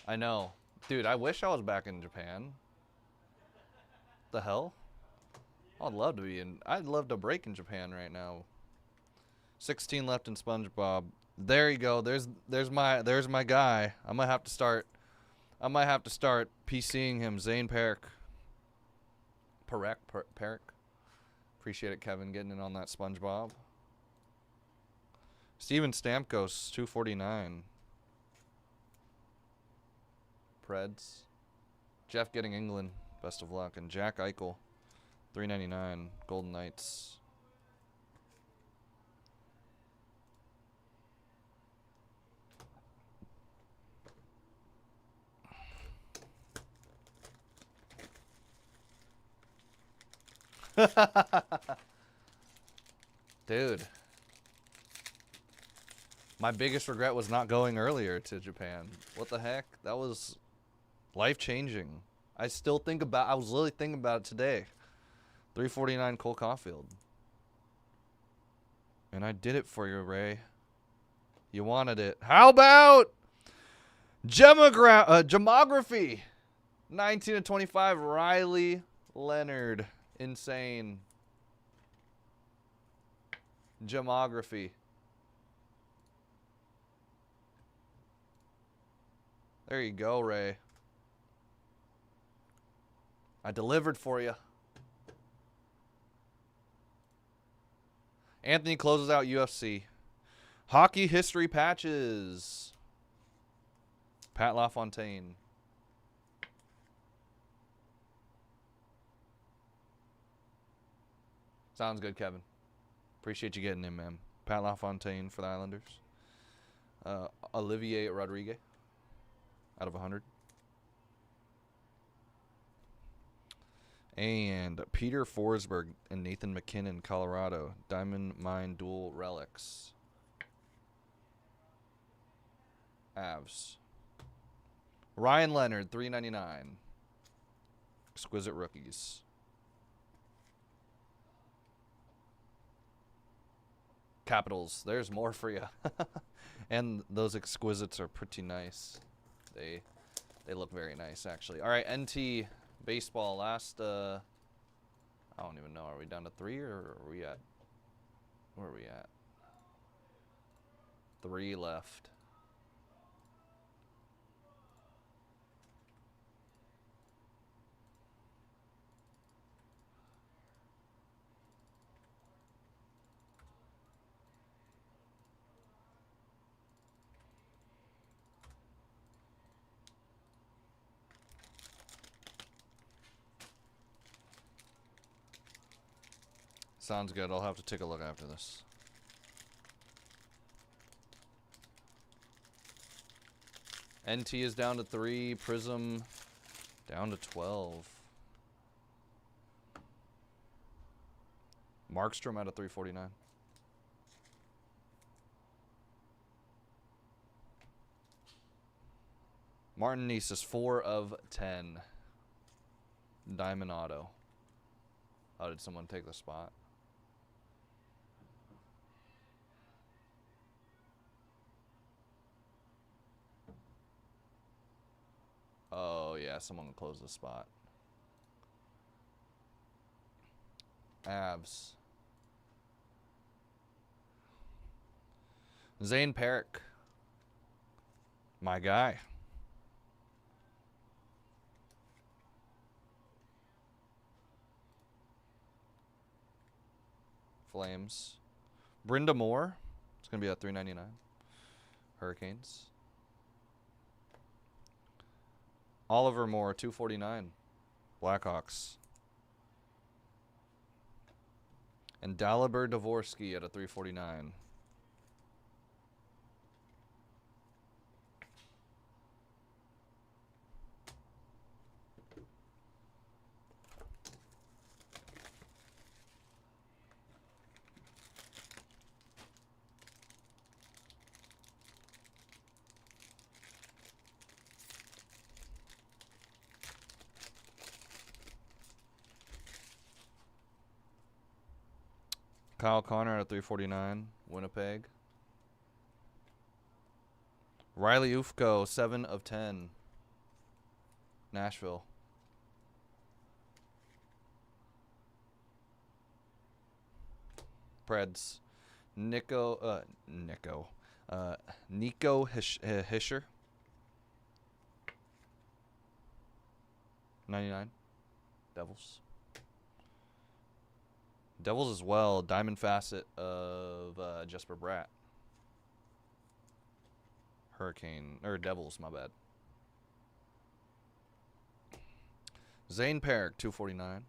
I know, dude. I wish I was back in Japan. The hell? I'd love to be in. I'd love to break in Japan right now. 16 left in SpongeBob. There you go. There's my guy. I might have to start PCing him. Zane Perrick. Perrick. Appreciate it, Kevin, getting in on that SpongeBob. Steven Stamkos, 249. Preds. Jeff getting England. Best of luck. And Jack Eichel, 399. Golden Knights. Dude. My biggest regret was not going earlier to Japan. What the heck? That was life-changing. I was literally thinking about it today. 349 Cole Caulfield. And I did it for you, Ray. You wanted it. How about Gemography? 19 to 25, Riley Leonard. Insane. Gemography. There you go, Ray. I delivered for you. Anthony closes out UFC. Hockey history patches. Pat LaFontaine. Sounds good, Kevin. Appreciate you getting in, man. Pat LaFontaine for the Islanders. Olivier Rodriguez out of 100. And Peter Forsberg and Nathan McKinnon, Colorado. Diamond Mine Dual Relics. Avs. Ryan Leonard, 399. Exquisite Rookies. Capitals. There's more for you. And those exquisites are pretty nice. They look very nice, actually. All right, NT baseball. Last, I don't even know. Are we down to 3 or are we at? Where are we at? 3 left. Sounds good. I'll have to take a look after this. NT is down to 3. Prism down to 12. Markstrom out of 349. Martin Niesis, 4 of 10. Diamond Auto. Oh, did someone take the spot? Oh, yeah, someone closed the spot. Avs. Zane Perrick. My guy. Flames. Brenda Moore. It's going to be at 399. Hurricanes. Oliver Moore, 249. Blackhawks. And Dalibor Dvorsky at a 349. Kyle Connor at 349. Winnipeg. Riley Ufko, 7 of 10. Nashville. Preds. Nico Hischer. 99. Devils. Devils as well. Diamond facet of Jesper Bratt. Hurricane, or Devils, my bad. Zane Perrick, 249.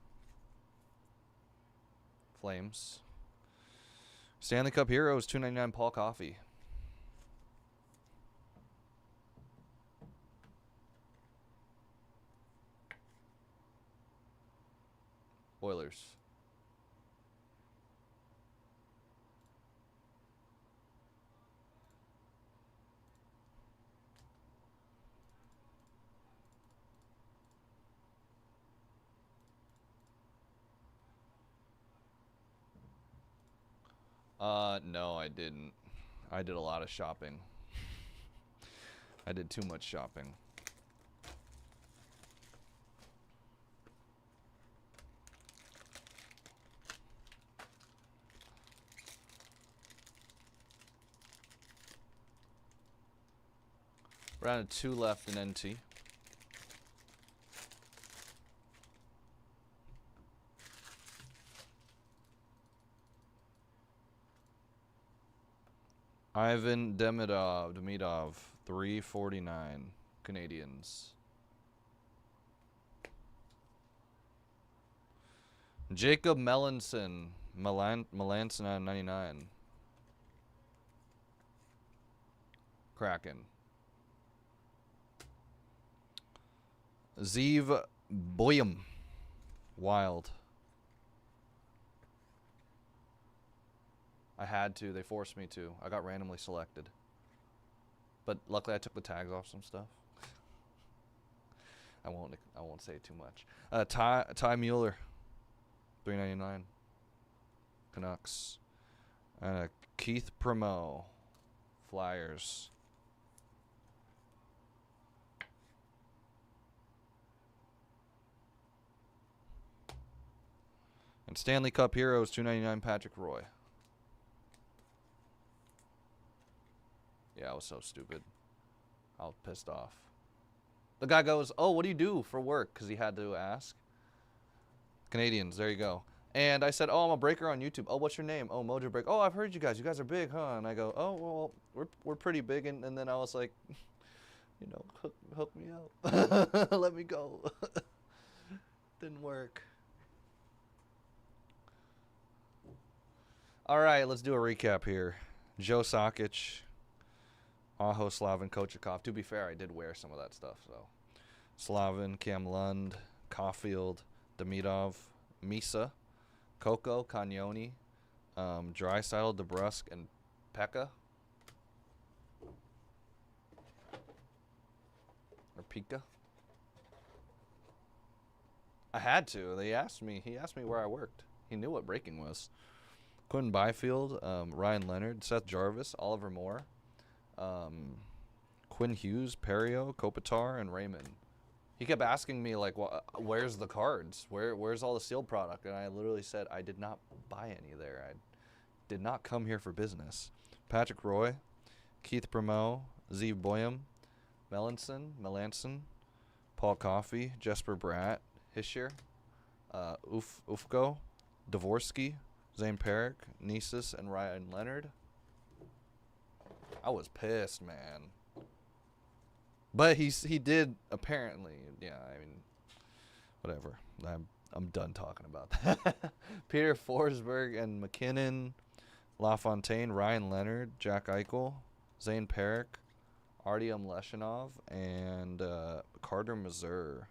Flames. Stanley Cup Heroes, 299. Paul Coffey. Oilers. No, I didn't. I did a lot of shopping. I did too much shopping. Round of 2 left in NT. Ivan Demidov, 349. Canadians. Jacob Melanson, Melanson at 99. Kraken. Zeev Boyum, Wild. I had to. They forced me to. I got randomly selected. But luckily I took the tags off some stuff. I won't say too much. Ty Mueller, 399. Canucks. And Keith Primo, Flyers. And Stanley Cup Heroes, 299. Patrick Roy. Yeah, I was so stupid. I was pissed off. The guy goes, "Oh, what do you do for work?" Because he had to ask. Canadians, there you go. And I said, "Oh, I'm a breaker on YouTube." "Oh, what's your name?" "Oh, Mojobreak." "Oh, I've heard you guys. You guys are big, huh?" And I go, "Oh, well, we're pretty big." And then I was like, you know, hook me up. Let me go. Didn't work. All right, let's do a recap here. Joe Sakic. Aho, Slavin, Kochakov. To be fair, I did wear some of that stuff. So, Slavin, Cam Lund, Caulfield, Demidov, Misa, Coco, Cagnoni, Draisaitl, DeBrusk, and Pekka. Or Pika. I had to. He asked me where I worked. He knew what breaking was. Quinn Byfield, Ryan Leonard, Seth Jarvis, Oliver Moore. Quinn Hughes, Perio, Kopitar, and Raymond. He kept asking me, like, where's the cards? Where's all the sealed product? And I literally said, I did not buy any there. I did not come here for business. Patrick Roy, Keith Primo, Zeev Boyum, Melanson, Paul Coffey, Jesper Bratt, Hischier, Ufko, Dvorsky, Zane Perrick, Nisus, and Ryan Leonard. I was pissed, man. But he did apparently. Yeah, I mean, whatever. I'm done talking about that. Peter Forsberg and McKinnon, LaFontaine, Ryan Leonard, Jack Eichel, Zane Perrick, Artyom Leshinov, and Carter Mazur.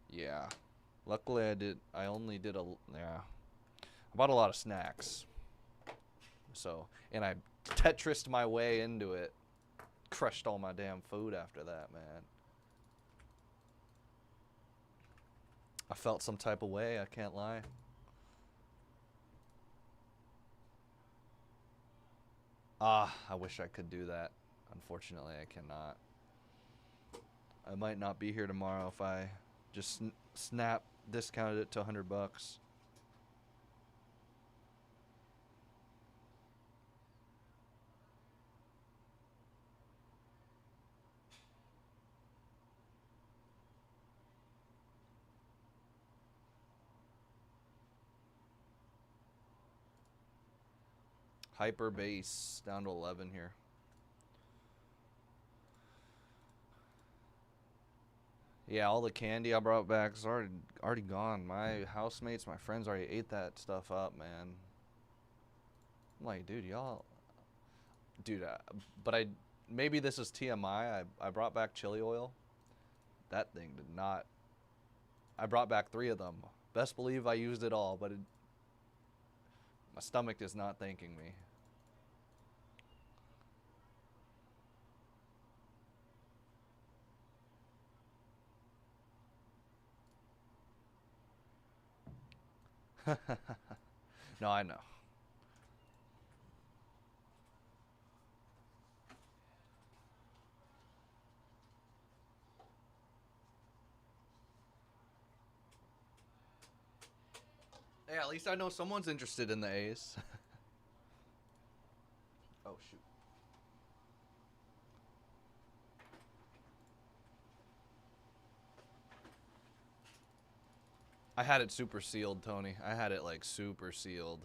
Yeah. Luckily I bought a lot of snacks. So, and I Tetrised my way into it. Crushed all my damn food after that, man. I felt some type of way, I can't lie. Ah, I wish I could do that. Unfortunately, I cannot. I might not be here tomorrow if I just snap discounted it to $100. Hyper base down to 11 here. Yeah, all the candy I brought back is already gone. My housemates, my friends already ate that stuff up, man. I'm like, dude, y'all, dude. But I maybe this is TMI. I brought back chili oil. That thing did not. I brought back 3 of them. Best believe I used it all, but my stomach is not thanking me. No, I know. Yeah, at least I know someone's interested in the A's. Oh, shoot. I had it super sealed, Tony. I had it like super sealed.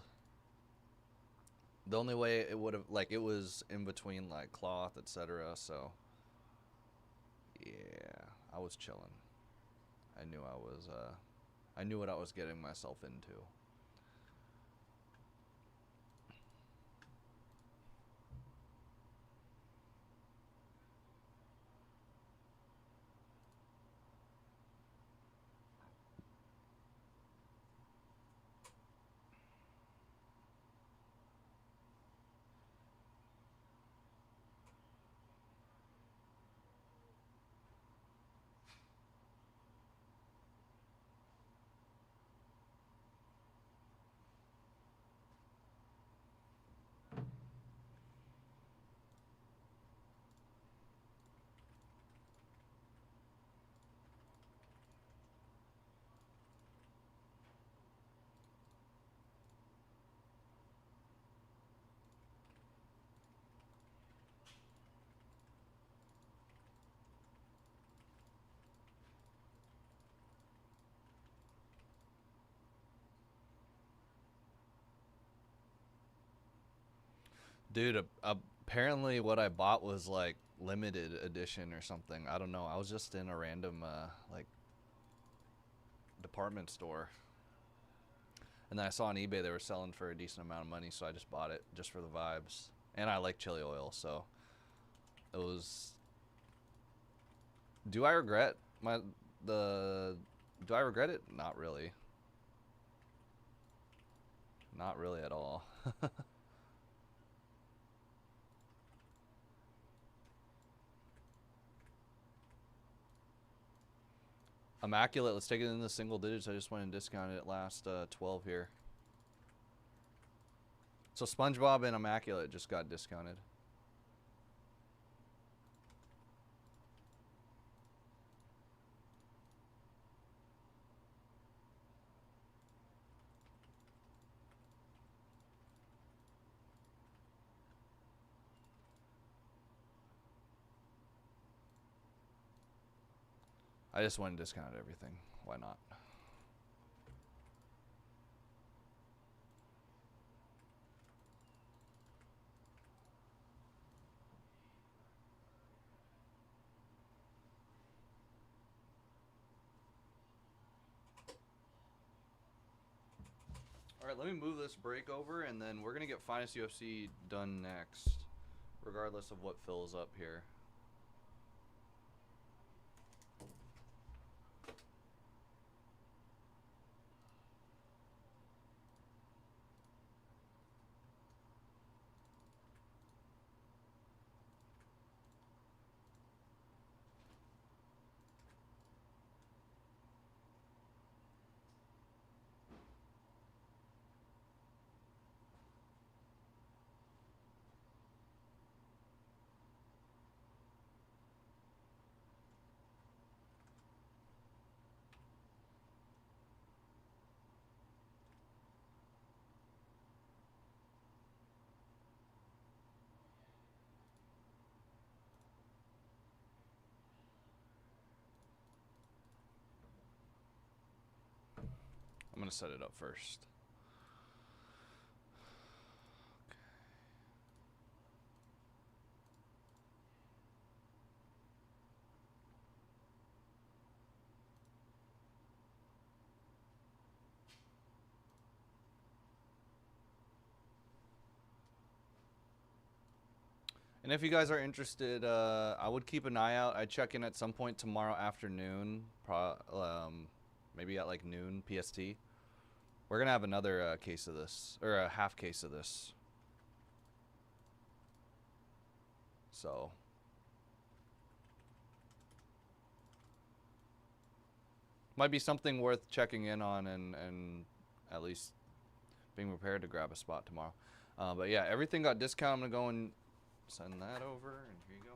The only way it would have, like, it was in between like cloth, etc. So, yeah, I was chilling. I knew I knew what I was getting myself into. Dude, apparently what I bought was like limited edition or something. I don't know. I was just in a random like department store, and then I saw on eBay they were selling for a decent amount of money, so I just bought it just for the vibes. And I like chili oil, so it was. Do I regret the? Do I regret it? Not really. Not really at all. Immaculate. Let's take it in the single digits. I just went and discounted it last 12 here. So SpongeBob and Immaculate just got discounted. I just went and discounted everything. Why not? All right, let me move this break over, and then we're going to get Finest UFC done next, regardless of what fills up here. I'm gonna set it up first. And if you guys are interested, I would keep an eye out. I check in at some point tomorrow afternoon, maybe at like noon PST. We're gonna have another case of this, or a half case of this. So might be something worth checking in on, and at least being prepared to grab a spot tomorrow. But yeah, everything got discounted. I'm gonna go and send that over, and here you go.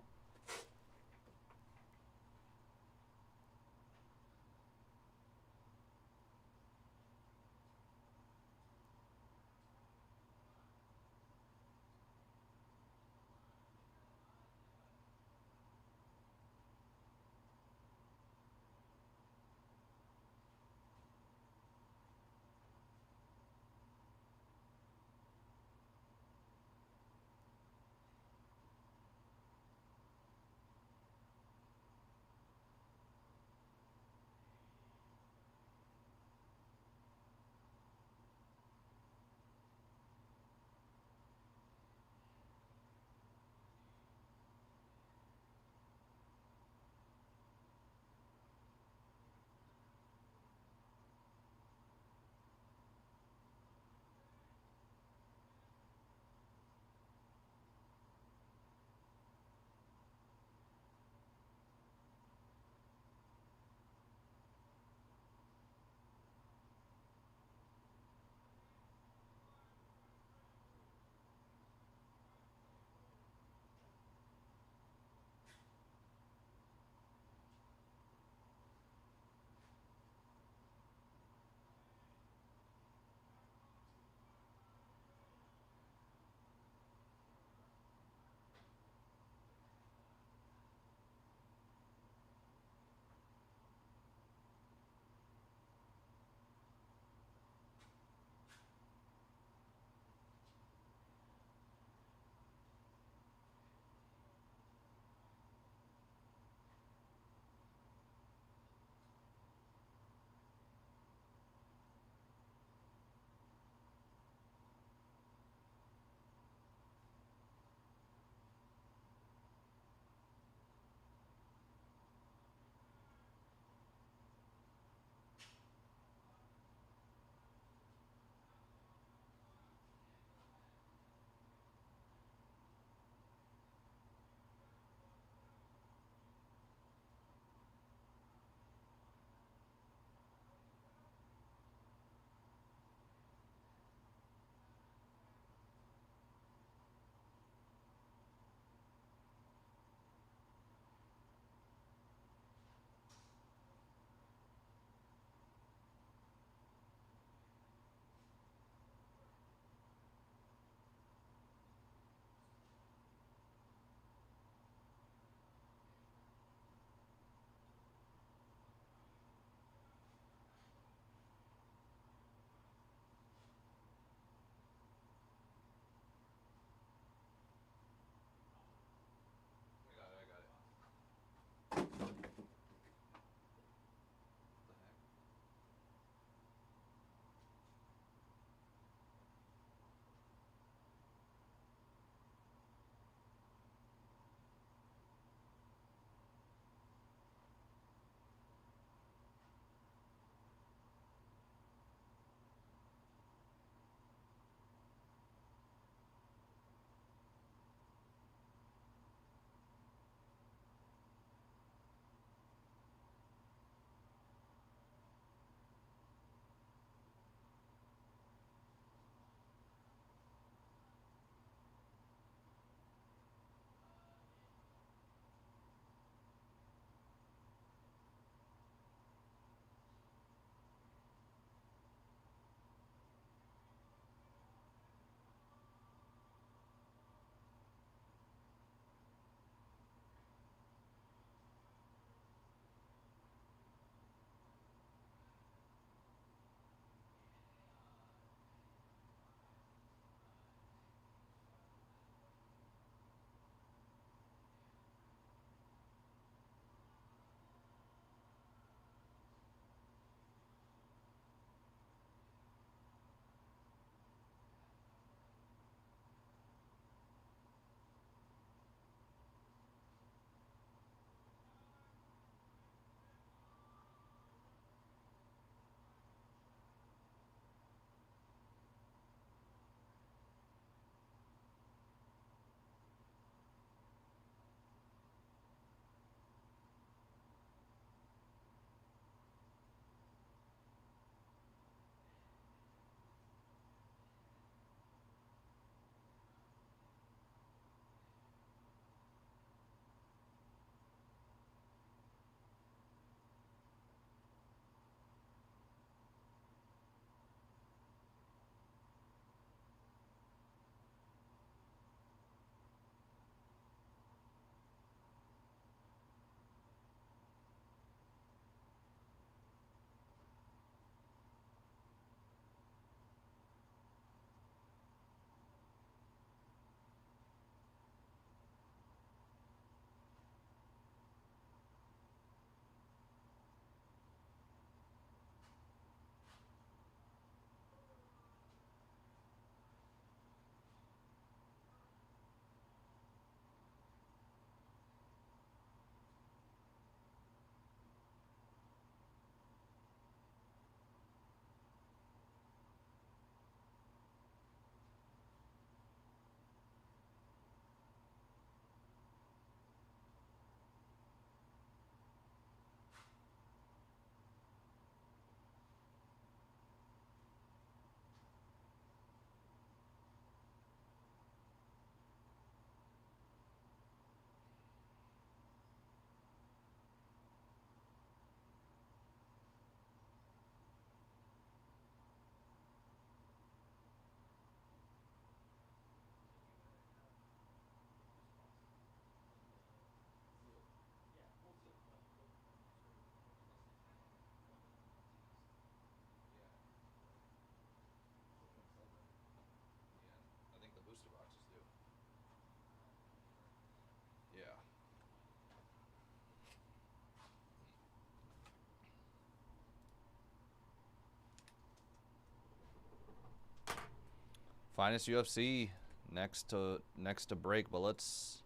Finest UFC next to break, but let's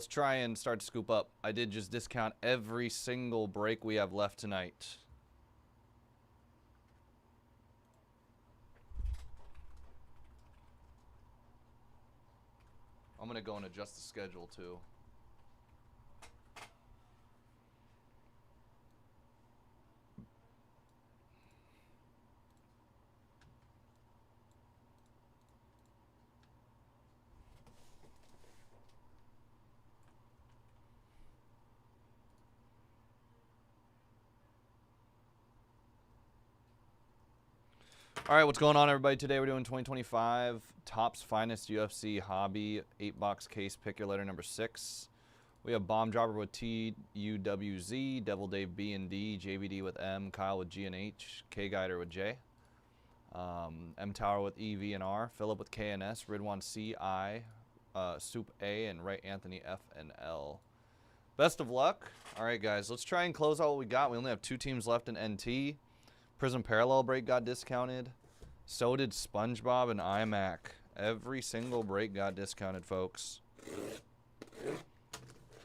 try and start to scoop up. I did just discount every single break we have left tonight. I'm gonna go and adjust the schedule too. All right, what's going on, everybody? Today we're doing 2025 Topps Finest UFC Hobby 8-box case. Pick your letter number 6. We have Bomb Dropper with TUWZ, Devil Dave B and D, JVD with M, Kyle with G and H, K Guider with J, M Tower with E, V and R, Philip with K and S, Ridwan C, I, Soup A, and Right Anthony F and L. Best of luck. All right, guys, let's try and close out what we got. We only have 2 teams left in NT. Prism Parallel break got discounted. So did SpongeBob and iMac. Every single break got discounted, folks.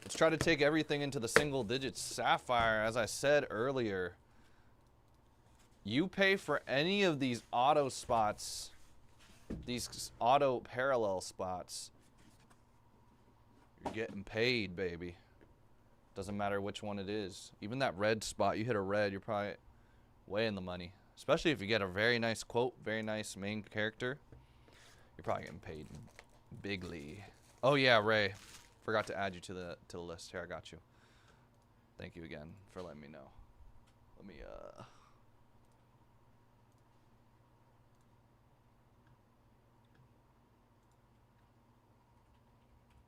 Let's try to take everything into the single digits. Sapphire, as I said earlier, you pay for any of these auto spots, these auto parallel spots, you're getting paid, baby. Doesn't matter which one it is. Even that red spot, you hit a red, you're probably way in the money. Especially if you get a very nice quote, very nice main character. You're probably getting paid bigly. Oh yeah, Ray. Forgot to add you to the list. Here, I got you. Thank you again for letting me know. Let me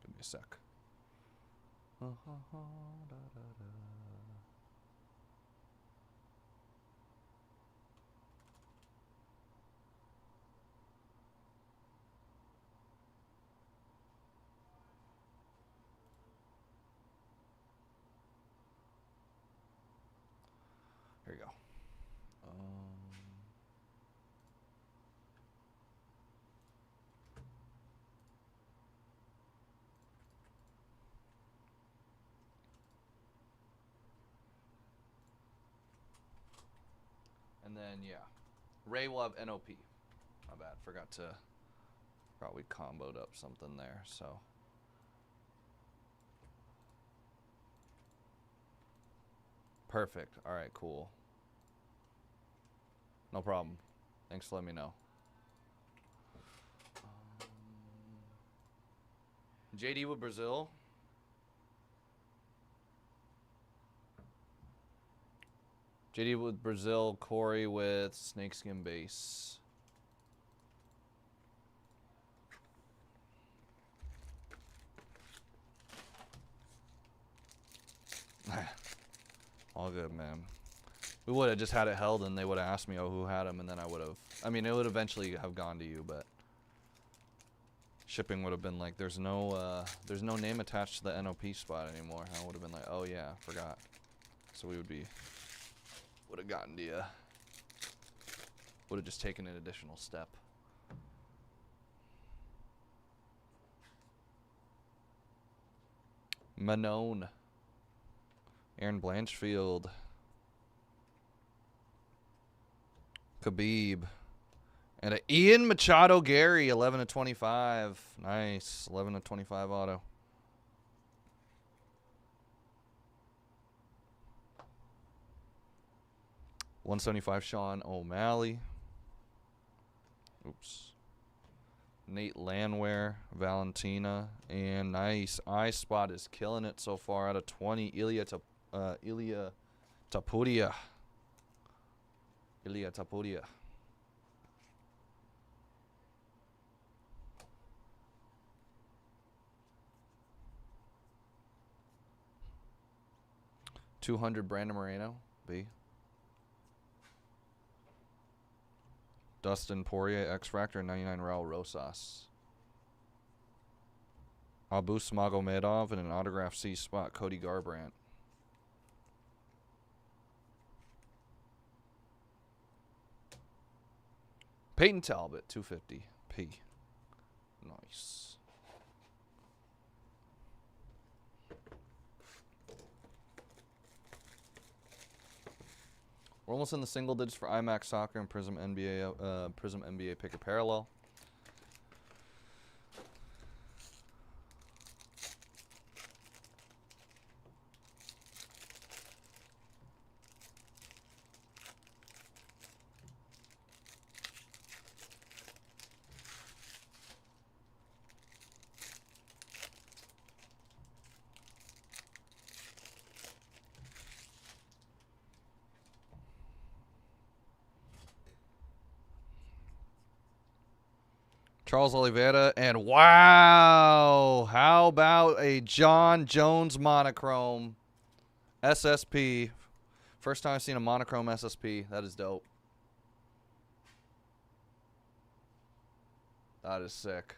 give me a sec. Here you go. And then, yeah. Ray will have NOP. My bad. Forgot we comboed up something there, so. Perfect. All right, cool. No problem. Thanks for letting me know. JD with Brazil. JD with Brazil. Corey with Snakeskin Base. All good, man. We would have just had it held and they would have asked me, oh, who had them, and then I would have, I mean, it would eventually have gone to you, but shipping would have been like, there's no name attached to the NOP spot anymore. I would have been like, oh yeah, forgot. So we would have gotten to you. Would have just taken an additional step. Manon. Aaron Blanchfield. Khabib. And an Ian Machado Gary, 11 of 25. Nice. 11 of 25 auto. $175 Sean O'Malley. Oops. Nate Landwehr, Valentina, and nice. I Spot is killing it so far out of 20. Ilya Tapuria. Ilya Tapuria. $200 Brandon Moreno, B. Dustin Poirier, X-Factor, 99 Raul Rosas. Albus Magomedov and an autograph C spot, Cody Garbrandt. Peyton Talbot, 250. P. Nice. We're almost in the single digits for IMAX Soccer and Prism NBA Pick a Parallel. Charles Oliveira, and wow, how about a John Jones monochrome SSP? First time I've seen a monochrome SSP. That is dope. That is sick.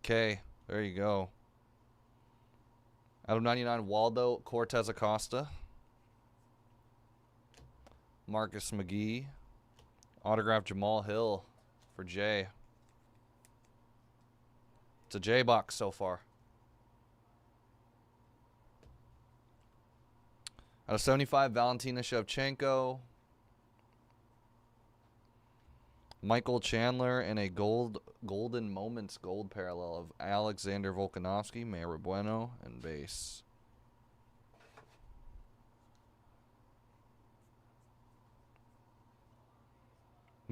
Okay, there you go. Out of 99, Waldo Cortez Acosta. Marcus McGee. Autograph Jamal Hill for Jay. It's a J box so far. Out of 75, Valentina Shevchenko. Michael Chandler, and a Golden Moments gold parallel of Alexander Volkanovski, Mayor Bueno, and base.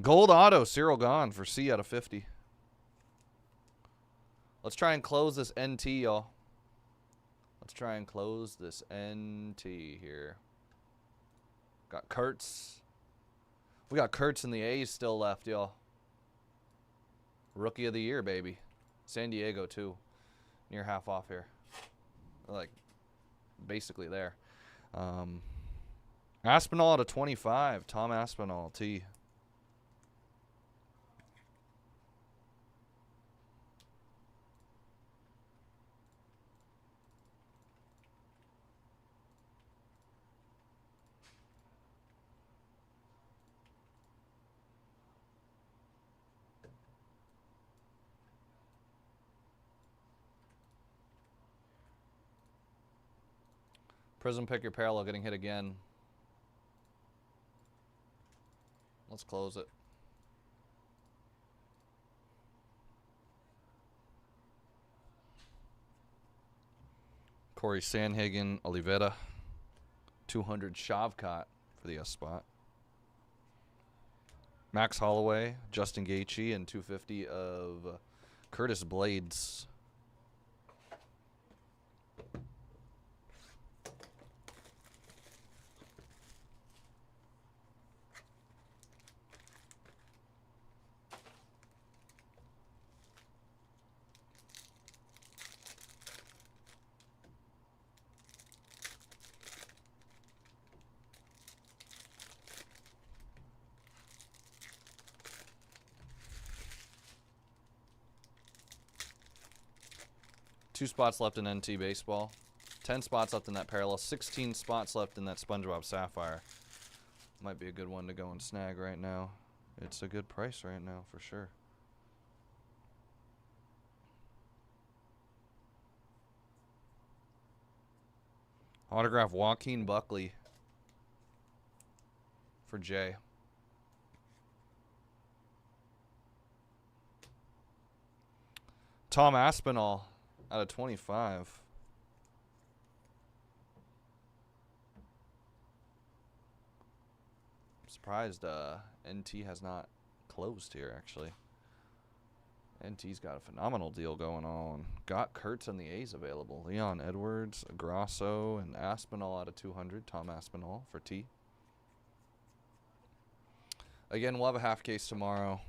Gold auto, Cyril Gahn for C out of 50. Let's try and close this NT, y'all. Let's try and close this NT here. Got Kurtz. We got Kurtz and the A's still left, y'all. Rookie of the year, baby. San Diego, too. Near half off here. Like, basically there. Aspinall out of 25. Tom Aspinall, T. Prism Pick Your Parallel getting hit again. Let's close it. Corey Sandhagen, Oliveira. 200 Shavkat for the S spot. Max Holloway, Justin Gaethje, and 250 of Curtis Blades. Two spots left in NT Baseball. 10 spots left in that Parallel. 16 spots left in that SpongeBob Sapphire. Might be a good one to go and snag right now. It's a good price right now, for sure. Autograph Joaquin Buckley for Jay. Tom Aspinall out of 25. I'm surprised NT has not closed here, actually. NT's got a phenomenal deal going on. Got Kurtz and the A's available. Leon Edwards, Grasso, and Aspinall out of 200. Tom Aspinall for T. Again, we'll have a half case tomorrow.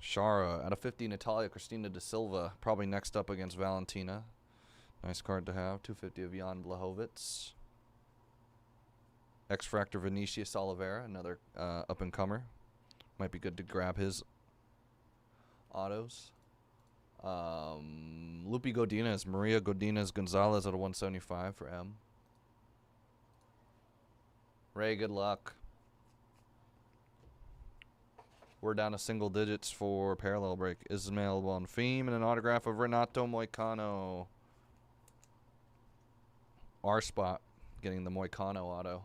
Shara out of 50. Natalia Cristina da Silva, probably next up against Valentina. Nice card to have. 250 of Jan Blachowicz. X-Fractor Vinicius Oliveira, another up-and-comer. Might be good to grab his autos. Lupi Godinez, Maria Godinez Gonzalez out of 175 for M. Ray, good luck. We're down to single digits for parallel break. Ismail Bonfim and an autograph of Renato Moicano. Our spot getting the Moicano auto.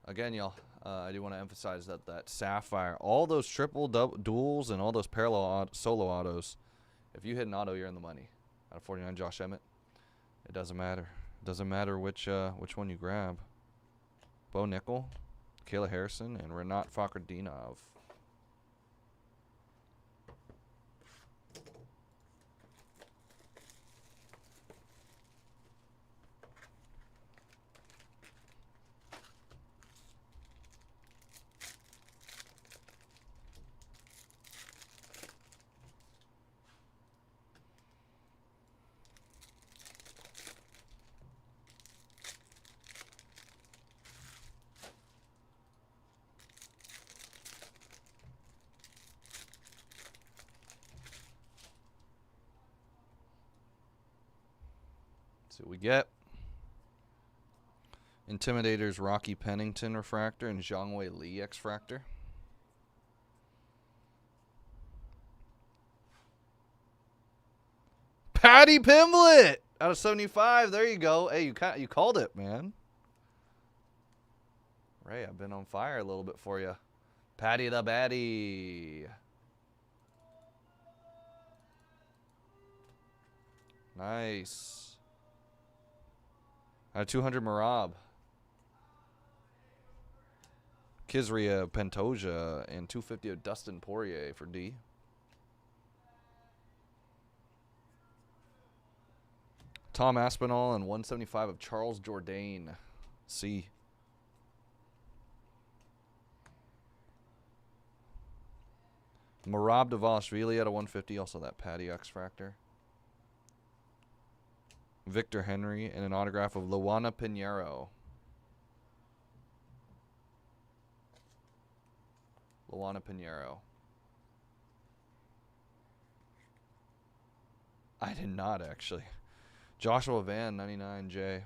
Again, y'all, I do want to emphasize that Sapphire, all those triple duels and all those parallel solo autos, if you hit an auto, you're in the money. Out of 49, Josh Emmett. It doesn't matter. It doesn't matter which one you grab. Bo Nickel, Kayla Harrison, and Renat Fakhretdinov. See what we get. Intimidator's Rocky Pennington refractor and Zhangwei Li X-fractor. Patty Pimblett out of 75. There you go. Hey, you called it, man. Ray, I've been on fire a little bit for you. Patty the Batty. Nice. Out of 200, Marab. Kizria Pantoja and 250 of Dustin Poirier for D. Tom Aspinall and 175 of Charles Jourdain. C. Marab Davashvili out of 150. Also that Patty X-fractor. Victor Henry and an autograph of Luana Pinheiro. Luana Pinheiro. I did not, actually. Joshua Van, 99J.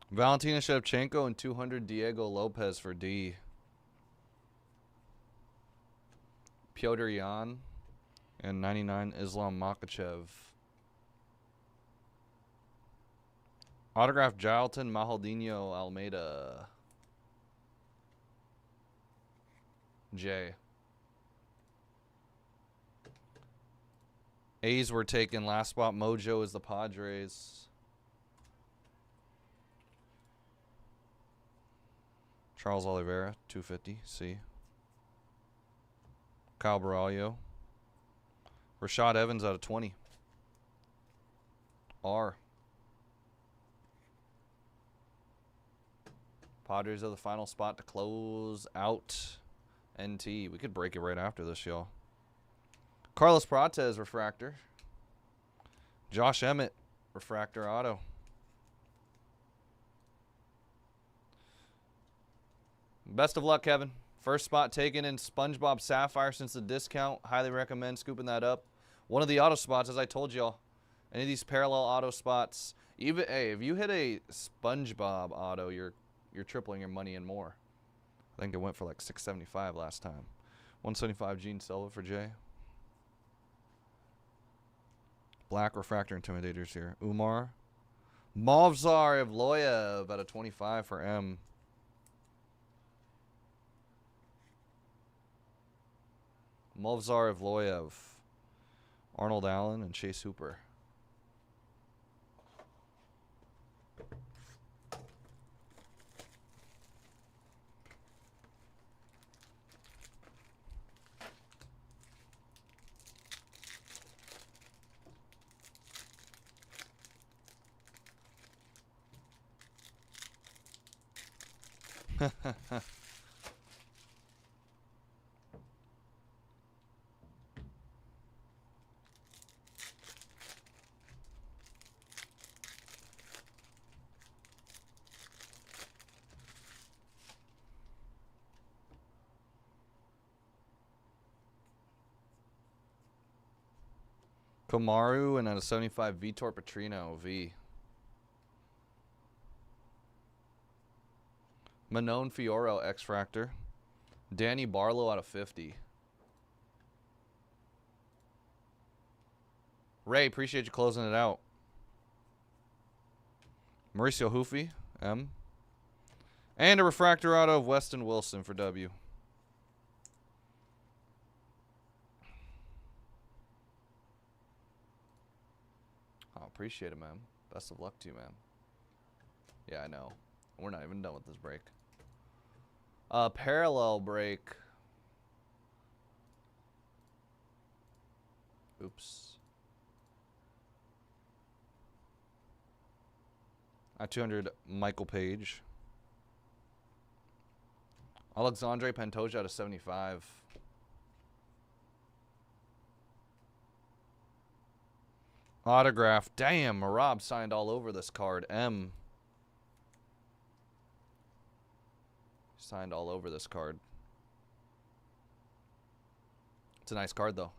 Valentina Shevchenko and 200 Diego Lopez for D. Piotr Yan and 99 Islam Makhachev. Autograph Jalton Mahaldinho Almeida. J. A's were taken. Last spot Mojo is the Padres. Charles Oliveira, 250, C. Kyle Barallo. Rashad Evans out of 20. R. Padres are the final spot to close out NT. We could break it right after this, y'all. Carlos Prates, refractor. Josh Emmett, refractor auto. Best of luck, Kevin. First spot taken in SpongeBob Sapphire since the discount. Highly recommend scooping that up. One of the auto spots, as I told y'all. Any of these parallel auto spots. Even, hey, if you hit a SpongeBob auto, you're tripling your money and more. I think it went for like $675 last time. 175 Gene Silva for Jay. Black refractor intimidators here. Umar. Movzar Evloyev out of 25 for M. Movzar Evloyev. Arnold Allen and Chase Hooper. Komaru and at a 75 Vitor Petrino V. Manon Fioro X-Fractor. Danny Barlow out of 50. Ray, appreciate you closing it out. Mauricio Hoofy, M. And a refractor auto of Weston Wilson for W. Oh, appreciate it, man. Best of luck to you, man. Yeah, I know. We're not even done with this break. Parallel break. Oops. 200 Michael Page. Alexandre Pantoja out of 75. Autograph. Damn, Marab signed all over this card. M. Signed all over this card. It's a nice card, though.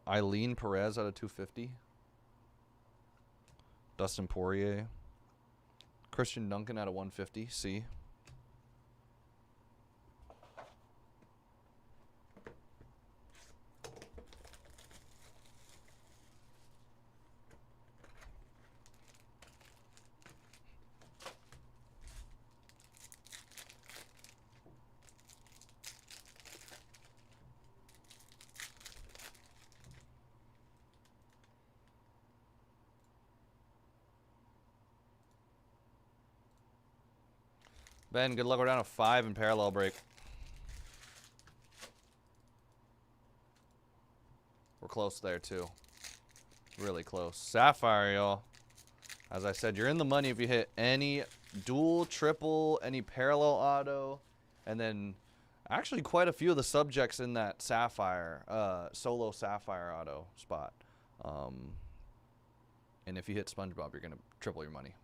Eileen Perez out of 250. Dustin Poirier. Christian Duncan out of 150. C. Ben, good luck. We're down to 5 in parallel break. We're close there, too. Really close. Sapphire, y'all. As I said, you're in the money if you hit any dual, triple, any parallel auto, and then actually quite a few of the subjects in that Sapphire, solo Sapphire auto spot. And if you hit SpongeBob, you're going to triple your money.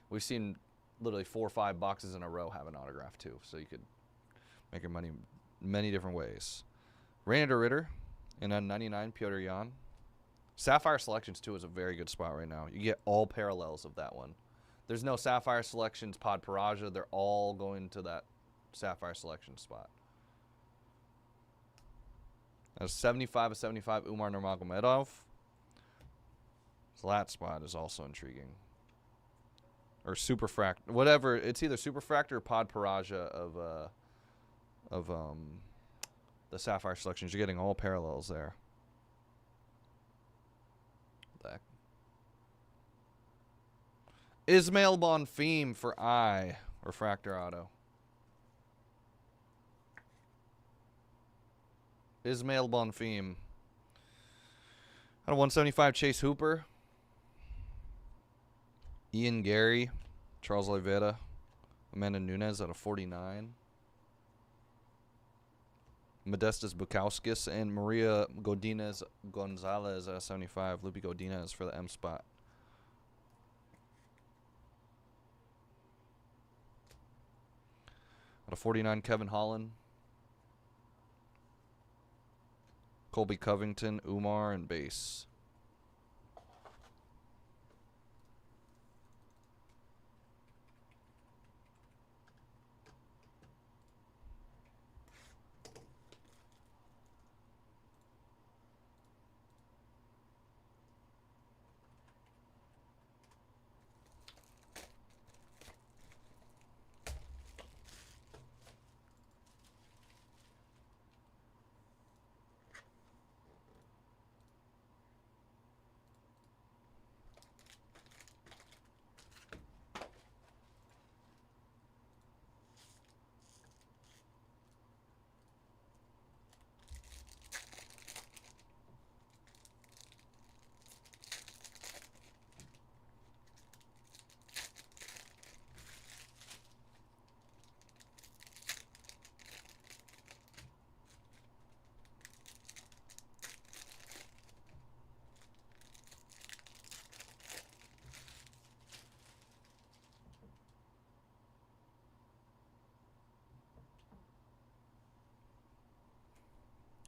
We've seen literally 4 or 5 boxes in a row have an autograph too, so you could make your money many different ways. Rainer Ritter and on 99 Piotr Jan. Sapphire Selections too is a very good spot right now. You get all parallels of that one. There's no Sapphire Selections Pod Paraja. They're all going to that Sapphire Selection spot. That's 75 of 75 Umar Nurmagomedov. So that spot is also intriguing. Or Superfract, whatever. It's either Superfractor or Pod Paraja of the Sapphire Selections. You're getting all parallels there. What the heck? Ismail Bonfim for I. Refractor auto. Ismail Bonfim. Out of 175, Chase Hooper. Ian Gary, Charles Oliveira, Amanda Nunes out of 49. Modestas Bukowskis and Maria Godinez Gonzalez out of 75. Lupi Godinez for the M spot. Out of 49, Kevin Holland. Colby Covington, Umar, and base.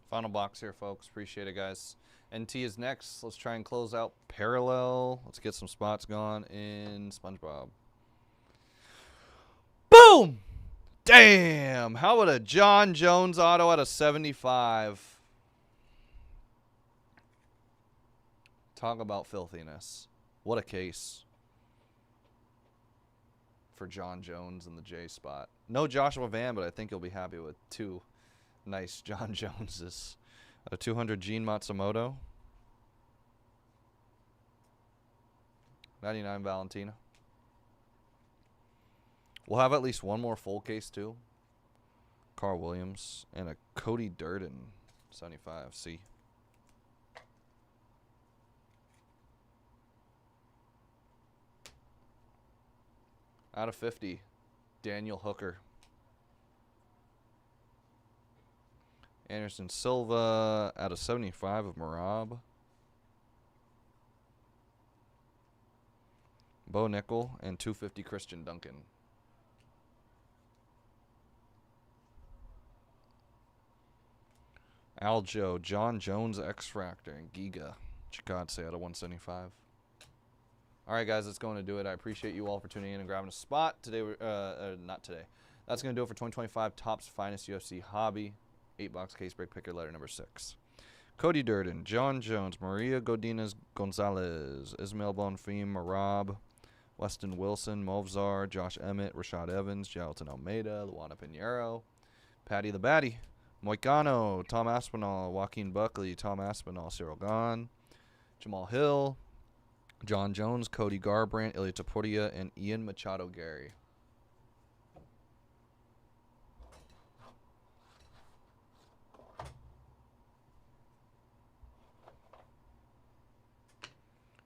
Final box here, folks. Appreciate it, guys. NT is next. Let's try and close out parallel. Let's get some spots gone in SpongeBob. Boom! Damn! How about a John Jones auto at a 75? Talk about filthiness. What a case for John Jones in the J spot. No Joshua Van, but I think he'll be happy with 2 nice John Joneses. A 200 Gene Matsumoto. 99 Valentina. We'll have at least one more full case too. Carl Williams and a Cody Durden 75. C. Out of 50, Daniel Hooker. Anderson Silva out of 75 of Marab. Bo Nickel and 250 Christian Duncan. Aljo, John Jones X-Fractor, and Giga Chikadze out of 175. All right, guys, that's going to do it. I appreciate you all for tuning in and grabbing a spot. Today, not today. That's going to do it for 2025 Topps Finest UFC Hobby. 8-box case break picker letter number 6. Cody Durden, John Jones, Maria Godinez Gonzalez, Ismail Bonfim, Marab, Weston Wilson, Movzar, Josh Emmett, Rashad Evans, Jalton Almeida, Luana Pinheiro, Patty the Batty, Moicano, Tom Aspinall, Joaquin Buckley, Tom Aspinall, Cyril Gahn, Jamal Hill, John Jones, Cody Garbrandt, Ilya Taporia, and Ian Machado Gary.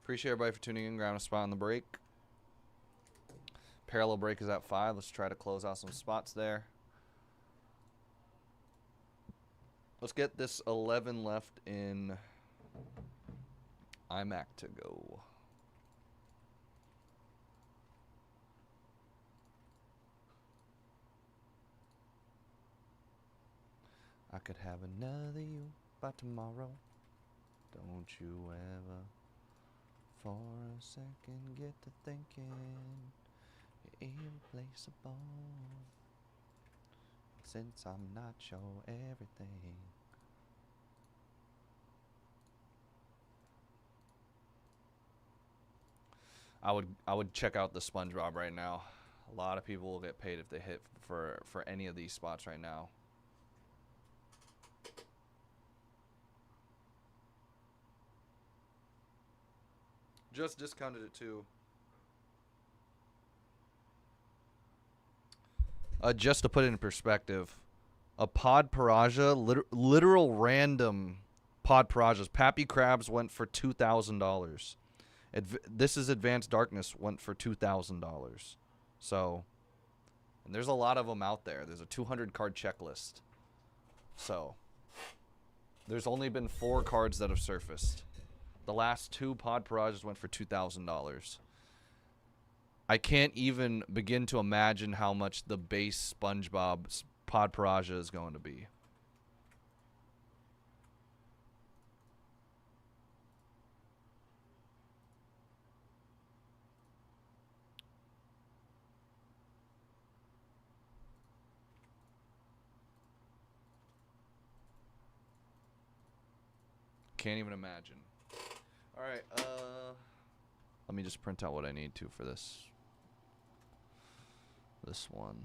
Appreciate everybody for tuning in, grabbing a spot on the break. Parallel break is at 5. Let's try to close out some spots there. Let's get this 11 left in iMac to go. I could have another you by tomorrow. Don't you ever for a second get to thinking you're irreplaceable. Since I'm not your everything. I would check out the SpongeBob right now. A lot of people will get paid if they hit for any of these spots right now. Just discounted it too. Just to put it in perspective, a Pod Paraja, literal random Pod Parajas. Pappy Crabs went for $2,000. This is Advanced Darkness went for $2,000. So, and there's a lot of them out there. There's a 200 card checklist. So, there's only been 4 cards that have surfaced. The last 2 Pod Parajas went for $2,000. I can't even begin to imagine how much the base SpongeBob Pod Paraja is going to be. Can't even imagine. All right, let me just print out what I need to for this one.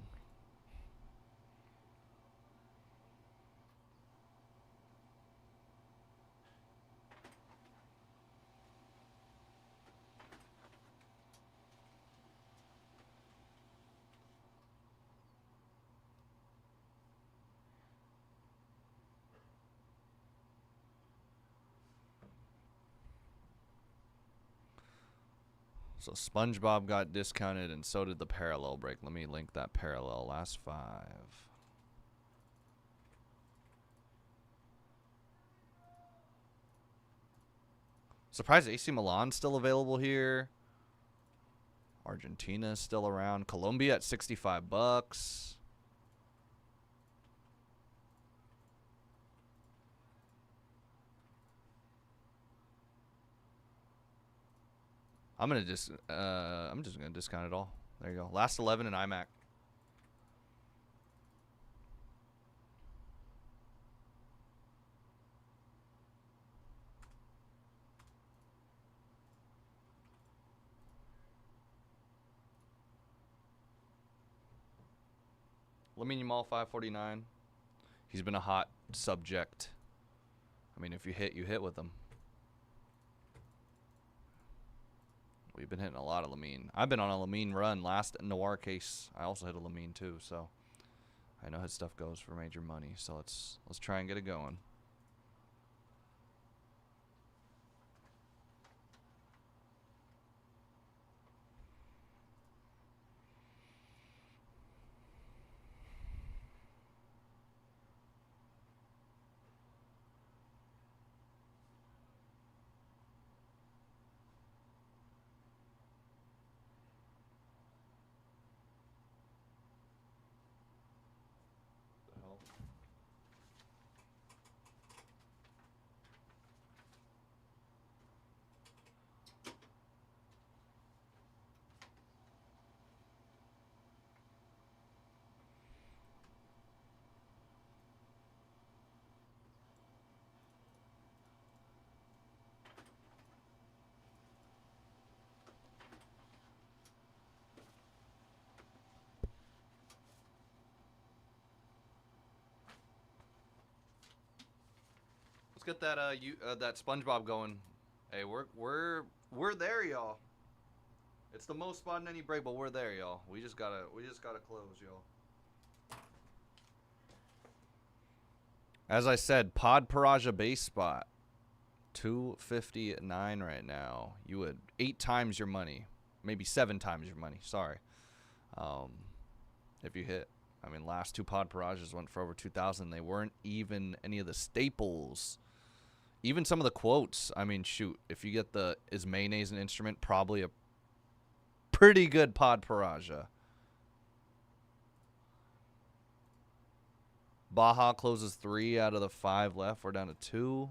So SpongeBob got discounted, and so did the parallel break. Let me link that parallel. Last 5. Surprised AC Milan's still available here. Argentina's still around. Colombia at $65. I'm just gonna discount it all. There you go. Last 11 in iMac. Lamine Yamal 549. He's been a hot subject. I mean, if you hit, you hit with him. We've been hitting a lot of Lamine. I've been on a Lamine run. Last Noir case, I also hit a Lamine too. So I know his stuff goes for major money. So let's try and get it going. Let's get that that SpongeBob going. Hey, we're there, y'all. It's the most spot in any break, but we're there, y'all. We just gotta close, y'all. As I said, Pod Paraja base spot, 259 right now. You would 8 times your money, maybe 7 times your money. Sorry, if you hit. I mean, last 2 Pod Parajas went for over 2,000. They weren't even any of the staples. Even some of the quotes. I mean, shoot, if you get the is mayonnaise an instrument, probably a pretty good Pod Paraja. Baja closes 3 out of the 5 left. We're down to 2.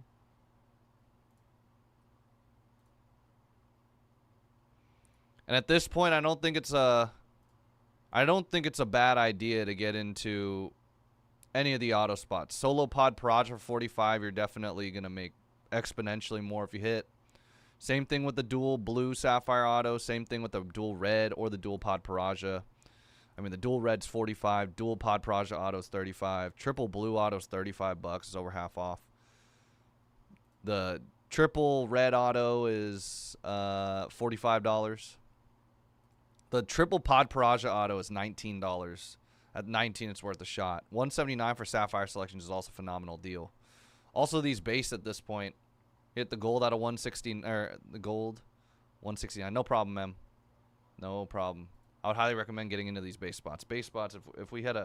And at this point, I don't think it's a bad idea to get into any of the auto spots. Solo Pod Paraja for 45, you're definitely going to make exponentially more if you hit. Same thing with the dual blue Sapphire auto. Same thing with the dual red or the dual Pod Paraja. I mean, the dual red's 45. Dual Pod Paraja auto's 35. Triple blue auto's $35. It's over half off. The triple red auto is $45. The triple Pod Paraja auto is $19. At 19, it's worth a shot. $179 for Sapphire selections is also a phenomenal deal. Also, these base at this point, hit the gold out of 116, or the gold 169. No problem, ma'am. No problem. I would highly recommend getting into these base spots. Base spots, if we had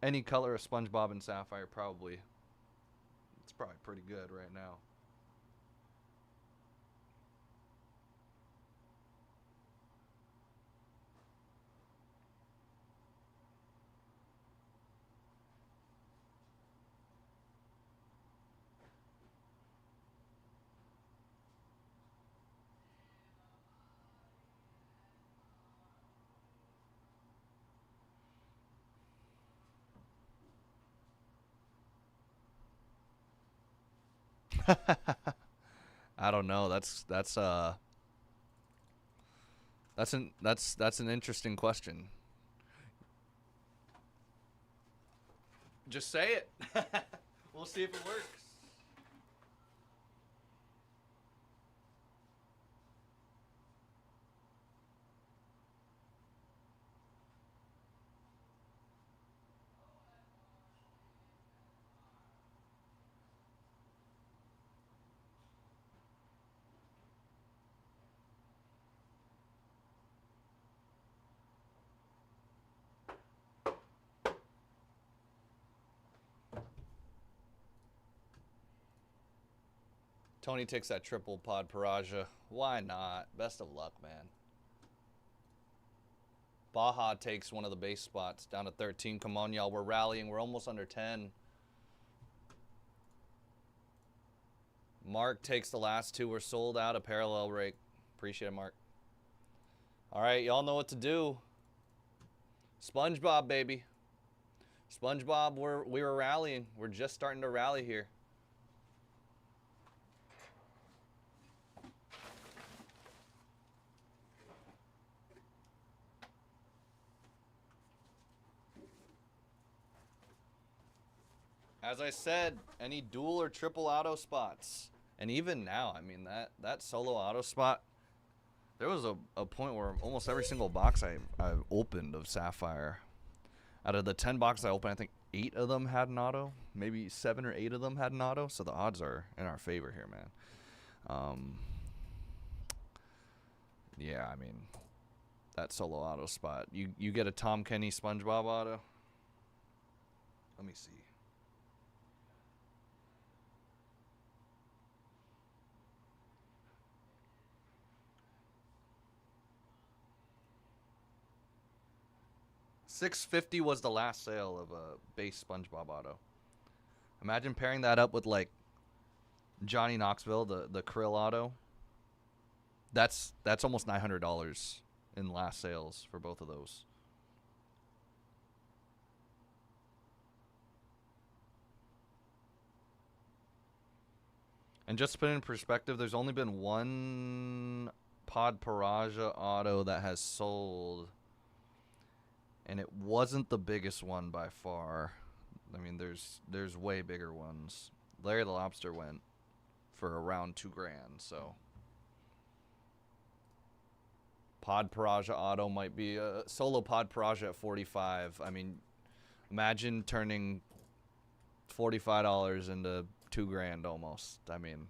any color of SpongeBob and Sapphire, it's probably pretty good right now. I don't know. That's an interesting question. Just say it. We'll see if it works. Tony takes that triple Pod Paraja. Why not? Best of luck, man. Baja takes one of the base spots down to 13. Come on, y'all. We're rallying. We're almost under 10. Mark takes the last 2. We're sold out of parallel break. Appreciate it, Mark. All right, y'all know what to do. SpongeBob, baby. SpongeBob, we were rallying. We're just starting to rally here. As I said, any dual or triple auto spots. And even now, I mean, that solo auto spot, there was a point where almost every single box I opened of Sapphire, out of the 10 boxes I opened, I think 8 of them had an auto. Maybe 7 or 8 of them had an auto. So the odds are in our favor here, man. Yeah, I mean, that solo auto spot. You get a Tom Kenny SpongeBob auto. Let me see. $6.50 was the last sale of a base SpongeBob auto. Imagine pairing that up with like Johnny Knoxville, the Krill auto. That's almost $900 in last sales for both of those. And just to put it in perspective, there's only been one Pod Paraja auto that has sold, and it wasn't the biggest one by far. I mean, there's way bigger ones. Larry the Lobster went for around $2,000, so Pod Paraja auto might be a solo Pod Paraja at 45. I mean, imagine turning $45 into $2,000 almost. I mean,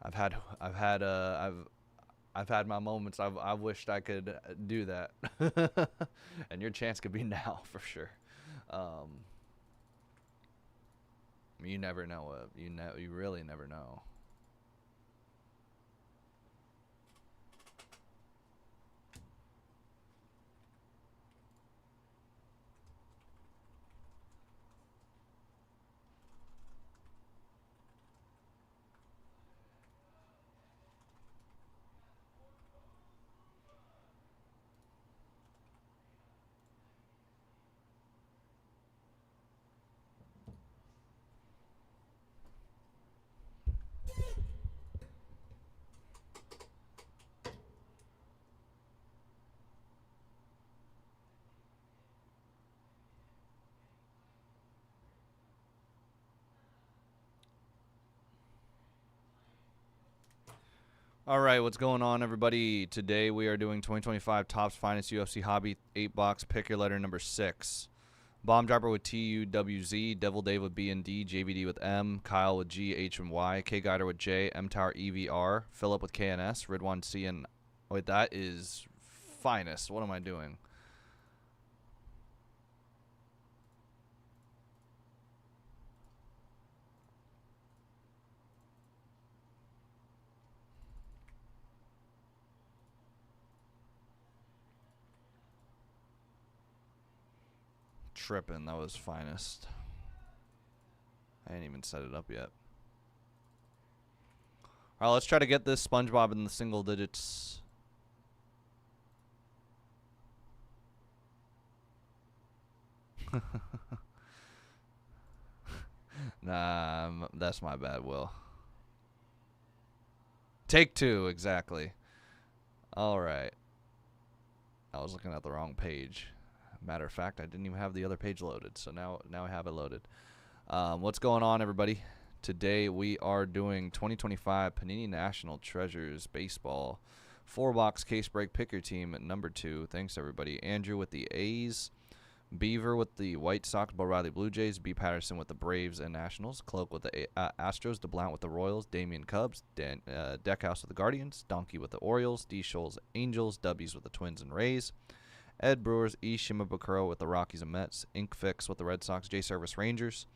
I've had my moments. I've wished I could do that, and your chance could be now for sure. You never know. You really never know. All right, what's going on, everybody? Today we are doing 2025 Topps Finest UFC Hobby 8-box. Pick your letter number 6. Bomb Dropper with T-U-W-Z, Devil Dave with B and D, JVD with M, Kyle with G, H, and Y, K Guider with J, M Tower EVR, Philip with K and S, Ridwan C, and wait, that is Finest. What am I doing? Tripping, that was Finest. I ain't even set it up yet. All right, let's try to get this SpongeBob in the single digits. Nah, that's my bad, Will. Take 2, exactly. All right. I was looking at the wrong page. Matter of fact, I didn't even have the other page loaded, so now I have it loaded. What's going on, everybody? Today we are doing 2025 Panini National Treasures Baseball 4-box case break. Pick your team at number 2. Thanks, everybody. Andrew with the A's, Beaver with the White Sox, Bo Riley Blue Jays, B. Patterson with the Braves and Nationals, Cloak with the Astros, DeBlount with the Royals, Damian Cubs, Deckhouse with the Guardians, Donkey with the Orioles, D. Scholes Angels, W's with the Twins and Rays, Ed Brewers, E. Shimabukuro with the Rockies and Mets, Ink Fix with the Red Sox, J. Service Rangers,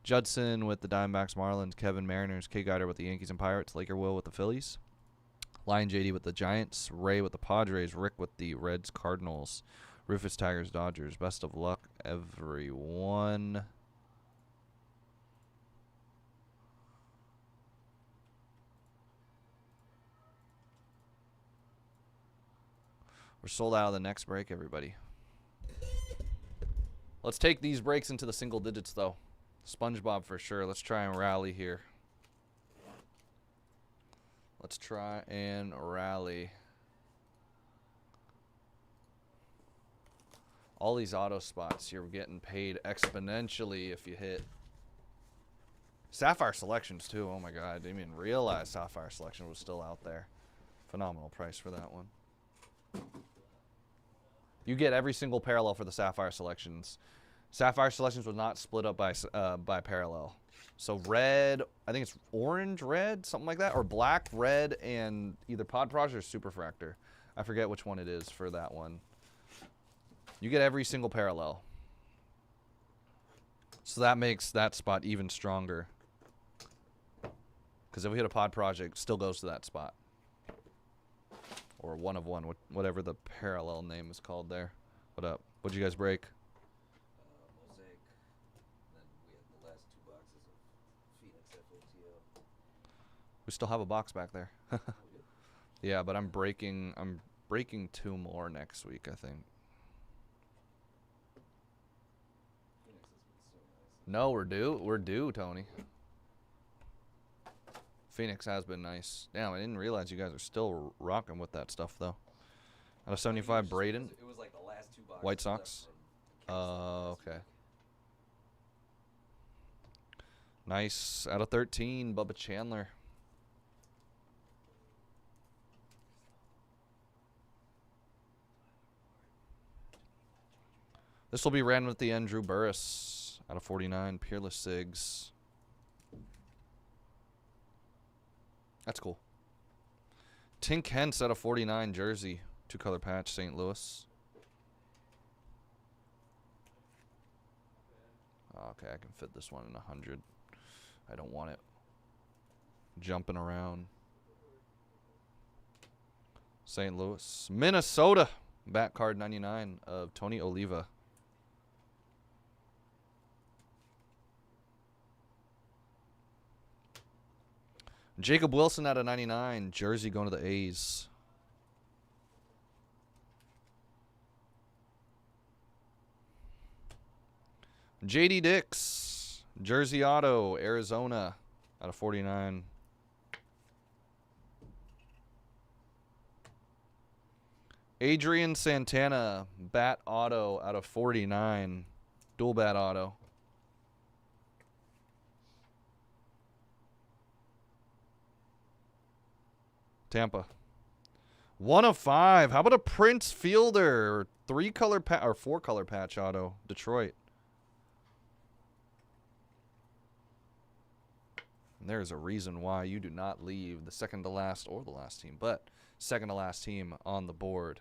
Judson with the Diamondbacks, Marlins, Kevin Mariners, K. Guider with the Yankees and Pirates, Laker Will with the Phillies, Lion JD with the Giants, Ray with the Padres, Rick with the Reds, Cardinals, Rufus Tigers, Dodgers. Best of luck, everyone. We're sold out of the next break, everybody. Let's take these breaks into the single digits, though. SpongeBob for sure. Let's try and rally here. Let's try and rally. All these auto spots, you're getting paid exponentially if you hit. Sapphire Selections, too. Oh, my God. I didn't even realize Sapphire Selection was still out there. Phenomenal price for that one. You get every single parallel for the Sapphire Selections. Sapphire Selections was not split up by parallel. So red, I think it's orange, red, something like that, or black, red, and either Pod Project or Superfractor. I forget which one it is for that one. You get every single parallel. So that makes that spot even stronger. Because if we hit a Pod Project, it still goes to that spot. Or one of one, whatever the parallel name is called there. What up? What'd you guys break?
Mosaic. Then we had the last 2 boxes of Phoenix FOTO.
We still have a box back there. Yeah, but I'm breaking 2 more next week, I think.
Phoenix has been so nice.
No, we're due, Tony. Phoenix has been nice. Damn, I didn't realize you guys are still rocking with that stuff, though. Out of 75, Braden.
It was like the last 2 boxes.
White Sox. Okay. Nice. Out of 13, Bubba Chandler. This will be random at the end. Drew Burris. Out of 49, Peerless Sigs. That's cool. Tink Hence out of 49, Jersey. 2-color patch, St. Louis. Okay, I can fit this one in 100. I don't want it jumping around. St. Louis. Minnesota. Back card 99 of Tony Oliva. Jacob Wilson out of 99. Jersey going to the A's. J.D. Dix. Jersey Auto. Arizona out of 49. Adrian Santana. Bat Auto out of 49. Dual bat auto. Tampa. 1 of 5. How about a Prince Fielder? 3-color or 4-color patch auto. Detroit. And there's a reason why you do not leave the second to last or the last team, but second to last team on the board.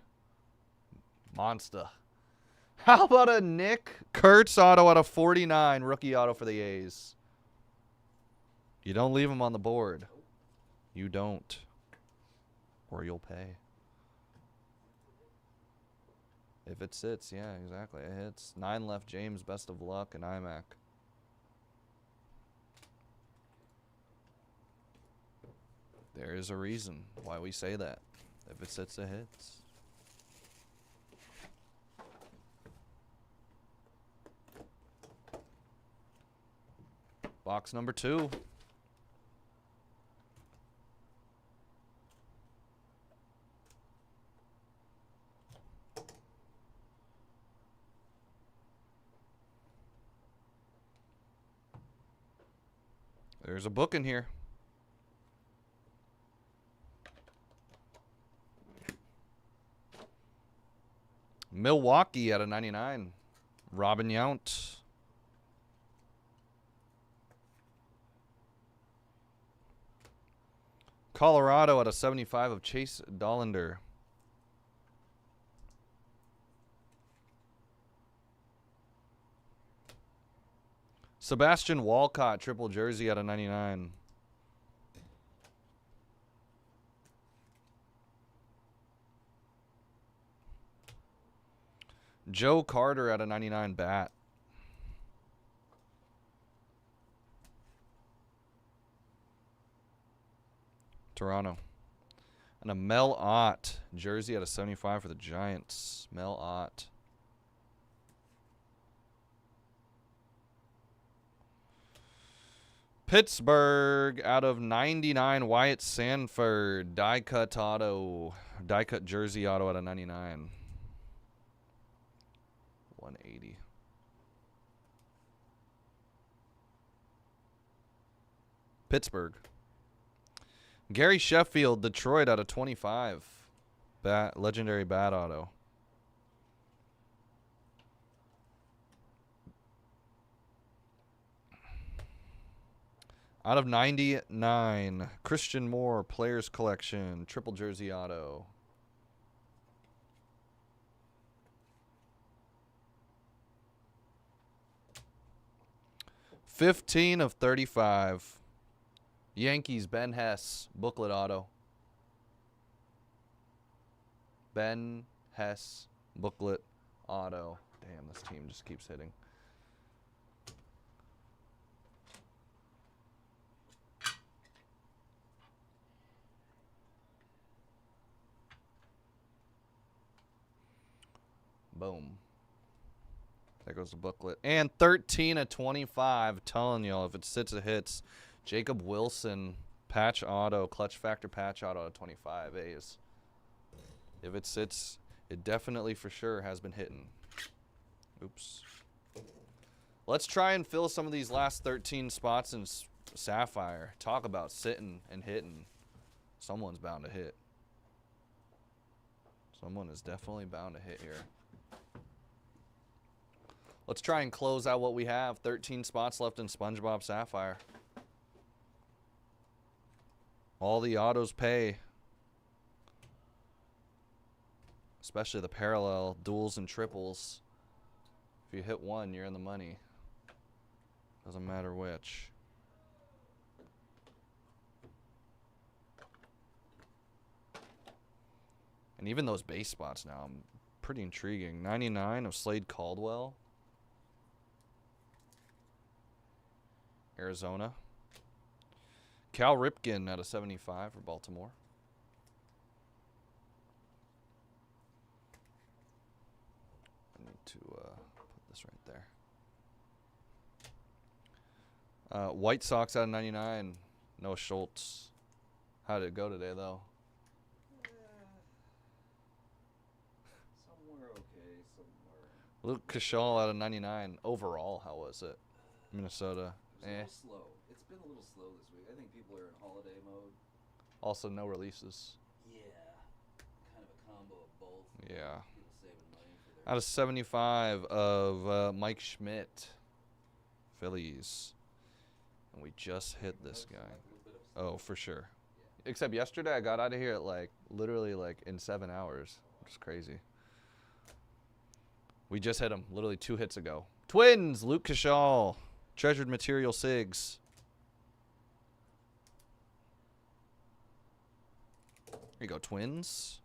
Monster. How about a Nick Kurtz auto out of 49? Rookie auto for the A's. You don't leave him on the board. You don't. Or you'll pay. If it sits, yeah, exactly. It hits. 9 left, James. Best of luck, and iMac. There is a reason why we say that. If it sits, it hits. Box number 2. There's a book in here. Milwaukee out of 99. Robin Yount. Colorado out of 75 of Chase Dollander. Sebastian Walcott, triple jersey out of 99. Joe Carter out of 99 bat. Toronto. And a Mel Ott jersey out of 75 for the Giants. Mel Ott. Pittsburgh out of 99, Wyatt Sanford. Die cut auto. Die cut jersey auto out of 99. 180. Pittsburgh. Gary Sheffield, Detroit out of 25. Legendary bat auto. Out of 99, Christian Moore, Players Collection, triple jersey auto. $15 of 35. Yankees, Ben Hess, booklet auto. Ben Hess, booklet auto. Damn, this team just keeps hitting. Boom. There goes the booklet. And 13 of 25. Telling y'all, if it sits, it hits. Jacob Wilson, patch auto, clutch factor patch auto at 25 A's. If it sits, it definitely for sure has been hitting. Oops. Let's try and fill some of these last 13 spots in Sapphire. Talk about sitting and hitting. Someone's bound to hit. Someone is definitely bound to hit here. Let's try and close out what we have. 13 spots left in SpongeBob Sapphire. All the autos pay. Especially the parallel duals and triples. If you hit one, you're in the money. Doesn't matter which. And even those base spots now, pretty intriguing. 99 of Slade Caldwell. Arizona. Cal Ripken out of 75 for Baltimore. I need to put this right there. White Sox out of 99. Noah Schultz. How did it go today, though?
Somewhere okay, somewhere.
Luke Cashall out of 99. Overall, how was it? Minnesota.
It was a little slow. It's been a little slow this week. I think people are in holiday mode.
Also, no releases.
Yeah. Kind of a combo of both.
Yeah.
People saving money for their...
Out of 75 of Mike Schmidt. Phillies. And we just hit this guy. Oh, for sure. Yeah. Except yesterday, I got out of here at literally in 7 hours. Which is crazy. We just hit him literally 2 hits ago. Twins, Luke Cashall. Treasured Material Sigs. Here you go, Twins.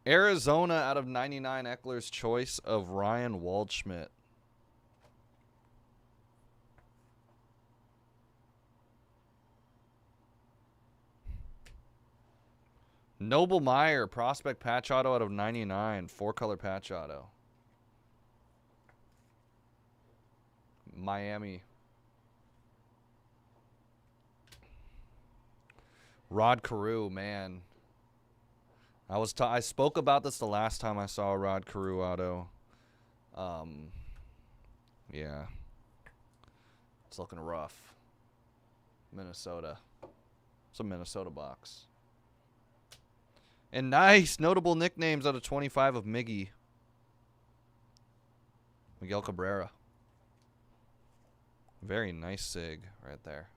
Arizona out of 99, Eckler's choice of Ryan Waldschmidt. Noble Meyer, prospect patch auto out of 99, 4-color patch auto. Miami. Rod Carew, man. I spoke about this the last time I saw a Rod Carew auto. Yeah. It's looking rough. Minnesota. It's a Minnesota box. And nice notable nicknames out of 25 of Miggy. Miguel Cabrera. Very nice sig right there.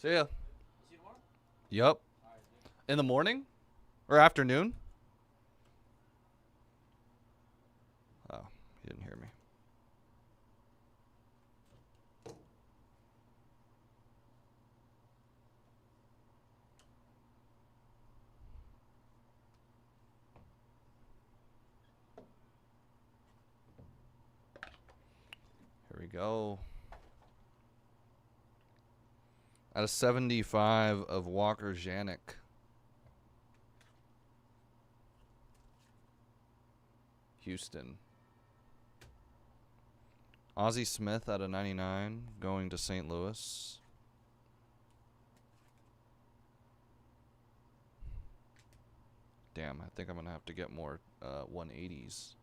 See ya.
See you tomorrow?
Yep.
All right, dude.
In the morning? Or afternoon? Oh, he didn't hear me. Here we go. Out of 75 of Walker Janik. Houston. Ozzie Smith out of 99 going to St. Louis. Damn, I think I'm going to have to get more 180s.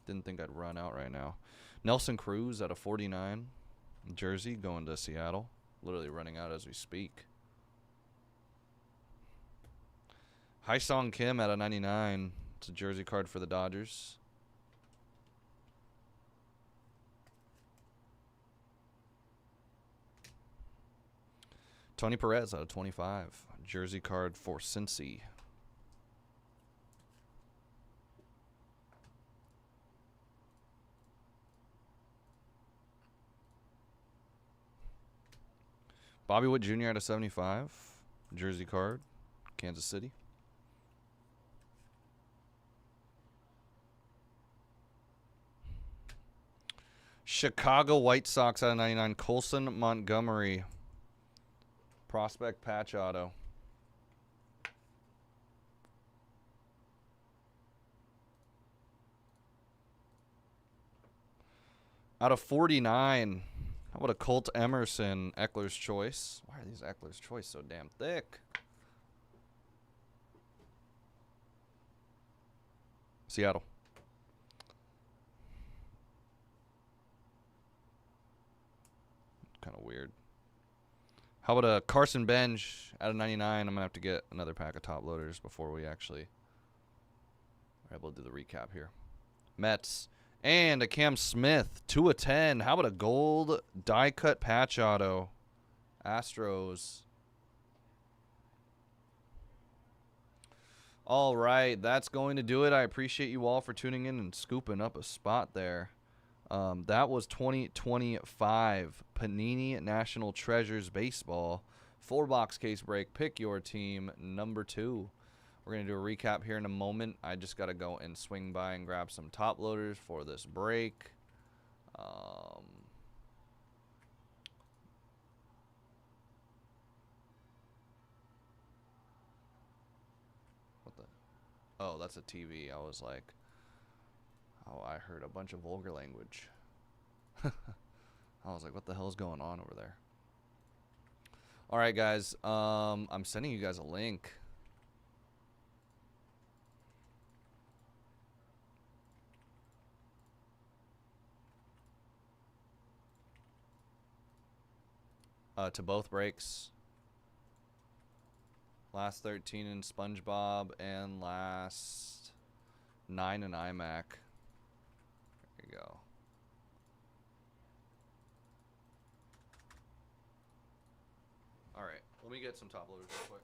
Didn't think I'd run out right now. Nelson Cruz out of 49. Jersey going to Seattle. Literally running out as we speak. Hyesung Kim out of 99. It's a jersey card for the Dodgers. Tony Perez out of 25. Jersey card for Cincy. Bobby Witt Jr. out of 75. Jersey card. Kansas City. Chicago White Sox out of 99. Colson Montgomery. Prospect patch auto. Out of 49. How about a Colt Emerson, Eckler's Choice? Why are these Eckler's Choice so damn thick? Seattle. Kind of weird. How about a Carson Bench out of 99? I'm going to have to get another pack of top loaders before we actually are able to do the recap here. Mets. And a Cam Smith, 2 of 10. How about a gold die-cut patch auto? Astros. All right, that's going to do it. I appreciate you all for tuning in and scooping up a spot there. That was 2025 Panini National Treasures Baseball. 4-box case break. Pick your team, number 2. We're going to do a recap here in a moment. I just got to go and swing by and grab some top loaders for this break. What the? Oh, that's a TV. I was like, oh, I heard a bunch of vulgar language. I was like, what the hell is going on over there? All right, guys. I'm sending you guys a link. To both breaks. Last 13 in SpongeBob and last 9 in iMac. There you go. All right, let me get some top loaders real quick.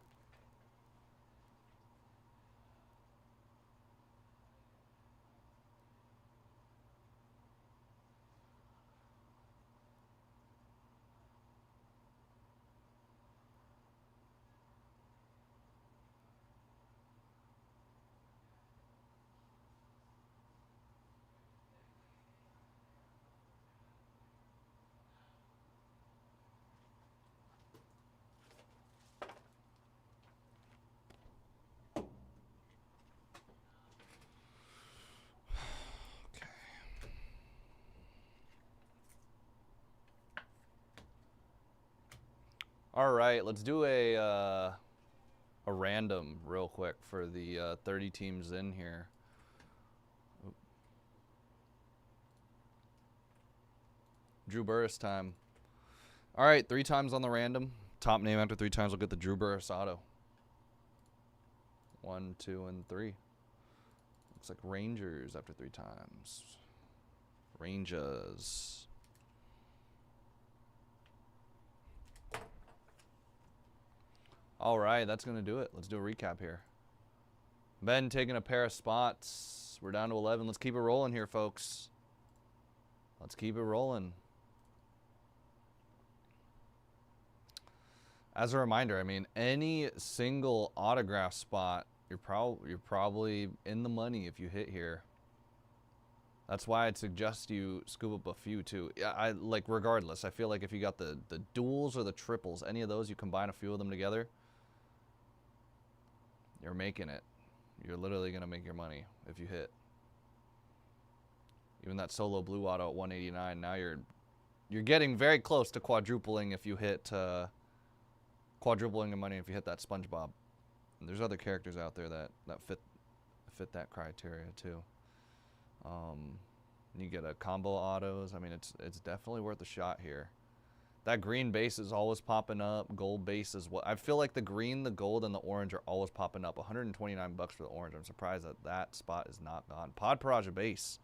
All right, let's do a random real quick for the 30 teams in here. Oop. Drew Burris time. All right, 3 times on the random. Top name after 3 times will get the Drew Burris auto. 1, 2, and 3. Looks like Rangers after 3 times. Rangers. All right, that's going to do it. Let's do a recap here. Ben taking a pair of spots. We're down to 11. Let's keep it rolling here, folks. Let's keep it rolling. As a reminder, I mean, any single autograph spot, you're probably in the money if you hit here. That's why I'd suggest you scoop up a few too. Yeah, regardless. I feel like if you got the duals or the triples, any of those, you combine a few of them together, you're making it. You're literally gonna make your money if you hit. Even that solo blue auto at 189. Now you're getting very close to quadrupling if you hit quadrupling the money if you hit that SpongeBob. And there's other characters out there that fit that criteria too. You get a combo autos. I mean, it's definitely worth a shot here. That green base is always popping up. Gold base is what I feel like the green, the gold, and the orange are always popping up. 129 bucks for the orange. I'm surprised that spot is not gone. Pod Parage base.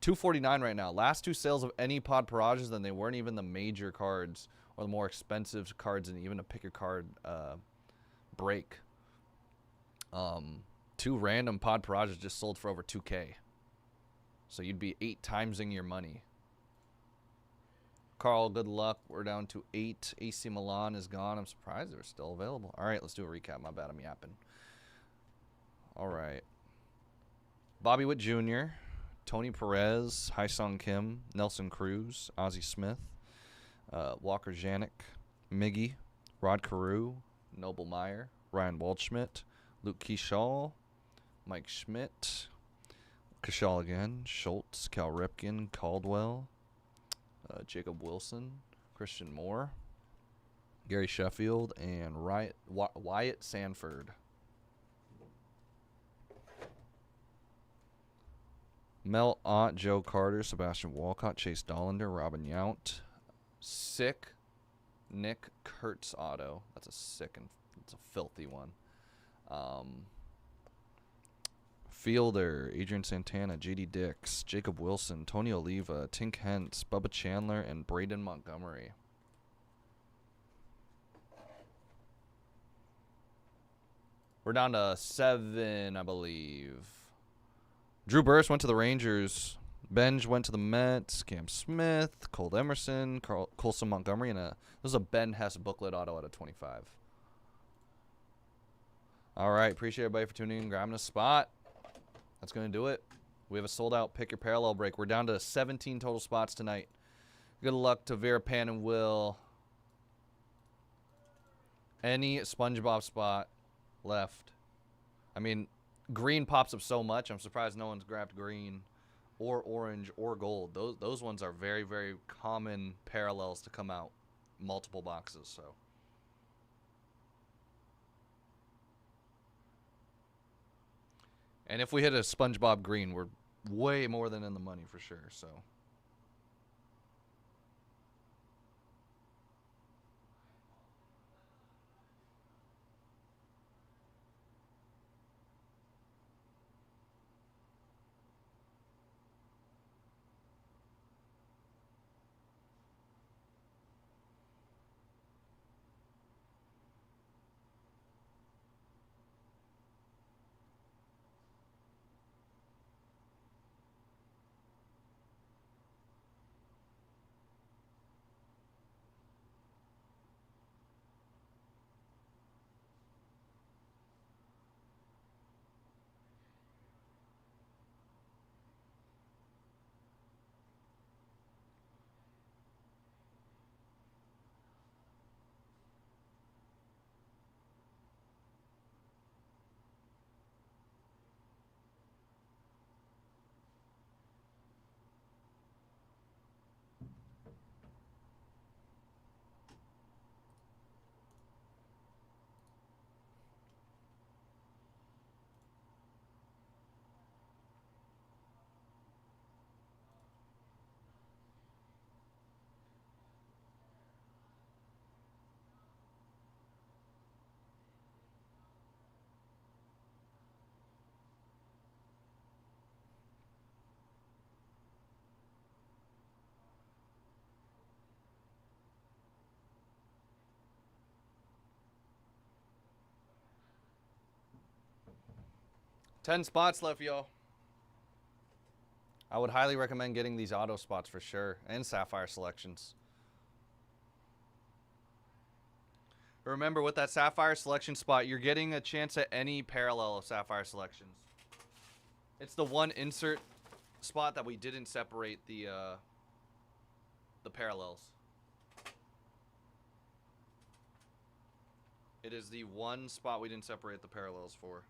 249 right now. Last two sales of any Pod Parages, then they weren't even the major cards or the more expensive cards, and even a pick your card break. Two random Pod Parages just sold for over 2K. So you'd be 8 timesing your money. Carl, good luck. We're down to 8. AC Milan is gone. I'm surprised they're still available. All right, let's do a recap. My bad, I'm yapping. All right. Bobby Witt Jr., Tony Perez, Hyesung Kim, Nelson Cruz, Ozzie Smith, Walker Janik, Miggy, Rod Carew, Noble Meyer, Ryan Waldschmidt, Luke Keyshaw, Mike Schmidt, Keyshaw again, Schultz, Cal Ripken, Caldwell, Jacob Wilson, Christian Moore, Gary Sheffield, and Wyatt Sanford. Mel Ott, Joe Carter, Sebastian Walcott, Chase Dollander, Robin Yount. Sick Nick Kurtz auto. That's a sick and it's a filthy one. Fielder, Adrian Santana, J.D. Dix, Jacob Wilson, Tony Oliva, Tink Hentz, Bubba Chandler, and Braden Montgomery. We're down to 7, I believe. Drew Burris went to the Rangers. Benj went to the Mets. Cam Smith, Cole Emerson, Colson Montgomery, and this is a Ben Hess booklet auto out of 25. All right, appreciate everybody for tuning in and grabbing a spot. That's going to do it. We have a sold-out Pick Your Parallel break. We're down to 17 total spots tonight. Good luck to Vera Pan and Will. Any SpongeBob spot left. I mean, green pops up so much. I'm surprised no one's grabbed green or orange or gold. Those ones are very, very common parallels to come out. Multiple boxes, so. And if we hit a SpongeBob green, we're way more than in the money for sure, so. 10 spots left, yo. I would highly recommend getting these auto spots for sure, and Sapphire selections. Remember, with that Sapphire selection spot, you're getting a chance at any parallel of Sapphire selections. It's the one insert spot that we didn't separate the parallels. It is the one spot we didn't separate the parallels for.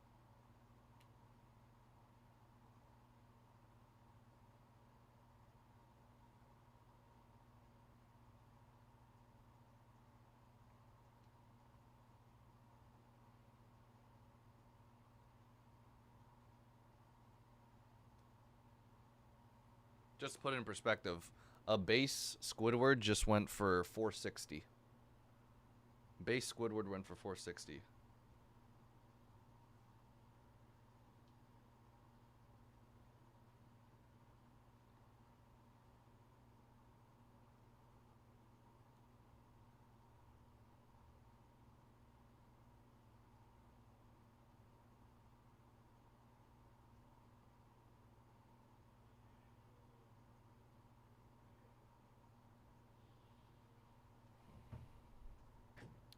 Just to put it in perspective, a base Squidward just went for 460. Base Squidward went for 460.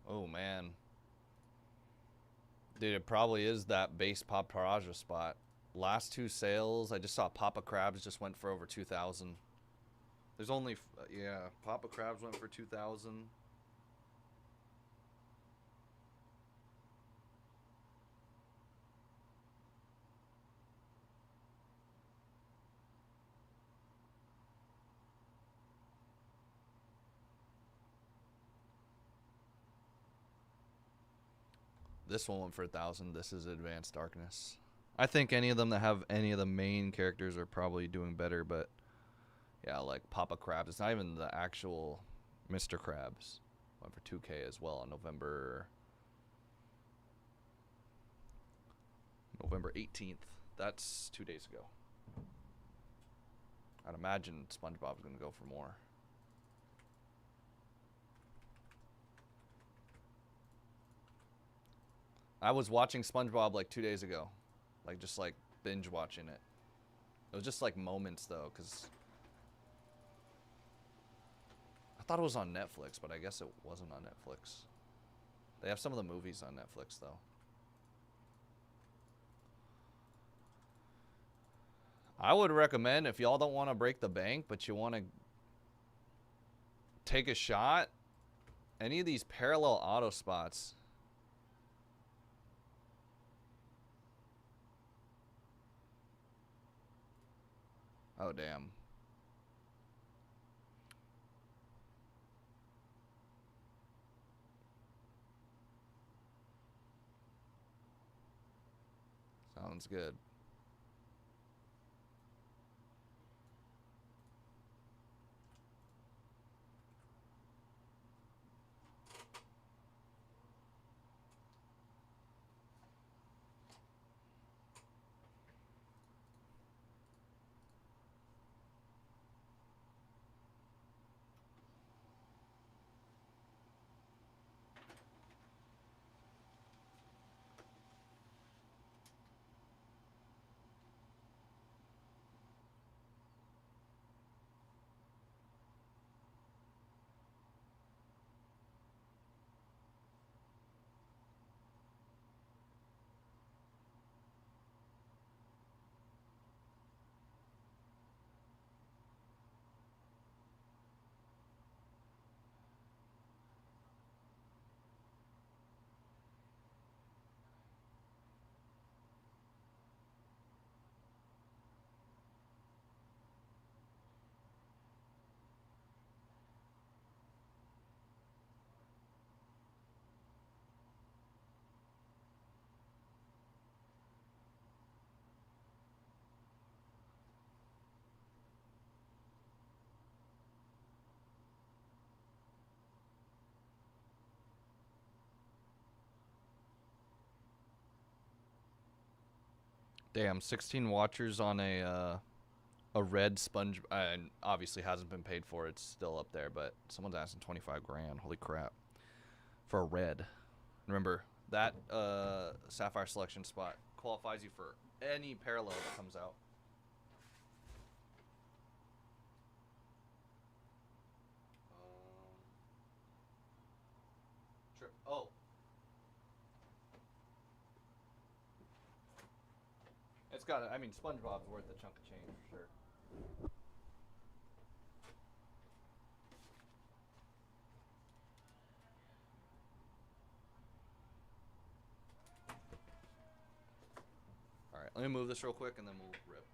Oh, man. Dude, it probably is that base Paparaja spot. Last two sales, I just saw Papa Crabs just went for over 2,000. There's only, yeah, Papa Crabs went for 2,000. This one went for 1,000. This is Advanced Darkness. I think any of them that have any of the main characters are probably doing better, but yeah, like Papa Crabs. It's not even the actual Mr. Krabs. Went for 2K as well on November 18th. That's 2 days ago. I'd imagine SpongeBob's going to go for more. I was watching SpongeBob like 2 days ago. Like, just like binge watching it. It was just like moments though, because I thought it was on Netflix, but I guess it wasn't on Netflix. They have some of the movies on Netflix though. I would recommend, if y'all don't want to break the bank, but you want to take a shot, any of these parallel auto spots. Oh, damn. Sounds good. Damn, 16 watchers on a red sponge, and obviously hasn't been paid for. It's still up there, but someone's asking 25 grand. Holy crap. For a red. Remember, that Sapphire selection spot qualifies you for any parallel that comes out. Trip. Oh. It's got. I mean, SpongeBob's worth a chunk of change for sure. All right, let me move this real quick and then we'll rip.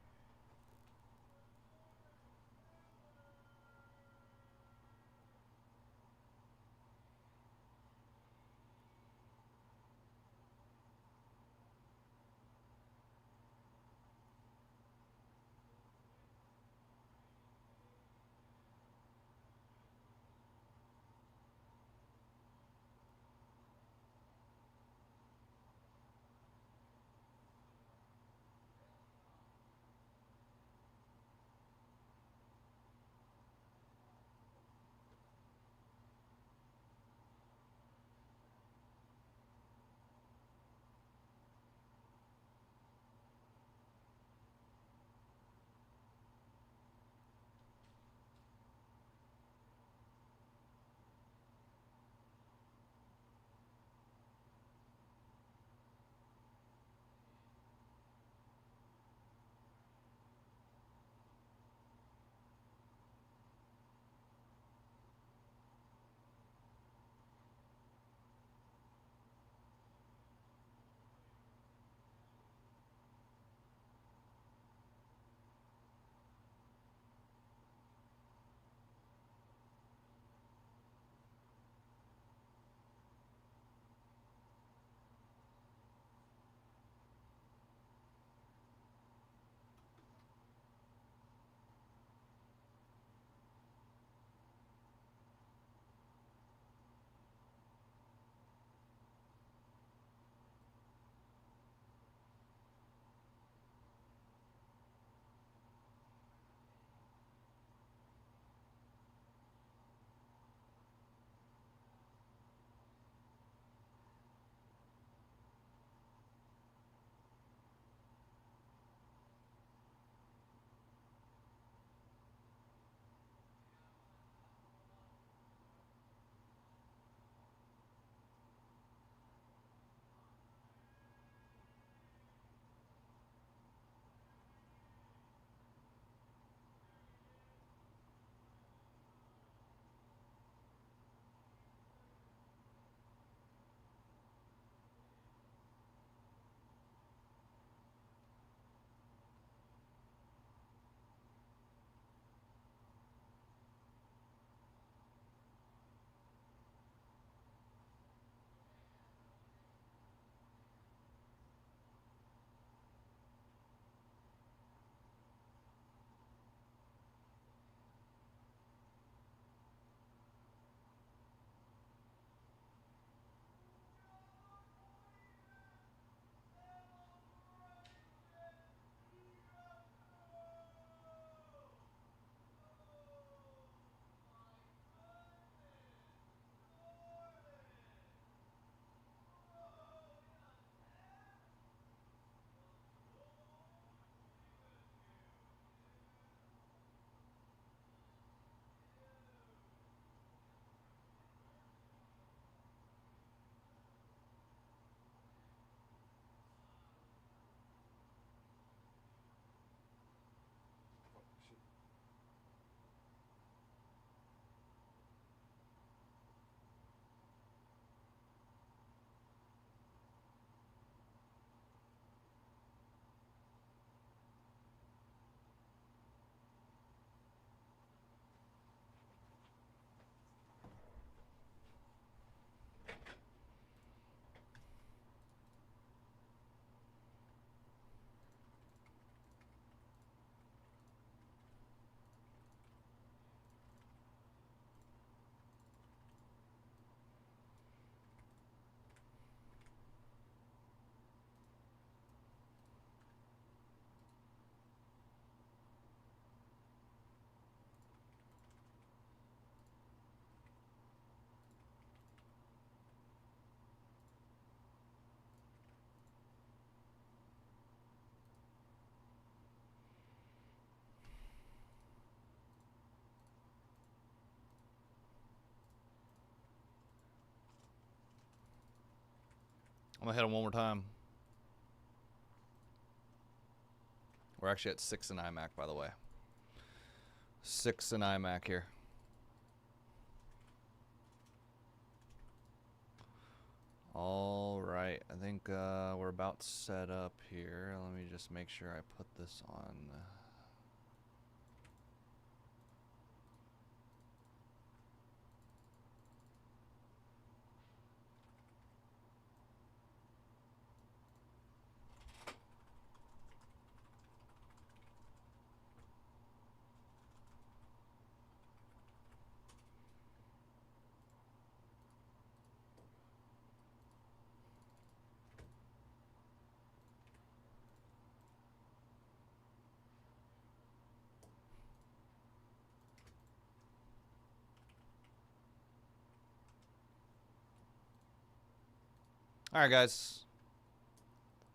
I'm going to hit him one more time. We're actually at 6 in IMAC, by the way. 6 in IMAC here. All right. I think we're about set up here. Let me just make sure I put this on. All right, guys.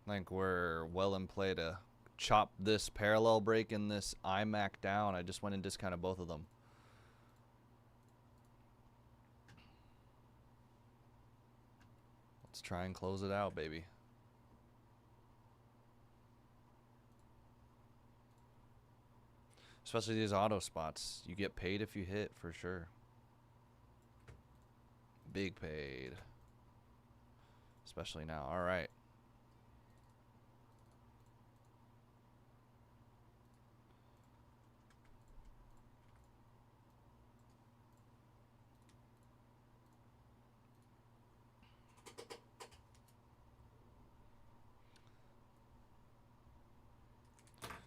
I think we're well in play to chop this parallel break and this IMAC down. I just went and discounted both of them. Let's try and close it out, baby. Especially these auto spots. You get paid if you hit, for sure. Big paid. Especially now. All right.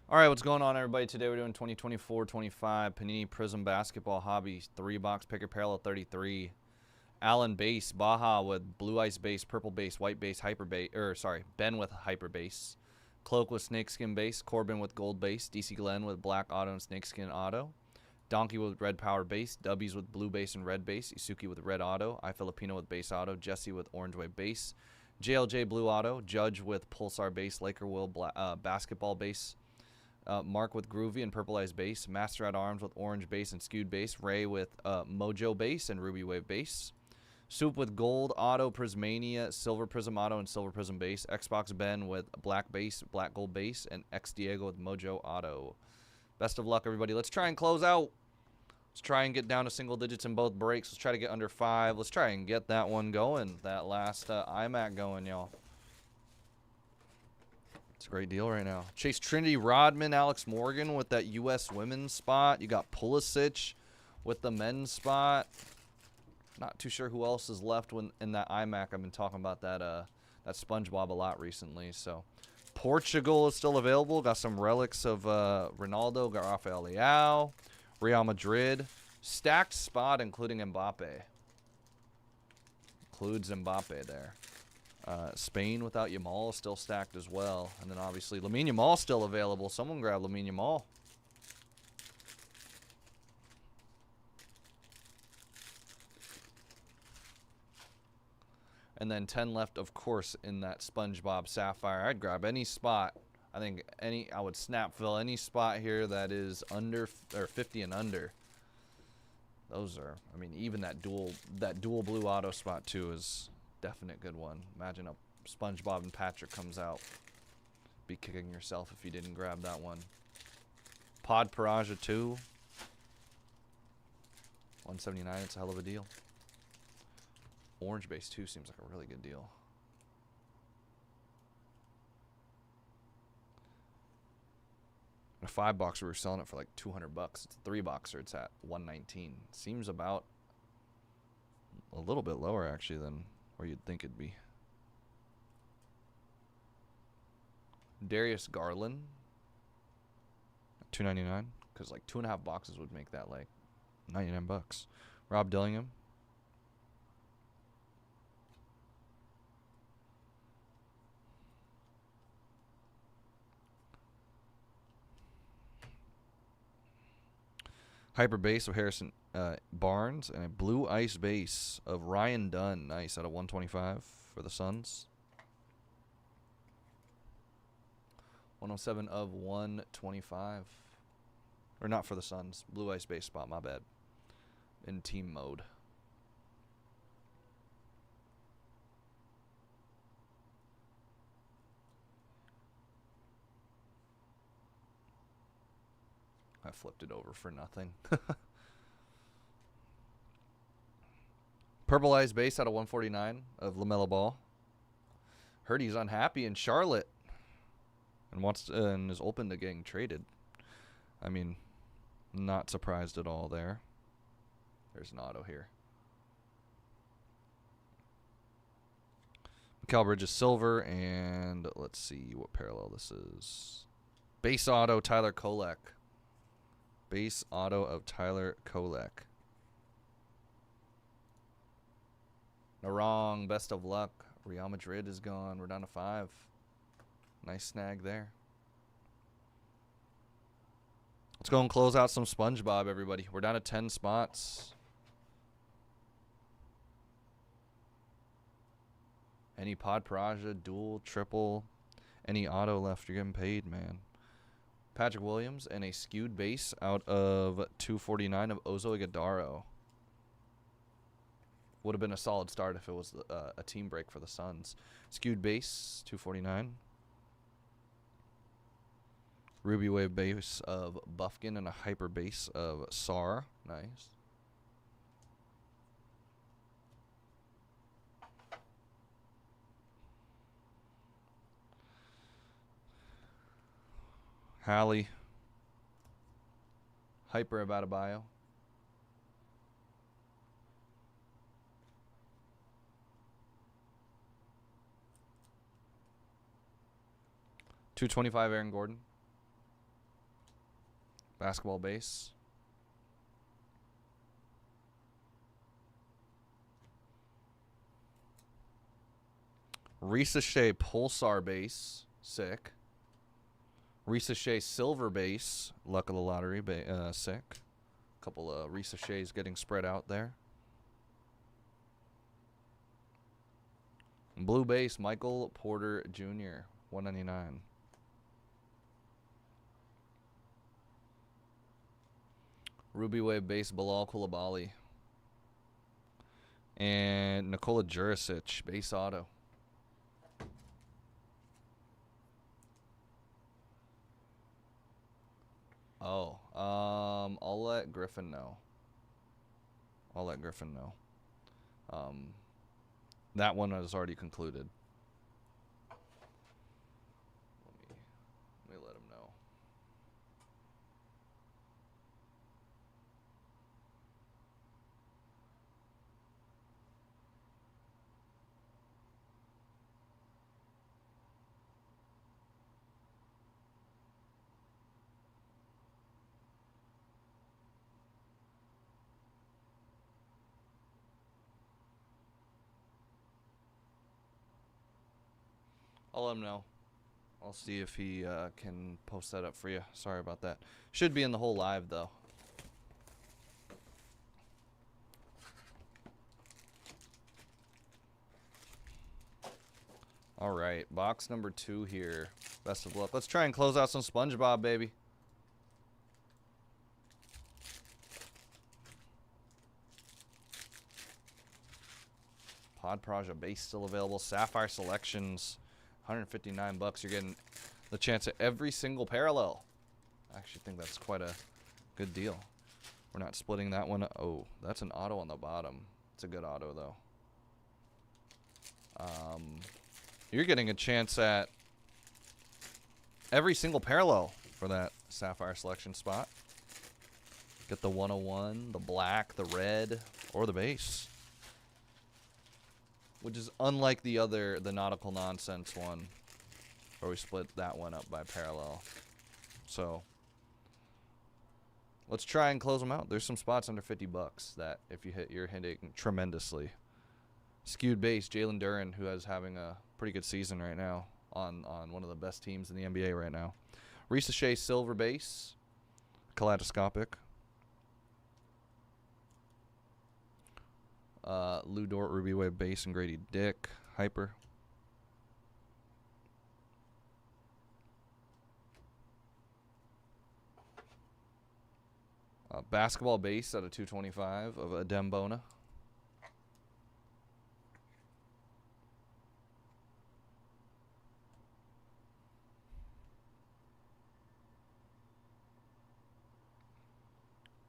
All right, what's going on, everybody? Today we're doing 2024-25 Panini Prism Basketball Hobby 3-box picker parallel 33. Allen base, Baja with blue ice base, purple base, white base, hyper base, Ben with hyper base. Cloak with snakeskin base, Corbin with gold base, DC Glenn with black auto and snakeskin auto. Donkey with red power base, Dubbies with blue base and red base, Isuki with red auto, iFilipino with base auto, Jesse with orange wave base, JLJ blue auto, Judge with pulsar base, Laker Will basketball base. Mark with Groovy and Purple Eyes base. Master at Arms with orange base and skewed base. Ray with Mojo base and Ruby Wave base. Soup with gold auto, Prismania, silver prism auto, and silver prism base. Xbox Ben with black base, black gold base, and X Diego with Mojo auto. Best of luck, everybody. Let's try and close out. Let's try and get down to single digits in both breaks. Let's try to get under 5. Let's try and get that one going. That last IMAC going, y'all. It's a great deal right now. Chase Trinity, Rodman, Alex Morgan with that U.S. women's spot. You got Pulisic with the men's spot. Not too sure who else is left in that IMAC. I've been talking about that that SpongeBob a lot recently. So Portugal is still available. Got some relics of Ronaldo. Got Rafael Leao. Real Madrid. Stacked spot including Mbappe. Includes Mbappe there. Spain without Yamal still stacked as well. And then obviously Lamine Yamal still available. Someone grab Lamine Yamal. And then 10 left, of course, in that SpongeBob Sapphire. I'd grab any spot. I think I would snap fill any spot here that is under or 50 and under. Those are, I mean, even that dual blue auto spot too is definite good one. Imagine a SpongeBob and Patrick comes out. Be kicking yourself if you didn't grab that one. Pod Paraja 2. 179, it's a hell of a deal. Orange base 2 seems like a really good deal. In a 5-boxer, we were selling it for like $200. It's a 3-boxer, it's at $119. Seems about a little bit lower actually than where you'd think it'd be. Darius Garland, $2.99, because like 2.5 boxes would make that like $99. Rob Dillingham. Hyper base of Harrison Barnes and a blue ice base of Ryan Dunn. Nice, out of 125 for the Suns. 107 of 125. Or not for the Suns. Blue ice base spot, my bad. In team mode. I flipped it over for nothing. Purple base out of 149 of LaMelo Ball. Heard he's unhappy in Charlotte and and is open to getting traded. I mean, not surprised at all there. There's an auto here. Mikal Bridges silver, and let's see what parallel this is. Base auto Tyler Kolek. Base auto of Tyler Kolek. No wrong. Best of luck. Real Madrid is gone. We're down to 5. Nice snag there. Let's go and close out some SpongeBob, everybody. We're down to 10 spots. Any Pod Paraja, dual, triple, any auto left, you're getting paid, man. Patrick Williams and a skewed base out of 249 of Ozo Ighodaro. Would have been a solid start if it was a team break for the Suns. Skewed base, 249. Ruby Wave base of Buffkin and a hyper base of Sar. Nice. Hallie. Hyper about a bio. .225 Aaron Gordon. Basketball base. Risa Shea Pulsar base. Sick. Risa Shea silver base. Luck of the lottery. Sick. Couple of Risa Sheas getting spread out there. Blue base Michael Porter Jr. 199. Ruby Wave base Bilal Coulibaly. And Nikola Jurisic base auto. Oh, I'll let Griffin know. That one is already concluded. Let me let him know. I'll let him know. I'll see if he can post that up for you. Sorry about that. Should be in the whole live, though. All right, box number 2 here. Best of luck. Let's try and close out some SpongeBob, baby. Pod Praja base still available. Sapphire selections. $159. You're getting the chance at every single parallel. I actually think that's quite a good deal. We're not splitting that one. Oh, that's an auto on the bottom. It's a good auto, though. You're getting a chance at every single parallel for that Sapphire selection spot. Get the 101, the black, the red, or the base. Which is unlike the Nautical Nonsense one, where we split that one up by parallel. So, let's try and close them out. There's some spots under $50 that if you hit, you're hitting tremendously. Skewed base, Jalen Duren, who is having a pretty good season right now on one of the best teams in the NBA right now. Risa Shea, silver base, kaleidoscopic. Lou Dort, Ruby Wave base, and Grady Dick, hyper. Basketball base out of 225 of Adem Bona.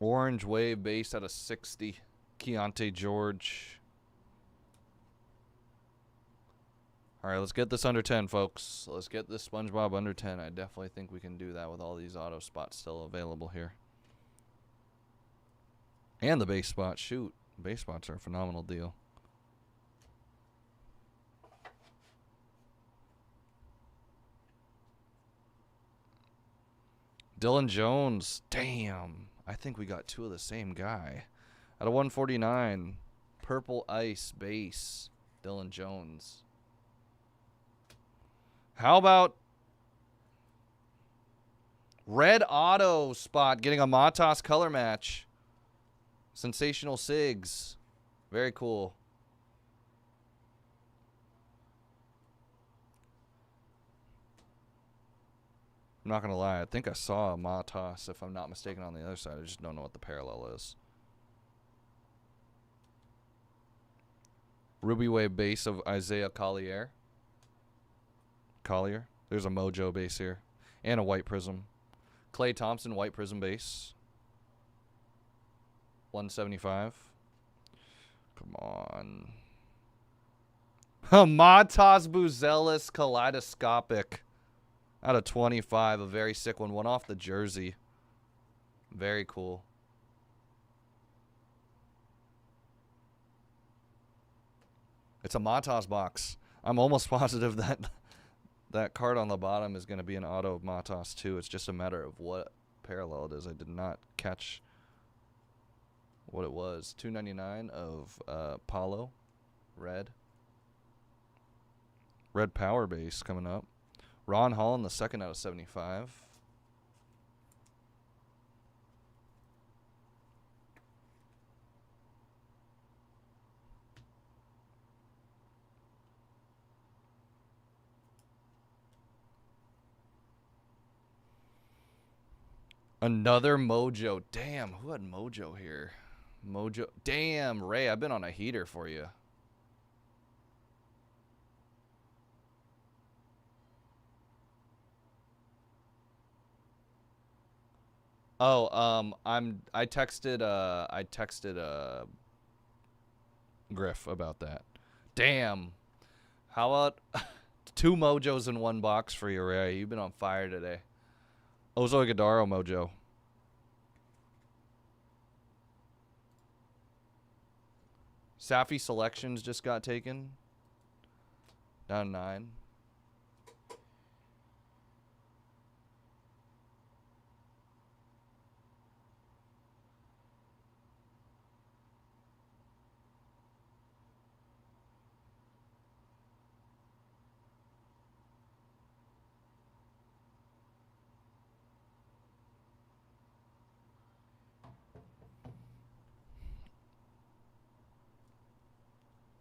Orange Wave base out of 60. Keontae George. All right, let's get this under 10, folks. Let's get this SpongeBob under 10. I definitely think we can do that with all these auto spots still available here. And the base spot. Shoot. Base spots are a phenomenal deal. Dylan Jones. Damn. I think we got two of the same guy. Out of 149. Purple Ice base. Dylan Jones. How about red auto spot getting a Matas color match? Sensational Sigs. Very cool. I'm not going to lie. I think I saw a Matas, if I'm not mistaken, on the other side. I just don't know what the parallel is. Ruby Wave base of Isaiah Collier. There's a Mojo base here. And a white prism. Klay Thompson white prism base. 175. Come on. Matas Buzelis kaleidoscopic. Out of 25. A very sick one. One off the jersey. Very cool. It's a Matas box. I'm almost positive that that card on the bottom is going to be an auto of Matas too. It's just a matter of what parallel it is. I did not catch what it was. 299 of Paulo. Red. Red power base coming up. Ron Holland, the second out of 75. Another Mojo. Damn, who had Mojo here? Mojo. Damn, Ray, I've been on a heater for you. Oh, I texted Griff about that. Damn. How about 2 Mojos in one box for you, Ray? You've been on fire today. Ozo Ighodaro Mojo. Safi Selections just got taken. Down 9.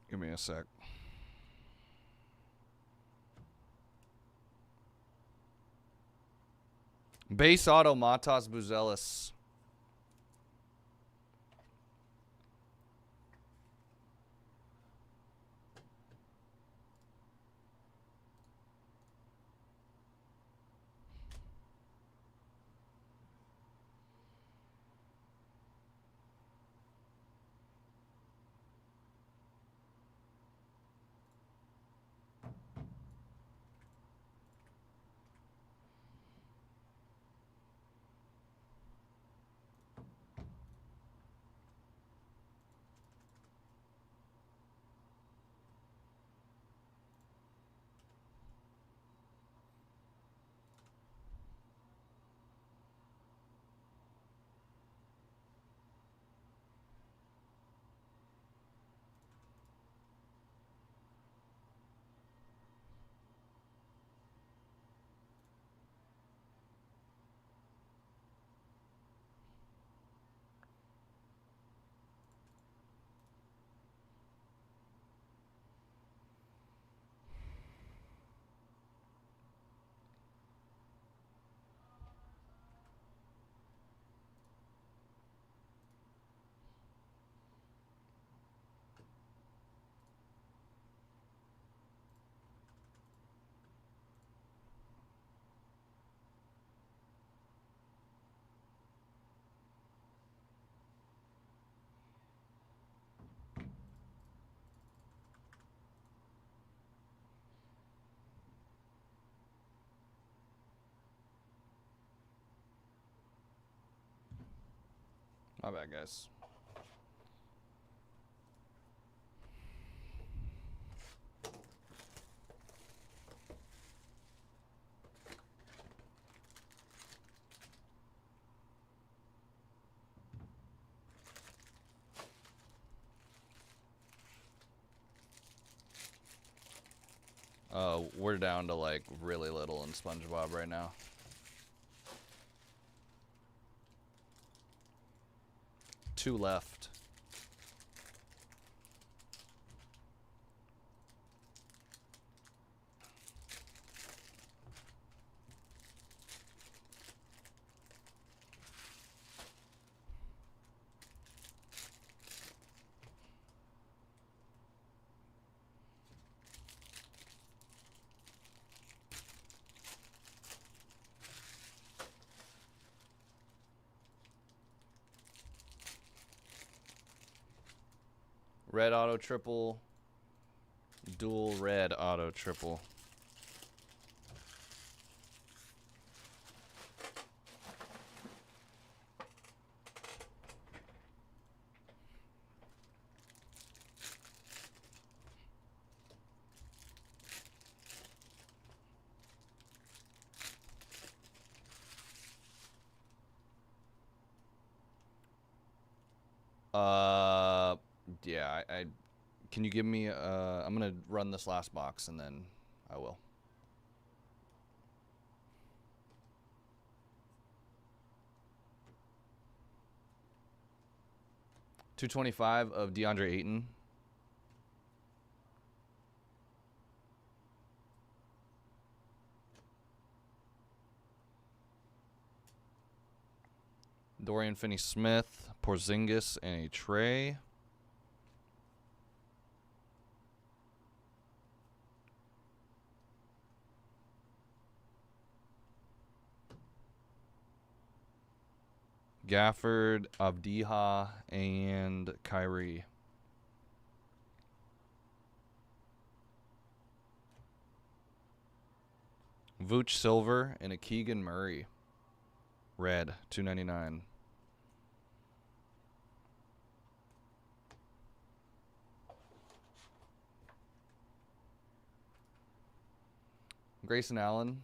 Give me a sec. Base auto Matas Buzelis. My bad, guys. We're down to like really little in SpongeBob right now. Two left. Red auto triple. Dual red auto triple. Yeah, I can you give me I'm gonna run this last box and then I will. $225 of DeAndre Ayton. Dorian Finney-Smith, Porzingis, and a tray. Gafford, Avdiha, and Kyrie. Vooch silver and a Keegan Murray. Red, $2.99. Grayson Allen.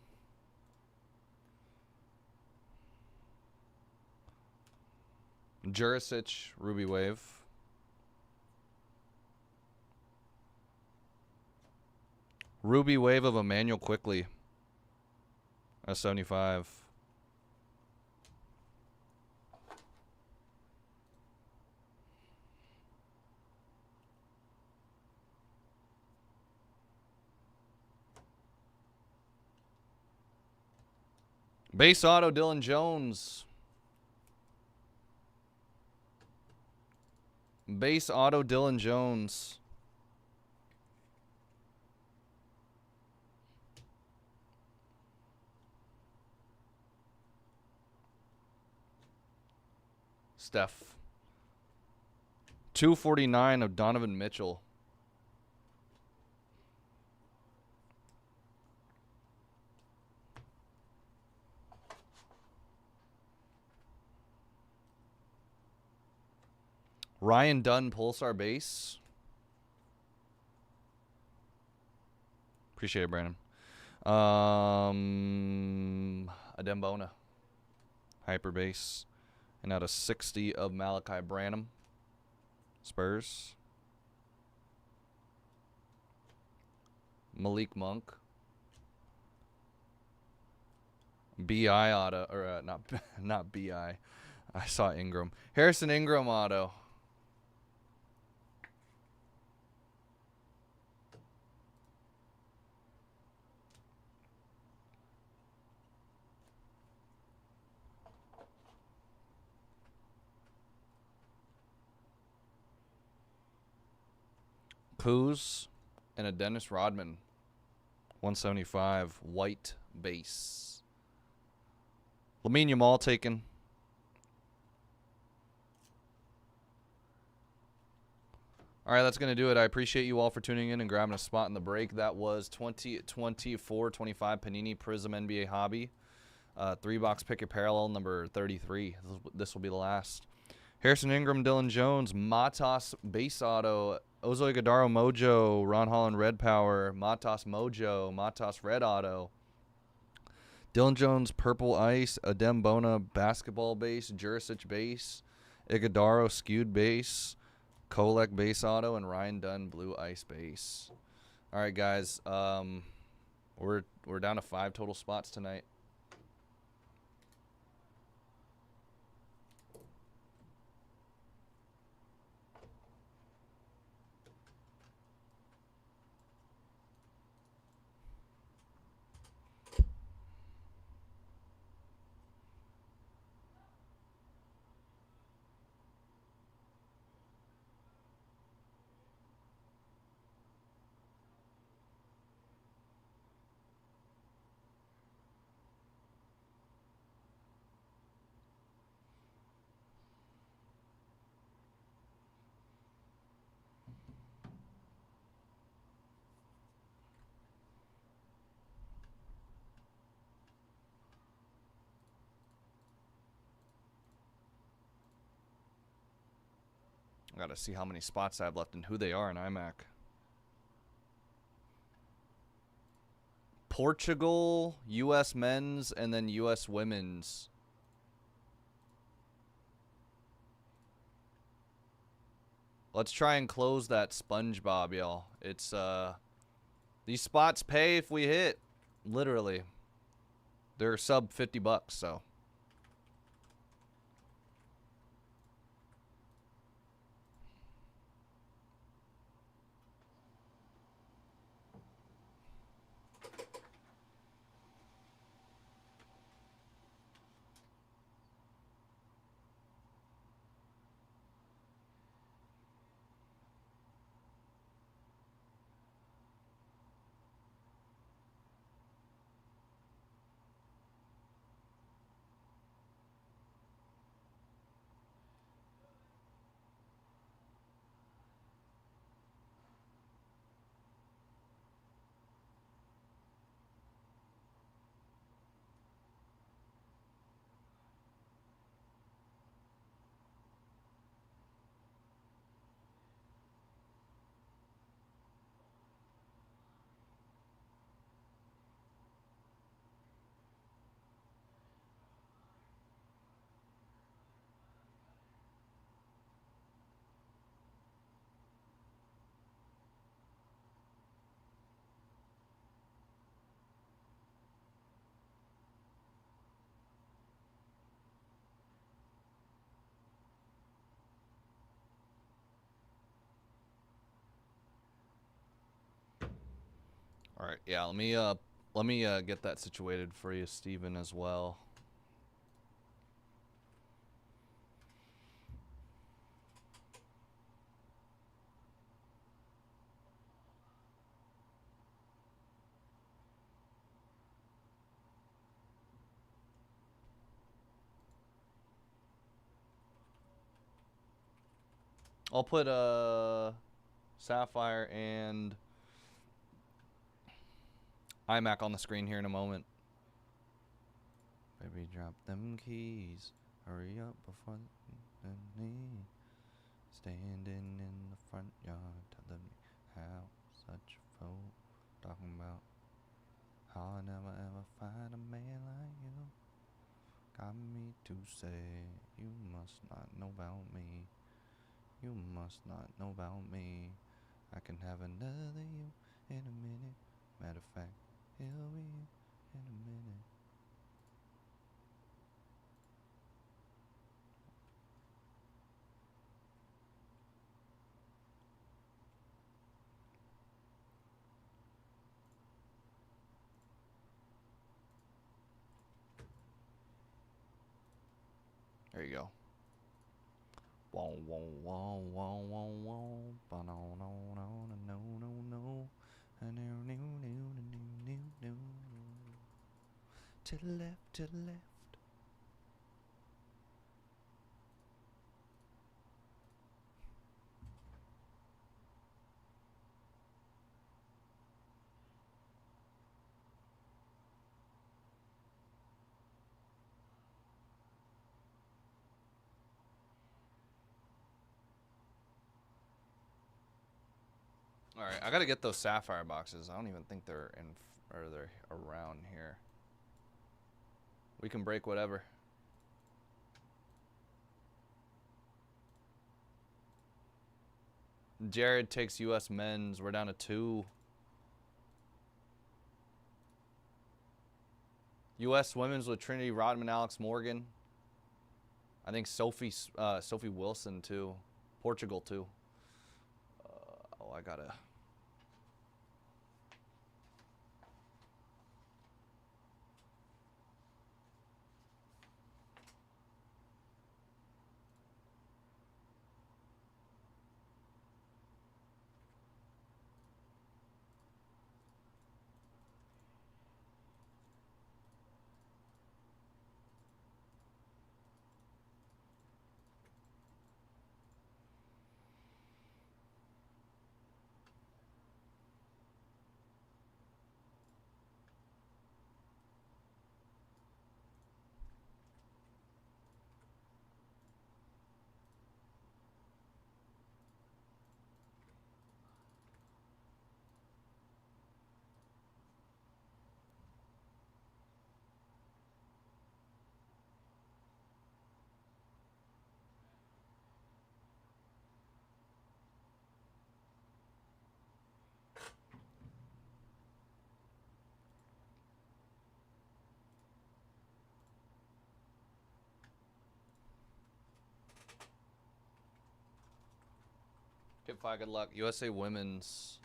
Jurisic, Ruby Wave. Ruby Wave of Emmanuel Quickly. A 75. Base auto, Dylan Jones. Base auto, Dylan Jones. Steph. 249 of Donovan Mitchell. Ryan Dunn, Pulsar base. Appreciate it, Brandon. Adembona. Hyper base. And out of 60 of Malachi Branham. Spurs. Malik Monk. BI auto. Or not BI. I saw Ingram. Harrison Ingram auto. Kuz and a Dennis Rodman. 175 white base. Lamine Yamal taken. All right, that's going to do it. I appreciate you all for tuning in and grabbing a spot in the break. That was 2024-25 Panini Prism NBA Hobby. 3-box pick your parallel number 33. This will be the last. Harrison Ingram, Dylan Jones, Matas Base Auto, Ozo Ighodaro Mojo, Ron Holland Red Power, Matas Mojo, Matas Red Auto, Dylan Jones Purple Ice, Adem Bona Basketball Base, Jurisic Base, Ighodaro Skewed Base, Kolek Base Auto, and Ryan Dunn Blue Ice Base. All right, guys. We're down to 5 total spots tonight. I got to see how many spots I have left and who they are in iMac. Portugal, U.S. men's, and then U.S. women's. Let's try and close that SpongeBob, y'all. It's, these spots pay if we hit. Literally. They're sub $50, so. All right, yeah. Let me get that situated for you, Steven, as well. I'll put Sapphire and iMac on the screen here in a moment. Baby, drop them keys. Hurry up before me. Standing in the front yard, telling me how such a fool. Talking about how I never ever find a man like you. Got me to say, you must not know about me. You must not know about me. I can have another you in a minute. Matter of fact, he'll be in a minute. There you go. Whoa, whoa, whoa, whoa, whoa, whoa. Ba no, no, no, no, no, no. To the left, to the left. All right, I gotta get those sapphire boxes. I don't even think they're in, or they're around here. We can break whatever. Jared takes U.S. men's. We're down to 2. U.S. women's with Trinity Rodman, Alex Morgan. I think Sophie Wilson too. Portugal too. Oh, I gotta. Kip 5, good luck. USA women's.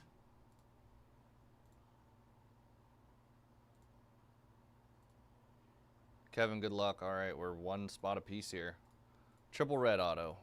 Kevin, good luck. All right, we're 1 spot apiece here. Triple red auto.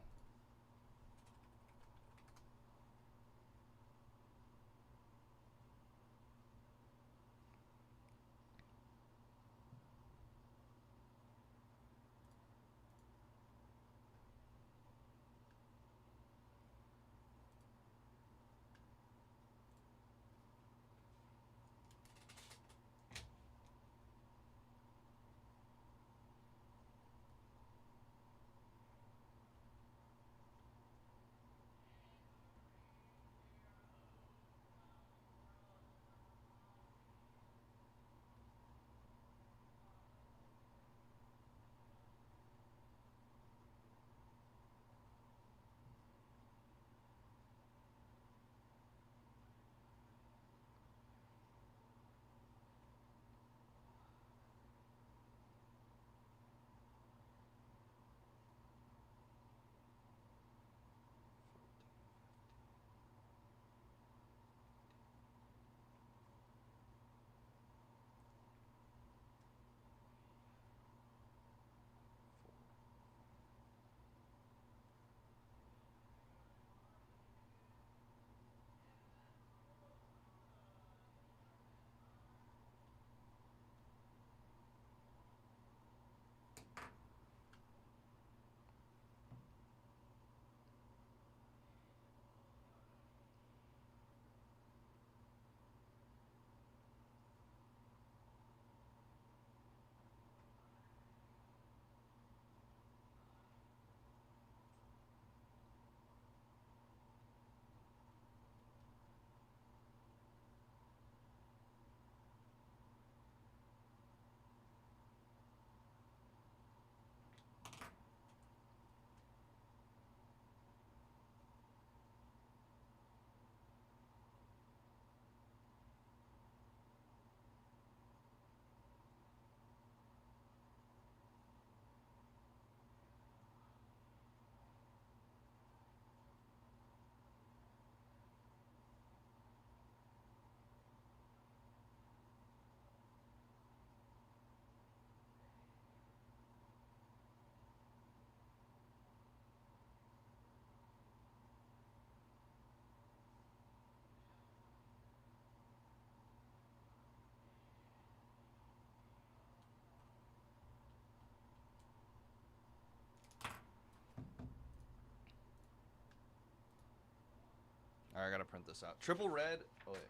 All right, I gotta print this out. Triple red. Oh wait,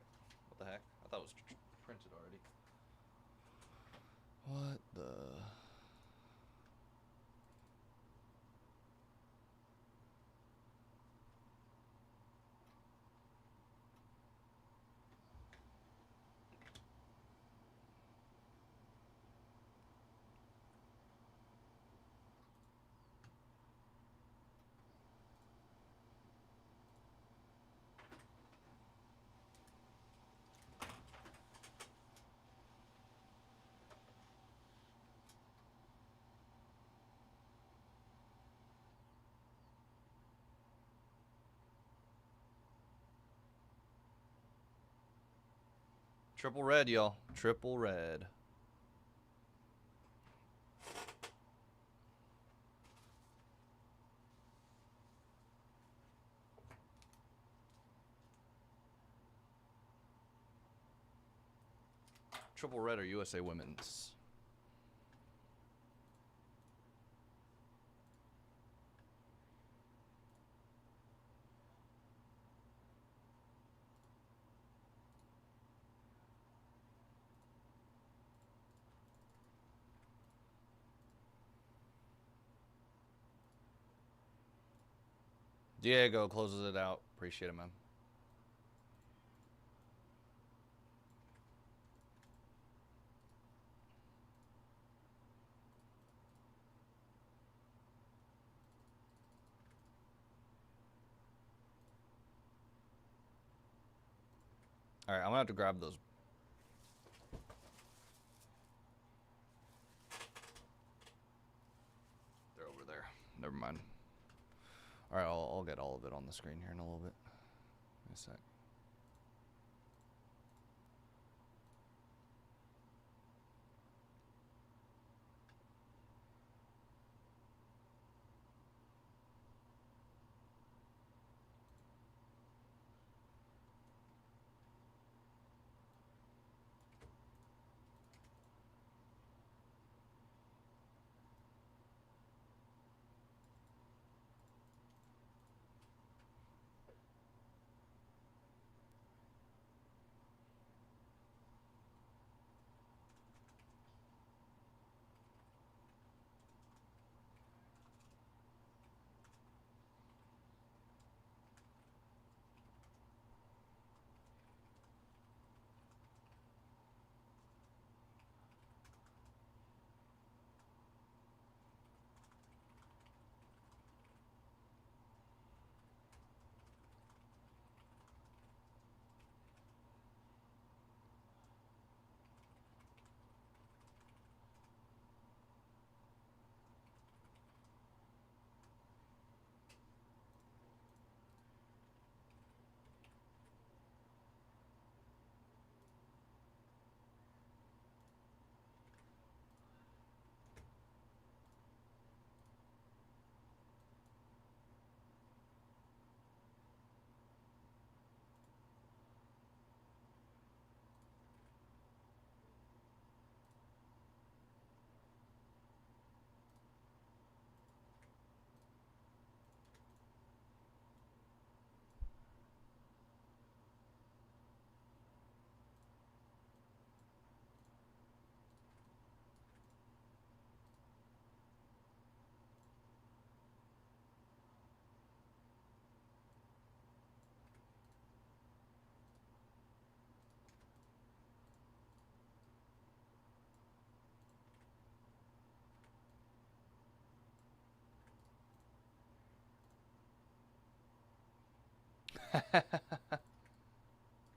what the heck? I thought it was printed already. What the? Triple red, y'all. Triple red. Triple red or USA Women's. Diego closes it out. Appreciate it, man. All right, I'm gonna have to grab those. They're over there. Never mind. All right, I'll get all of it on the screen here in a little bit. Give me a sec.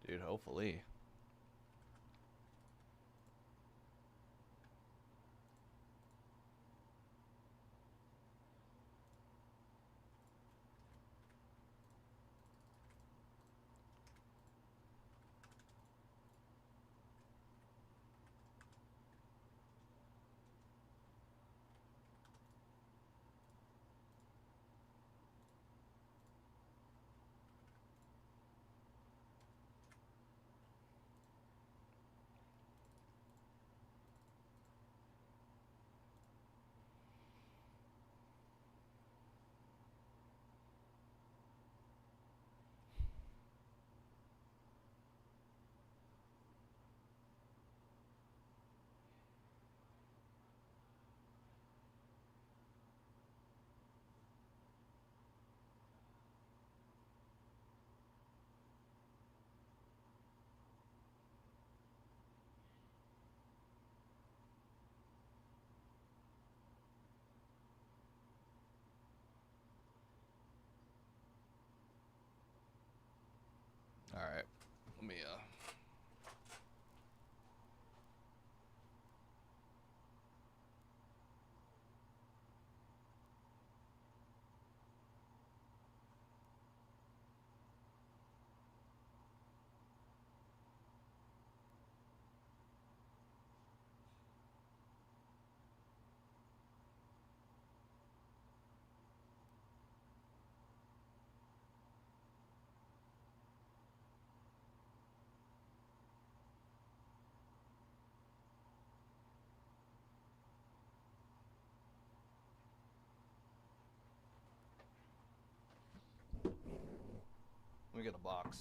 Dude, hopefully. All right, let me me get a box.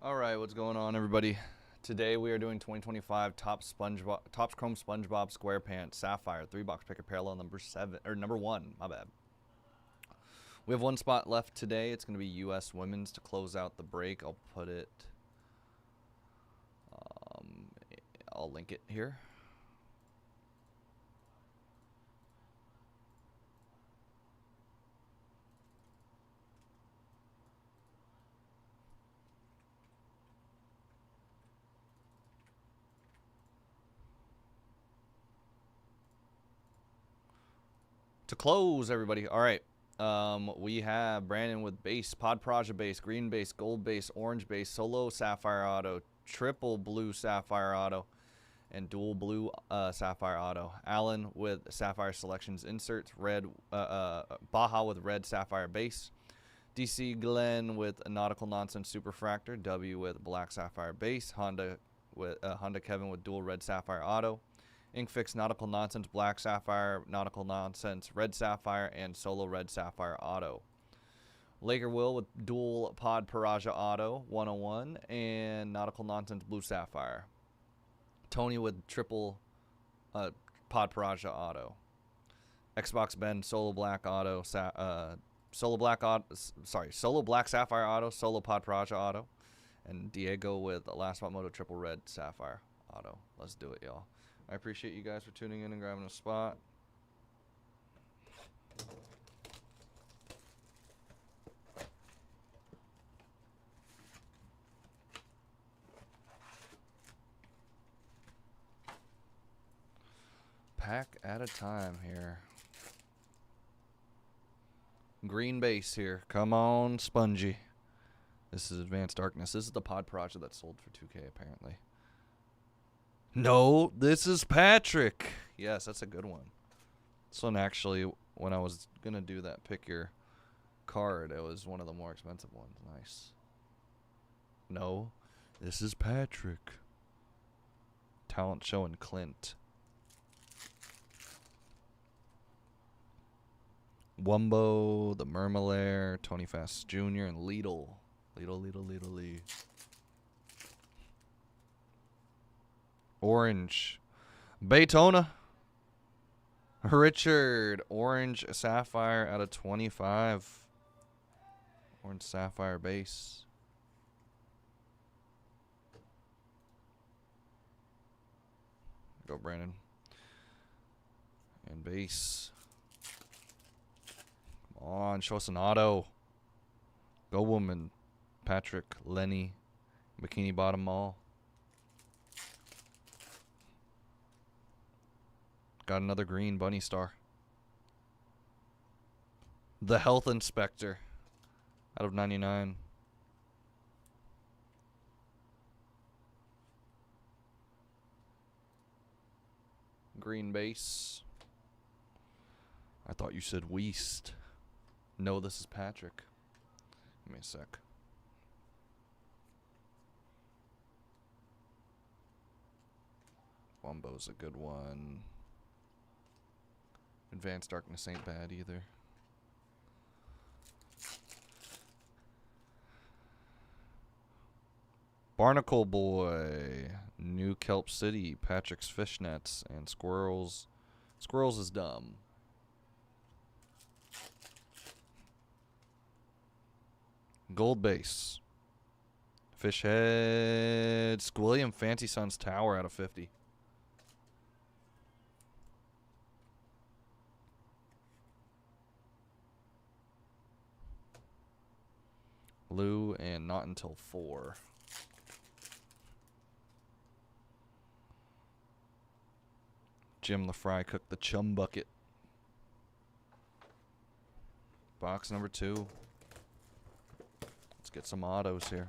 All right, what's going on, everybody? Today we are doing 2025 Topps Chrome SpongeBob SquarePants Sapphire 3-box picker parallel number 1. My bad. We have one spot left today. It's going to be U.S. Women's to close out the break. I'll put it. I'll link it here. To close, everybody. All right. We have Brandon with base, Pod Praja base, green base, gold base, orange base, solo sapphire auto, triple blue sapphire auto, and dual blue sapphire auto. Allen with sapphire selections inserts, red Baja with red sapphire base. DC Glenn with a nautical nonsense superfractor. W with black sapphire base. Honda Kevin with dual red sapphire auto. Inkfix Nautical Nonsense Black Sapphire, Nautical Nonsense Red Sapphire, and Solo Red Sapphire Auto. Laker Will with dual Pod Paraja Auto 101 and Nautical Nonsense Blue Sapphire. Tony with triple Pod Paraja Auto. Xbox Ben Solo Black Auto, Solo Black Sapphire Auto, Solo Pod Paraja Auto, and Diego with Last Spot Moto Triple Red Sapphire Auto. Let's do it, y'all. I appreciate you guys for tuning in and grabbing a spot. Pack at a time here. Green base here. Come on, Spongy. This is Advanced Darkness. This is the Pod Project that sold for 2K, apparently. No, this is Patrick. Yes, that's a good one. This one actually, when I was going to do that pick your card, it was one of the more expensive ones. Nice. No, this is Patrick. Talent showing Clint. Wumbo, the Murmelaire, Tony Fast Jr., and Lidl. Lidl. Orange. Baytona. Richard. Orange Sapphire out of 25. Orange Sapphire base. Go, Brandon. And base. Come on, show us an auto. Go, woman. Patrick, Lenny, Bikini Bottom Mall. Got another green bunny star. The Health Inspector out of 99. Green base. I thought you said Weast. No, this is Patrick. Give me a sec. Wumbo's a good one. Advanced Darkness ain't bad either. Barnacle Boy, New Kelp City, Patrick's Fishnets, and Squirrels. Squirrels is dumb. Gold base. Fish head. Squilliam Fancy Suns Tower out of 50. Lou and not until 4. Jim LaFry cooked the chum bucket. Box number 2. Let's get some autos here.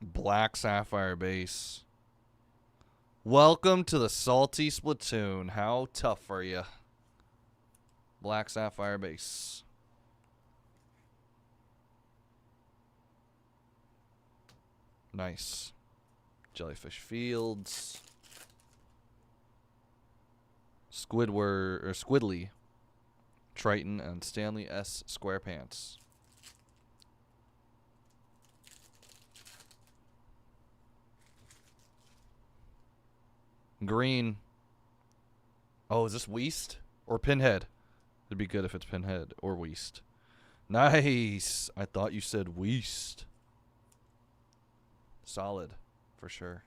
Black Sapphire base. Welcome to the Salty Splatoon. How tough are you? Black Sapphire base. Nice. Jellyfish Fields. Squidly. Triton and Stanley S. Squarepants. Green. Oh, is this Weast or Pinhead? It'd be good if it's Pinhead or Weast. Nice. I thought you said Weast. Solid, for sure.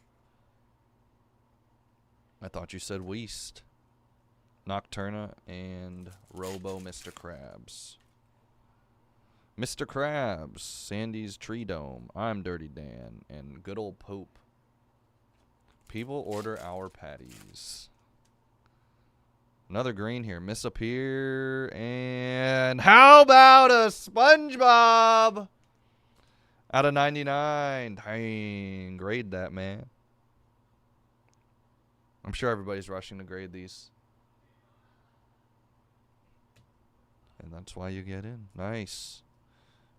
I thought you said Weast. Nocturna and Robo Mr. Krabs. Mr. Krabs, Sandy's Tree Dome. I'm Dirty Dan, and good old Pope. People order our patties. Another green here. Misappear. And how about a SpongeBob? Out of 99. Dang. Grade that, man. I'm sure everybody's rushing to grade these. And that's why you get in. Nice.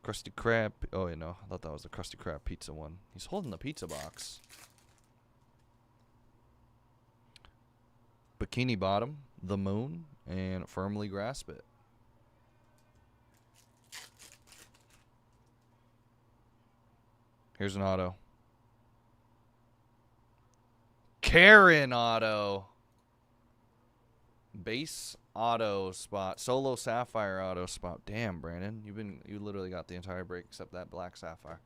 Krusty Krab. Oh, you know. I thought that was the Krusty Krab pizza one. He's holding the pizza box. Bikini Bottom, The Moon, and Firmly Grasp It. Here's an auto. Karen auto. Base auto spot. Solo Sapphire auto spot. Damn, Brandon. You literally got the entire break except that black Sapphire.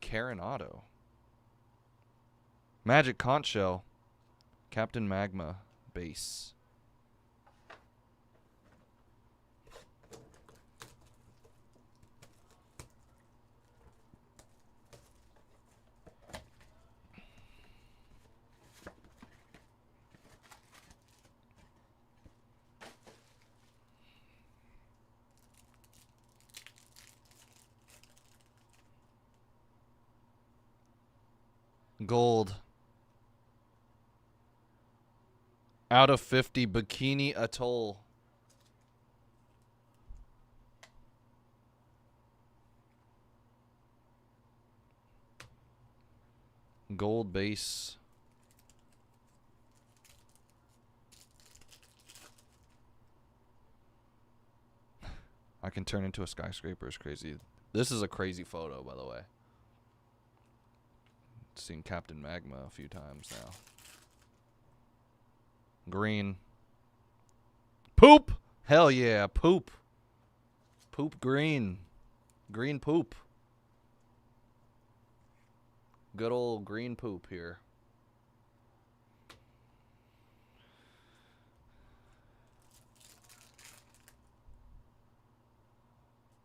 Karen auto. Magic Conch Shell. Captain Magma base. Gold. Out of 50, Bikini Atoll. Gold base. I can turn into a skyscraper is crazy. This is a crazy photo, by the way. Seen Captain Magma a few times now. Green. Poop! Hell yeah, poop. Poop green. Green poop. Good old green poop here.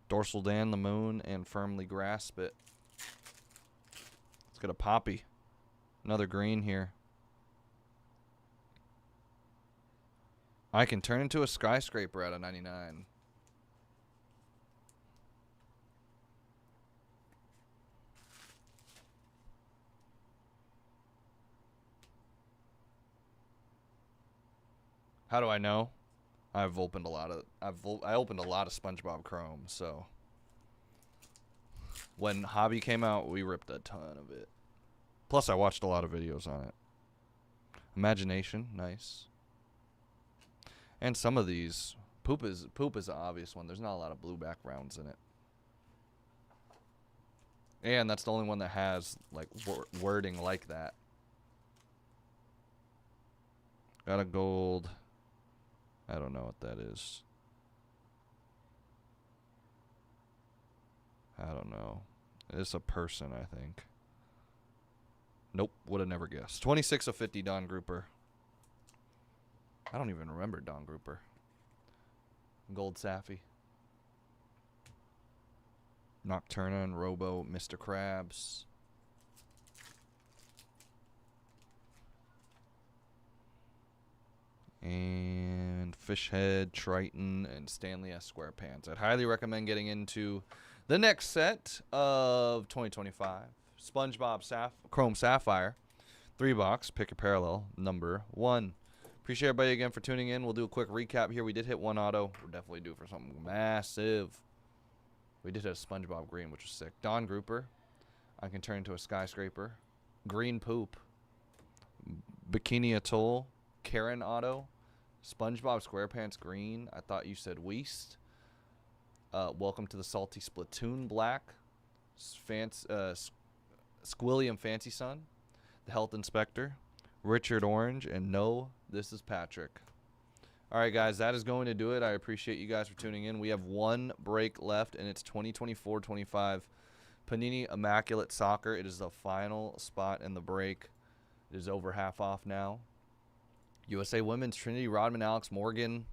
Dorsal Dan, the Moon, and Firmly Grasp It. Let's get a poppy. Another green here. I can turn into a skyscraper out of 99. How do I know? I've opened a lot of I opened a lot of SpongeBob Chrome, so when Hobby came out, we ripped a ton of it. Plus I watched a lot of videos on it. Imagination, nice. And some of these Poop is an obvious one. There's not a lot of blue backgrounds in it. And that's the only one that has like wording like that. Got a gold. I don't know what that is. I don't know. It's a person, I think. Nope, would have never guessed. 26 of 50, Don Grouper. I don't even remember Don Grouper. Gold Safi. Nocturna and Robo, Mr. Krabs. And Fishhead, Triton, and Stanley S. SquarePants. I'd highly recommend getting into the next set of 2025. SpongeBob Chrome Sapphire. 3-box, pick a parallel, number 1. Appreciate everybody again for tuning in. We'll do a quick recap here. We did hit one auto. We're definitely due for something massive. We did hit a SpongeBob Green, which was sick. Don Grouper. I can turn into a skyscraper. Green Poop. Bikini Atoll. Karen Auto. SpongeBob SquarePants Green. I thought you said Weast. Welcome to the Salty Splatoon Black. Squilliam Fancy Sun. The Health Inspector. Richard Orange. And no, this is Patrick. All right, guys, that is going to do it. I appreciate you guys for tuning in. We have one break left, and it's 2024-25 Panini Immaculate Soccer. It is the final spot in the break. It is over half off now. USA Women's Trinity Rodman, Alex Morgan,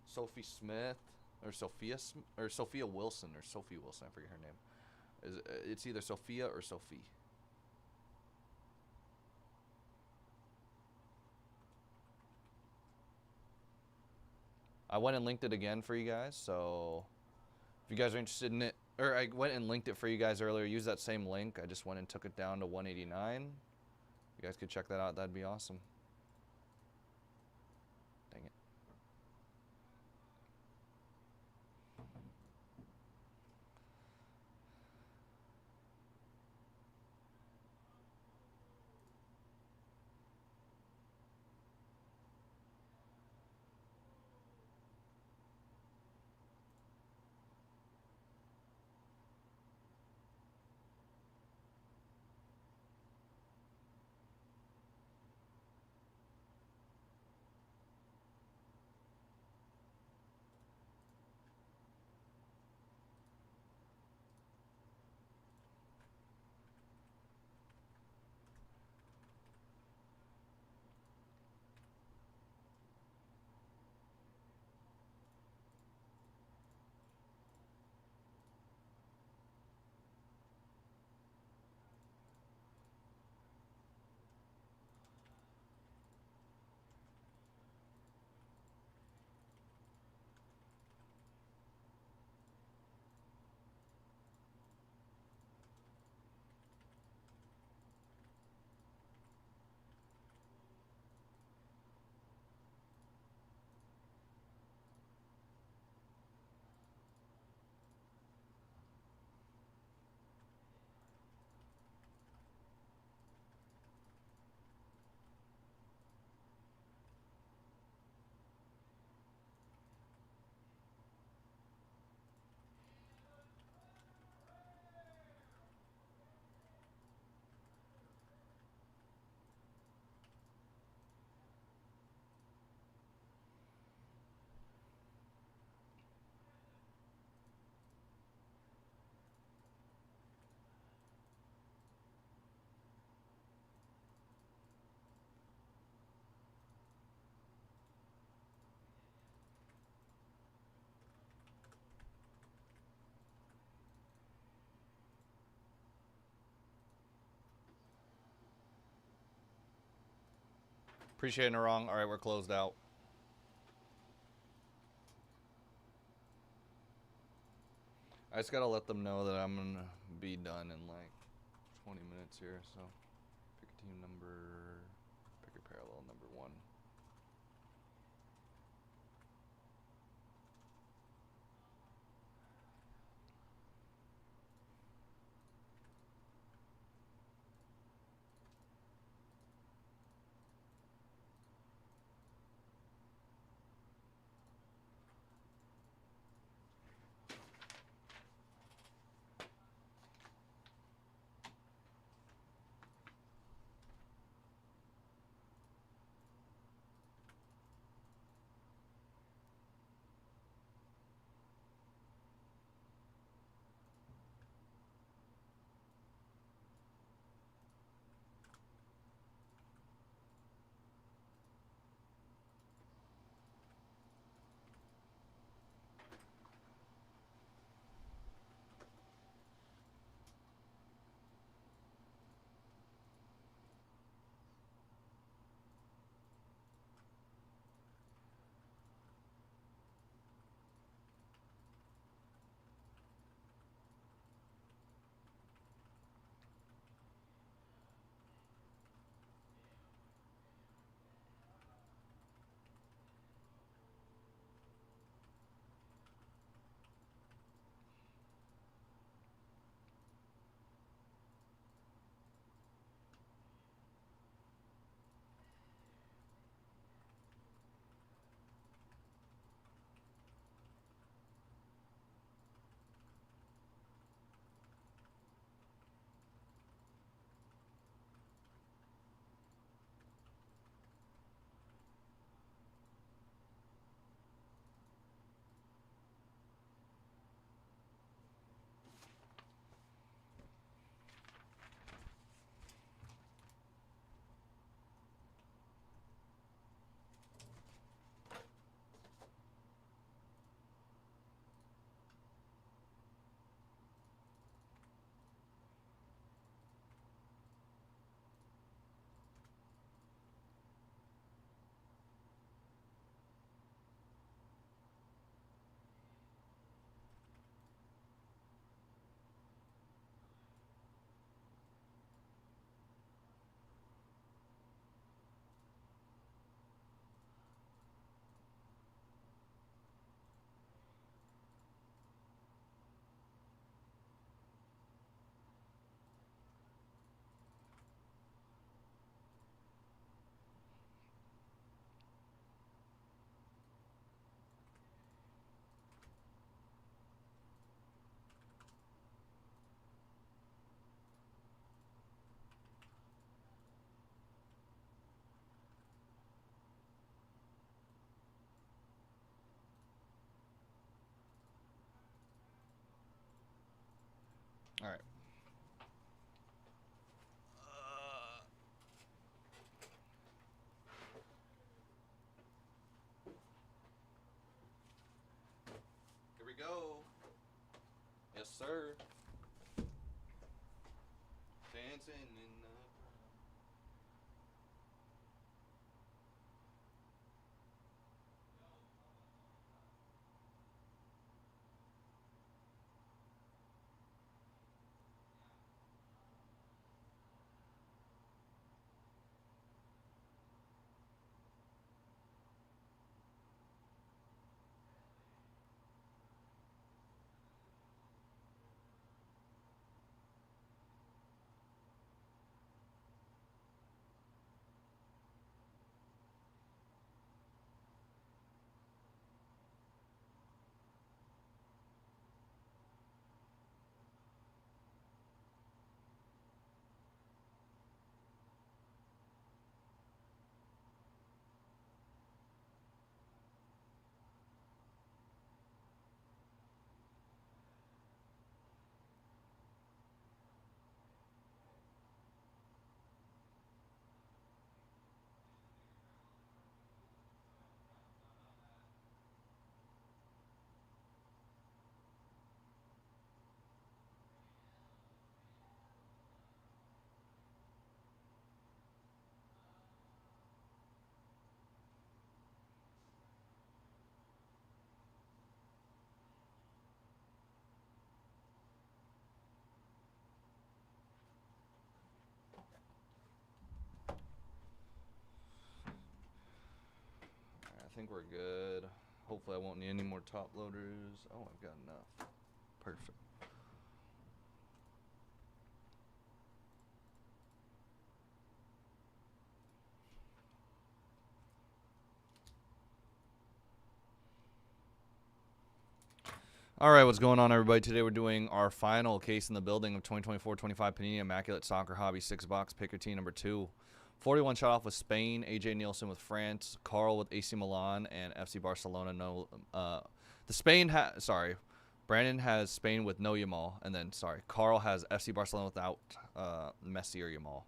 Sophie Smith, or Sophia Wilson, I forget her name. It's either Sophia or Sophie. I went and linked it again for you guys, so if you guys are interested in it, or I went and linked it for you guys earlier. Use that same link. I just went and took it down to 189. You guys could check that out. That'd be awesome. Dang it. Appreciate it, wrong. All right, we're closed out. I just gotta let them know that I'm gonna be done in like 20 minutes here. So pick a team number, pick a parallel number 1. All right. Here we go. Yes, sir. Dancing in the I think we're good. Hopefully I won't need any more top loaders. Oh, I've got enough. Perfect. All right, what's going on, everybody? Today we're doing our final case in the building of 2024-25 Panini Immaculate Soccer Hobby 6-box picker team number 2. 41 shot off with Spain, AJ Nielsen with France, Carl with AC Milan, and FC Barcelona. No, Brandon has Spain with no Yamal, and then Carl has FC Barcelona without Messi or Yamal.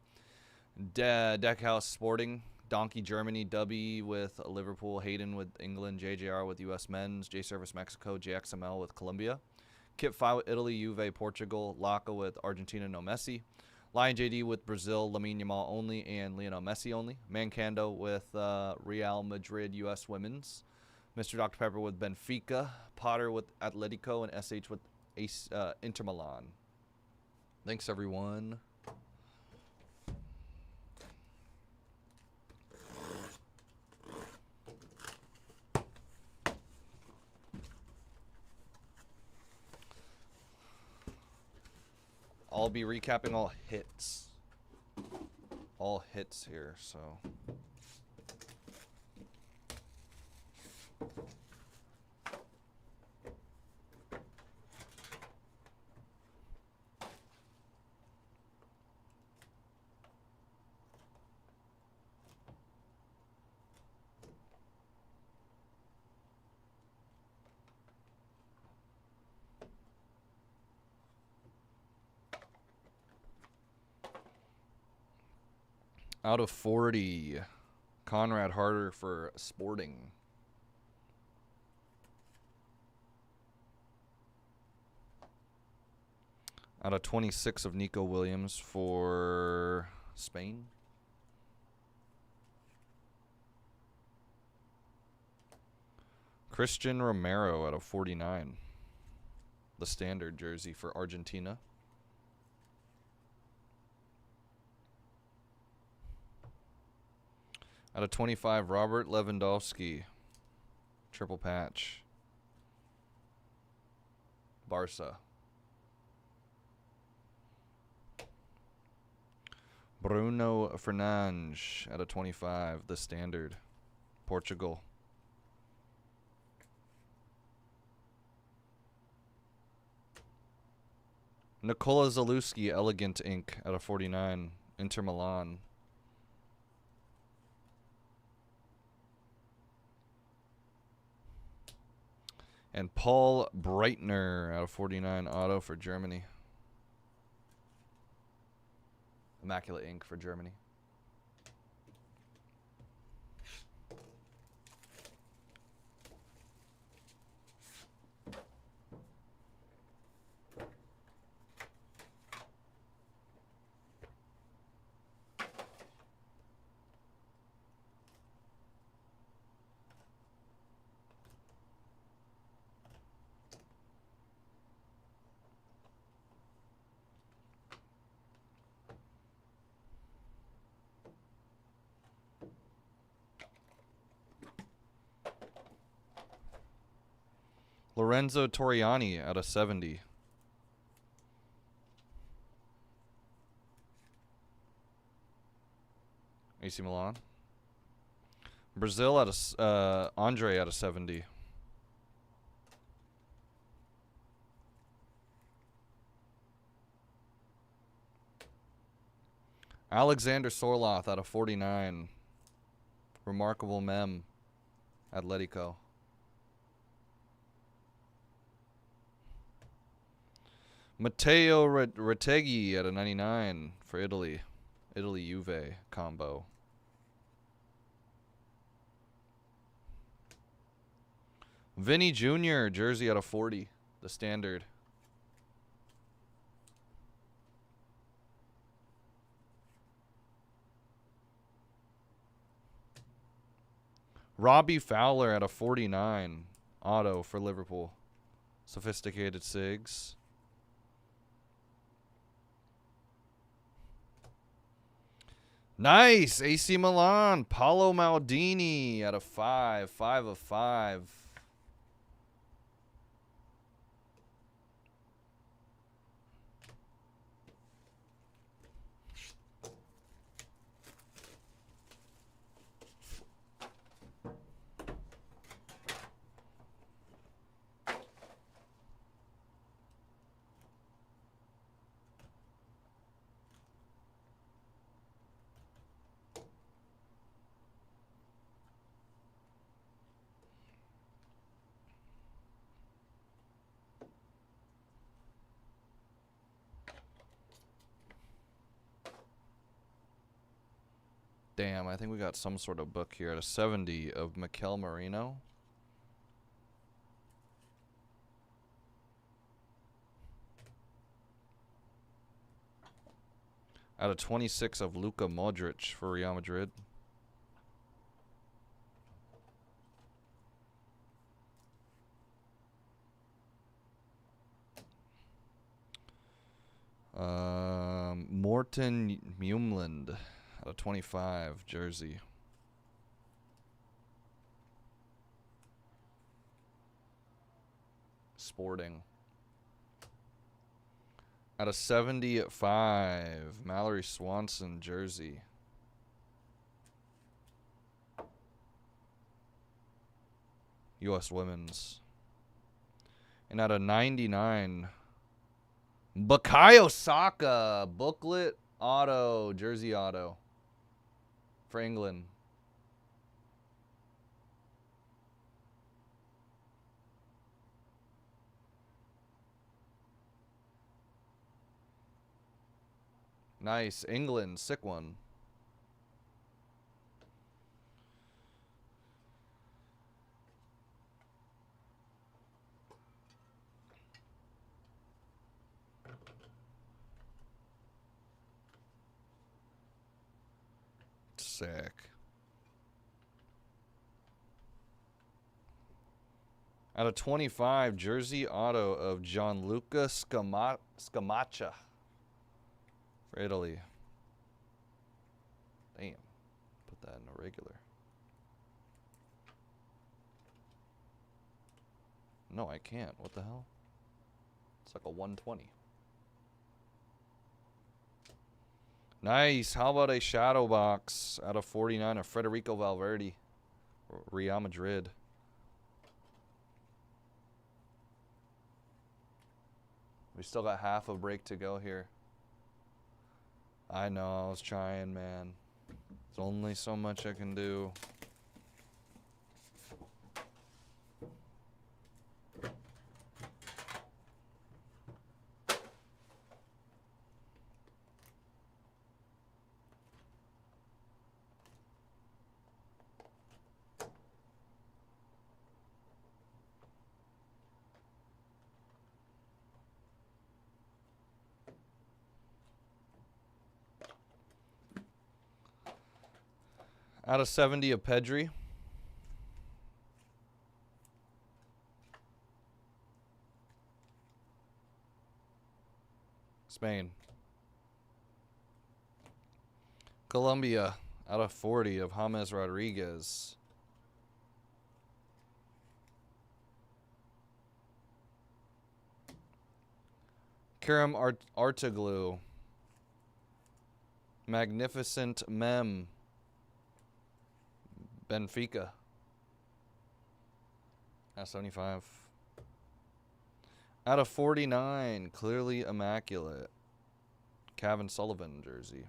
Deckhouse Sporting, Donkey Germany, Dubby with Liverpool, Hayden with England, JJR with US Men's, J Service Mexico, JXML with Colombia, Kip Fi with Italy, Juve, Portugal, Laka with Argentina, no Messi, Lion JD with Brazil, Lamine Yamal only, and Lionel Messi only, Mancando with Real Madrid, US Women's, Mr. Dr. Pepper with Benfica, Potter with Atletico, and SH with Inter Milan. Thanks, everyone. I'll be recapping all hits. All hits here, so. Out of 40, Conrad Harder for Sporting. Out of 26 of Nico Williams for Spain. Christian Romero out of 49. The standard jersey for Argentina. Out of 25, Robert Lewandowski. Triple patch. Barca. Bruno Fernandes out of 25, the standard. Portugal. Nikola Zalewski, Elegant Ink out of 49, Inter Milan. And Paul Breitner out of 49, auto for Germany. Immaculate ink for Germany. Lorenzo Toriani out of 70. AC Milan. Brazil out of Andre out of 70. Alexander Sorloth out of 49. Remarkable mem. Atletico. Matteo Retegui at a 99 for Italy. Italy Juve combo. Vinny Jr. jersey out of 40. The standard. Robbie Fowler at a 49. Auto for Liverpool. Sophisticated Sigs. Nice. AC Milan. Paolo Maldini at a 5. 5 of 5. Damn, I think we got some sort of book here at a 70 of Mikel Merino. Out of 26 of Luka Modric for Real Madrid. Morten Mjumland out of 25 jersey. Sporting. Out of 75, Mallory Swanson jersey. U.S. Women's. And out of 99, Bukayo Saka booklet auto, jersey auto for England. Nice. England, sick one. Sick. Out of 25, jersey auto of Gianluca Scamacca for Italy. Damn. Put that in a regular. No, I can't. What the hell? It's like a 120. Nice. How about a shadow box out of 49 of Federico Valverde, Real Madrid. We still got half a break to go here. I know, I was trying, man. There's only so much I can do. Out of 70 of Pedri. Spain. Colombia. Out of 40 of James Rodriguez. Kerem Artaglu. Magnificent Mem. Benfica. At 75. Out of 49, clearly immaculate. Kevin Sullivan jersey.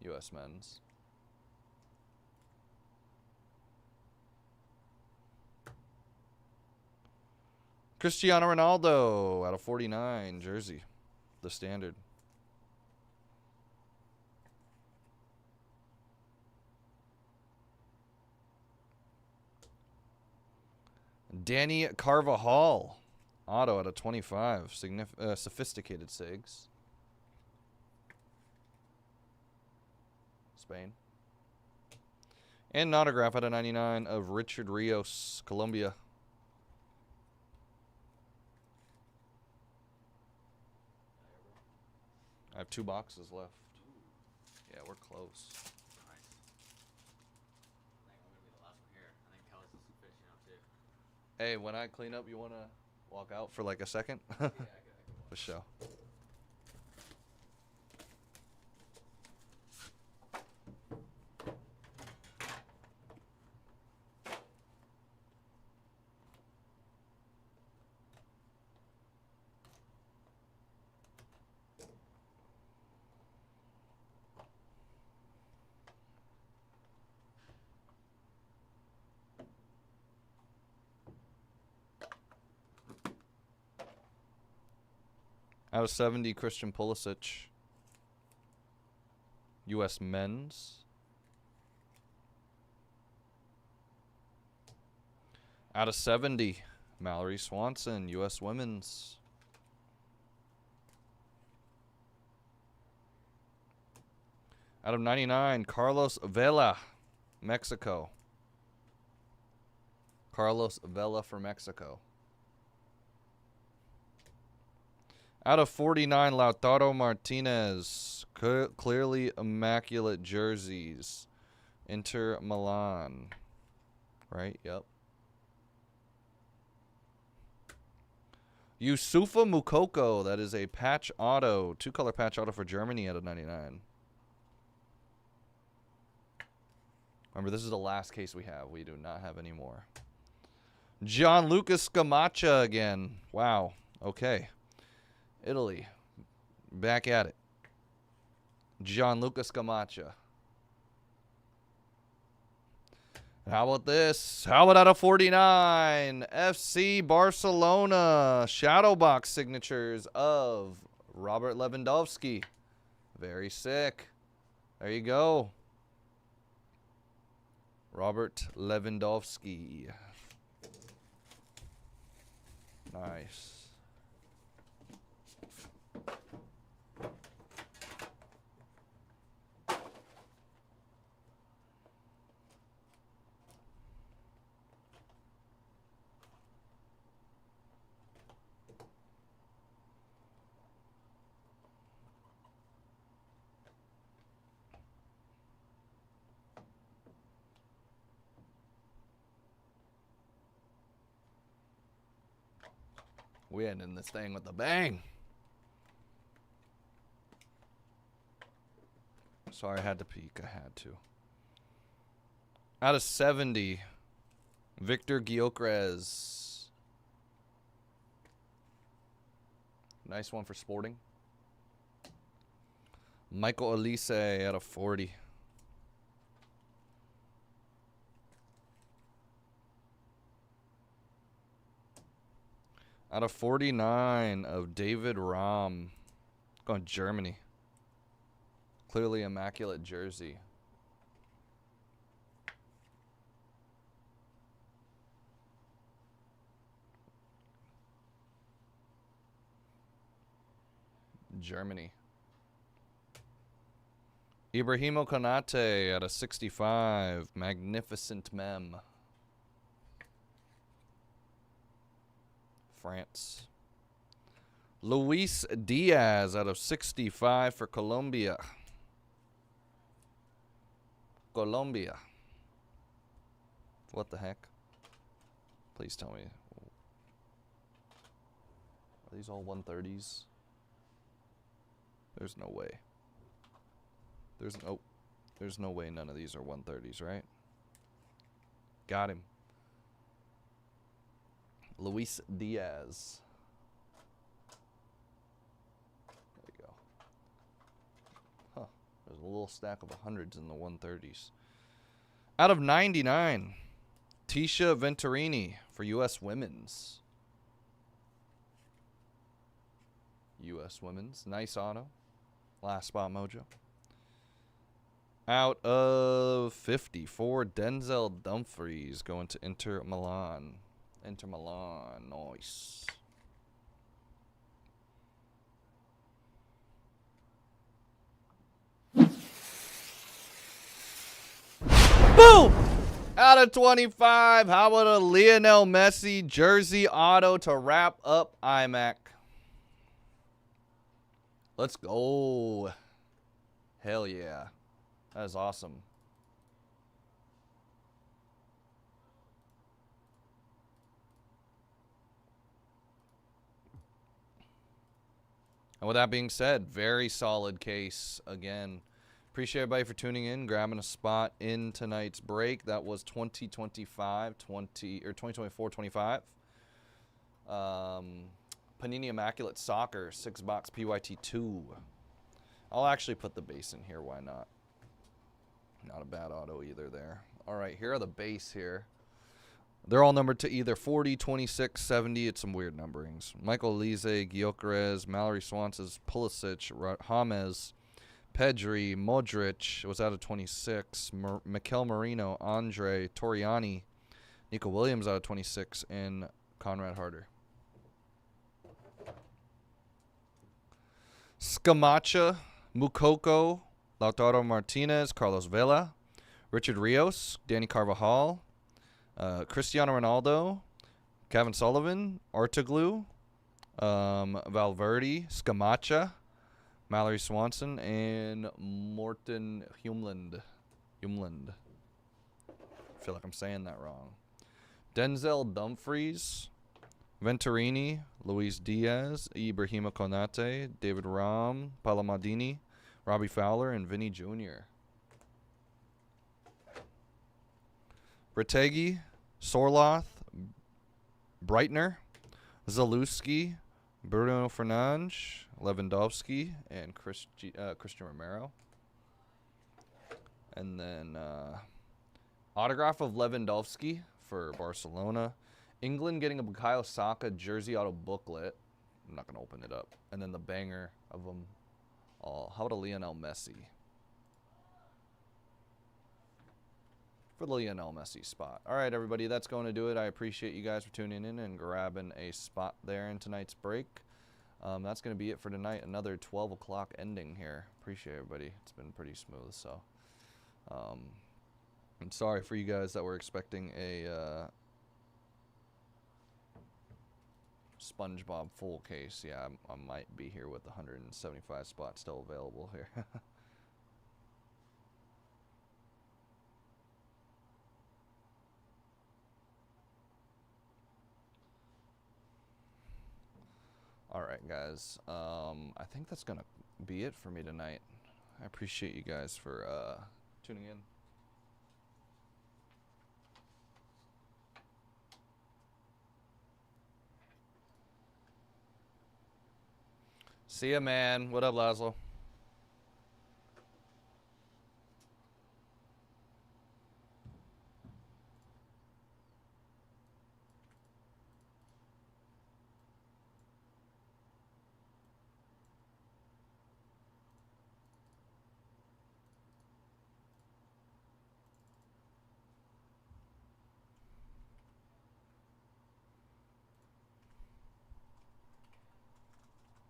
U.S. men's. Cristiano Ronaldo out of 49 jersey. The standard. Danny Carvajal. Auto out of 25. Sophisticated SIGs. Spain. And an autograph out of 99 of Richard Rios, Colombia. I have 2 boxes left. Yeah, we're close.
Nice. I think I'm gonna be the last one here. I think Kelly's is finishing up too.
Hey, when I clean up, you want to walk out for like a second?
Yeah, I can
For sure. Out of 70, Christian Pulisic. U.S. men's. Out of 70, Mallory Swanson, U.S. women's. Out of 99, Carlos Vela, Mexico. Carlos Vela for Mexico. Out of 49, Lautaro Martinez. Clearly immaculate jerseys. Inter Milan. Right? Yep. Yusufa Mukoko. That is a patch auto. 2-color patch auto for Germany out of 99. Remember, this is the last case we have. We do not have any more. Gianluca Scamacca again. Wow. Okay. Italy. Back at it. Gianluca Scamacca. How about this? How about out of 49? FC Barcelona. Shadow box signatures of Robert Lewandowski. Very sick. There you go. Robert Lewandowski. Nice. We ending this thing with a bang. Sorry, I had to peek. I had to. Out of 70, Victor Gyökeres. Nice one for Sporting. Michael Elise out of 40. Out of 49 of David Rahm. Going Germany. Clearly immaculate jersey. Germany. Ibrahimo Konate at a 65. Magnificent mem. France. Luis Diaz out of 65 for Colombia. Colombia. What the heck? Please tell me. Are these all 130s? There's no way. There's no way none of these are 130s, right? Got him. Luis Diaz. There you go. Huh. There's a little stack of 100s in the 130s. Out of 99, Tisha Venturini for U.S. Women's. U.S. Women's. Nice auto. Last spot mojo. Out of 54, Denzel Dumfries going to Inter Milan. Inter Milan. Nice. Boom! Out of 25. How about a Lionel Messi jersey auto to wrap up iMac? Let's go. Hell yeah. That is awesome. And with that being said, very solid case again. Appreciate everybody for tuning in, grabbing a spot in tonight's break. That was 2024-25. Panini Immaculate Soccer 6-box PYT2. I'll actually put the base in here. Why not? Not a bad auto either there. All right, here are the base here. They're all numbered to either 40, 26, 70. It's some weird numberings. Michael Elize, Gyökeres, Mallory Swanson, Pulisic, James, Pedri, Modric was out of 26. Mikel Merino, Andre, Toriani, Nico Williams out of 26, and Conrad Harder. Scamacha, Mukoko, Lautaro Martinez, Carlos Vela, Richard Rios, Danny Carvajal, Cristiano Ronaldo, Kevin Sullivan, Artaglu, Valverde, Scamacha, Mallory Swanson, and Morten Humland. I feel like I'm saying that wrong. Denzel Dumfries, Venturini, Luis Diaz, Ibrahima Konate, David Raum, Palamadini, Robbie Fowler, and Vinny Jr. Bretegi, Sorloth, Breitner, Zalewski, Bruno Fernandes, Lewandowski, and Christian Romero. And then autograph of Lewandowski for Barcelona. England getting a Bukayo Saka jersey auto booklet. I'm not going to open it up. And then the banger of them all. How about a Lionel Messi? For the Lionel Messi spot. All right, everybody, that's going to do it. I appreciate you guys for tuning in and grabbing a spot there in tonight's break. That's going to be it for tonight. Another 12 o'clock ending here. Appreciate everybody. It's been pretty smooth. So I'm sorry for you guys that were expecting a SpongeBob full case. Yeah, I might be here with 175 spots still available here. All right, guys. I think that's going to be it for me tonight. I appreciate you guys for tuning in. See ya, man. What up, Laszlo?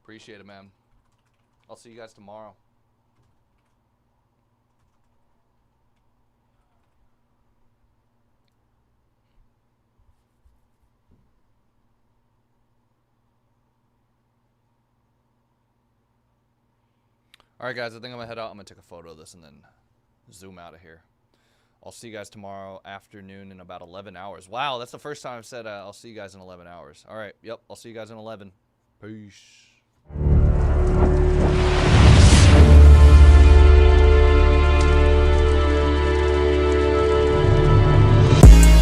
Appreciate it, man. I'll see you guys tomorrow. All right, guys, I think I'm going to head out. I'm going to take a photo of this and then zoom out of here. I'll see you guys tomorrow afternoon in about 11 hours. Wow, that's the first time I've said I'll see you guys in 11 hours. All right, yep, I'll see you guys in 11. Peace.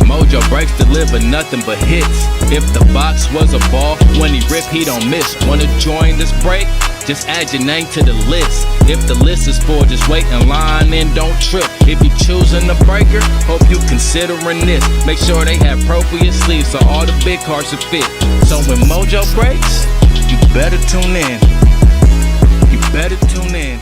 Mojobreak deliver nothing but hits. If the box was a ball, when he rip, he don't miss. Wanna join this break? Just add your name to the list. If the list is full, just wait in line and don't trip. If you choosing the breaker, hope you considering this. Make sure they have appropriate sleeves so all the big cards will fit. So when Mojo breaks, you better tune in. You better tune in.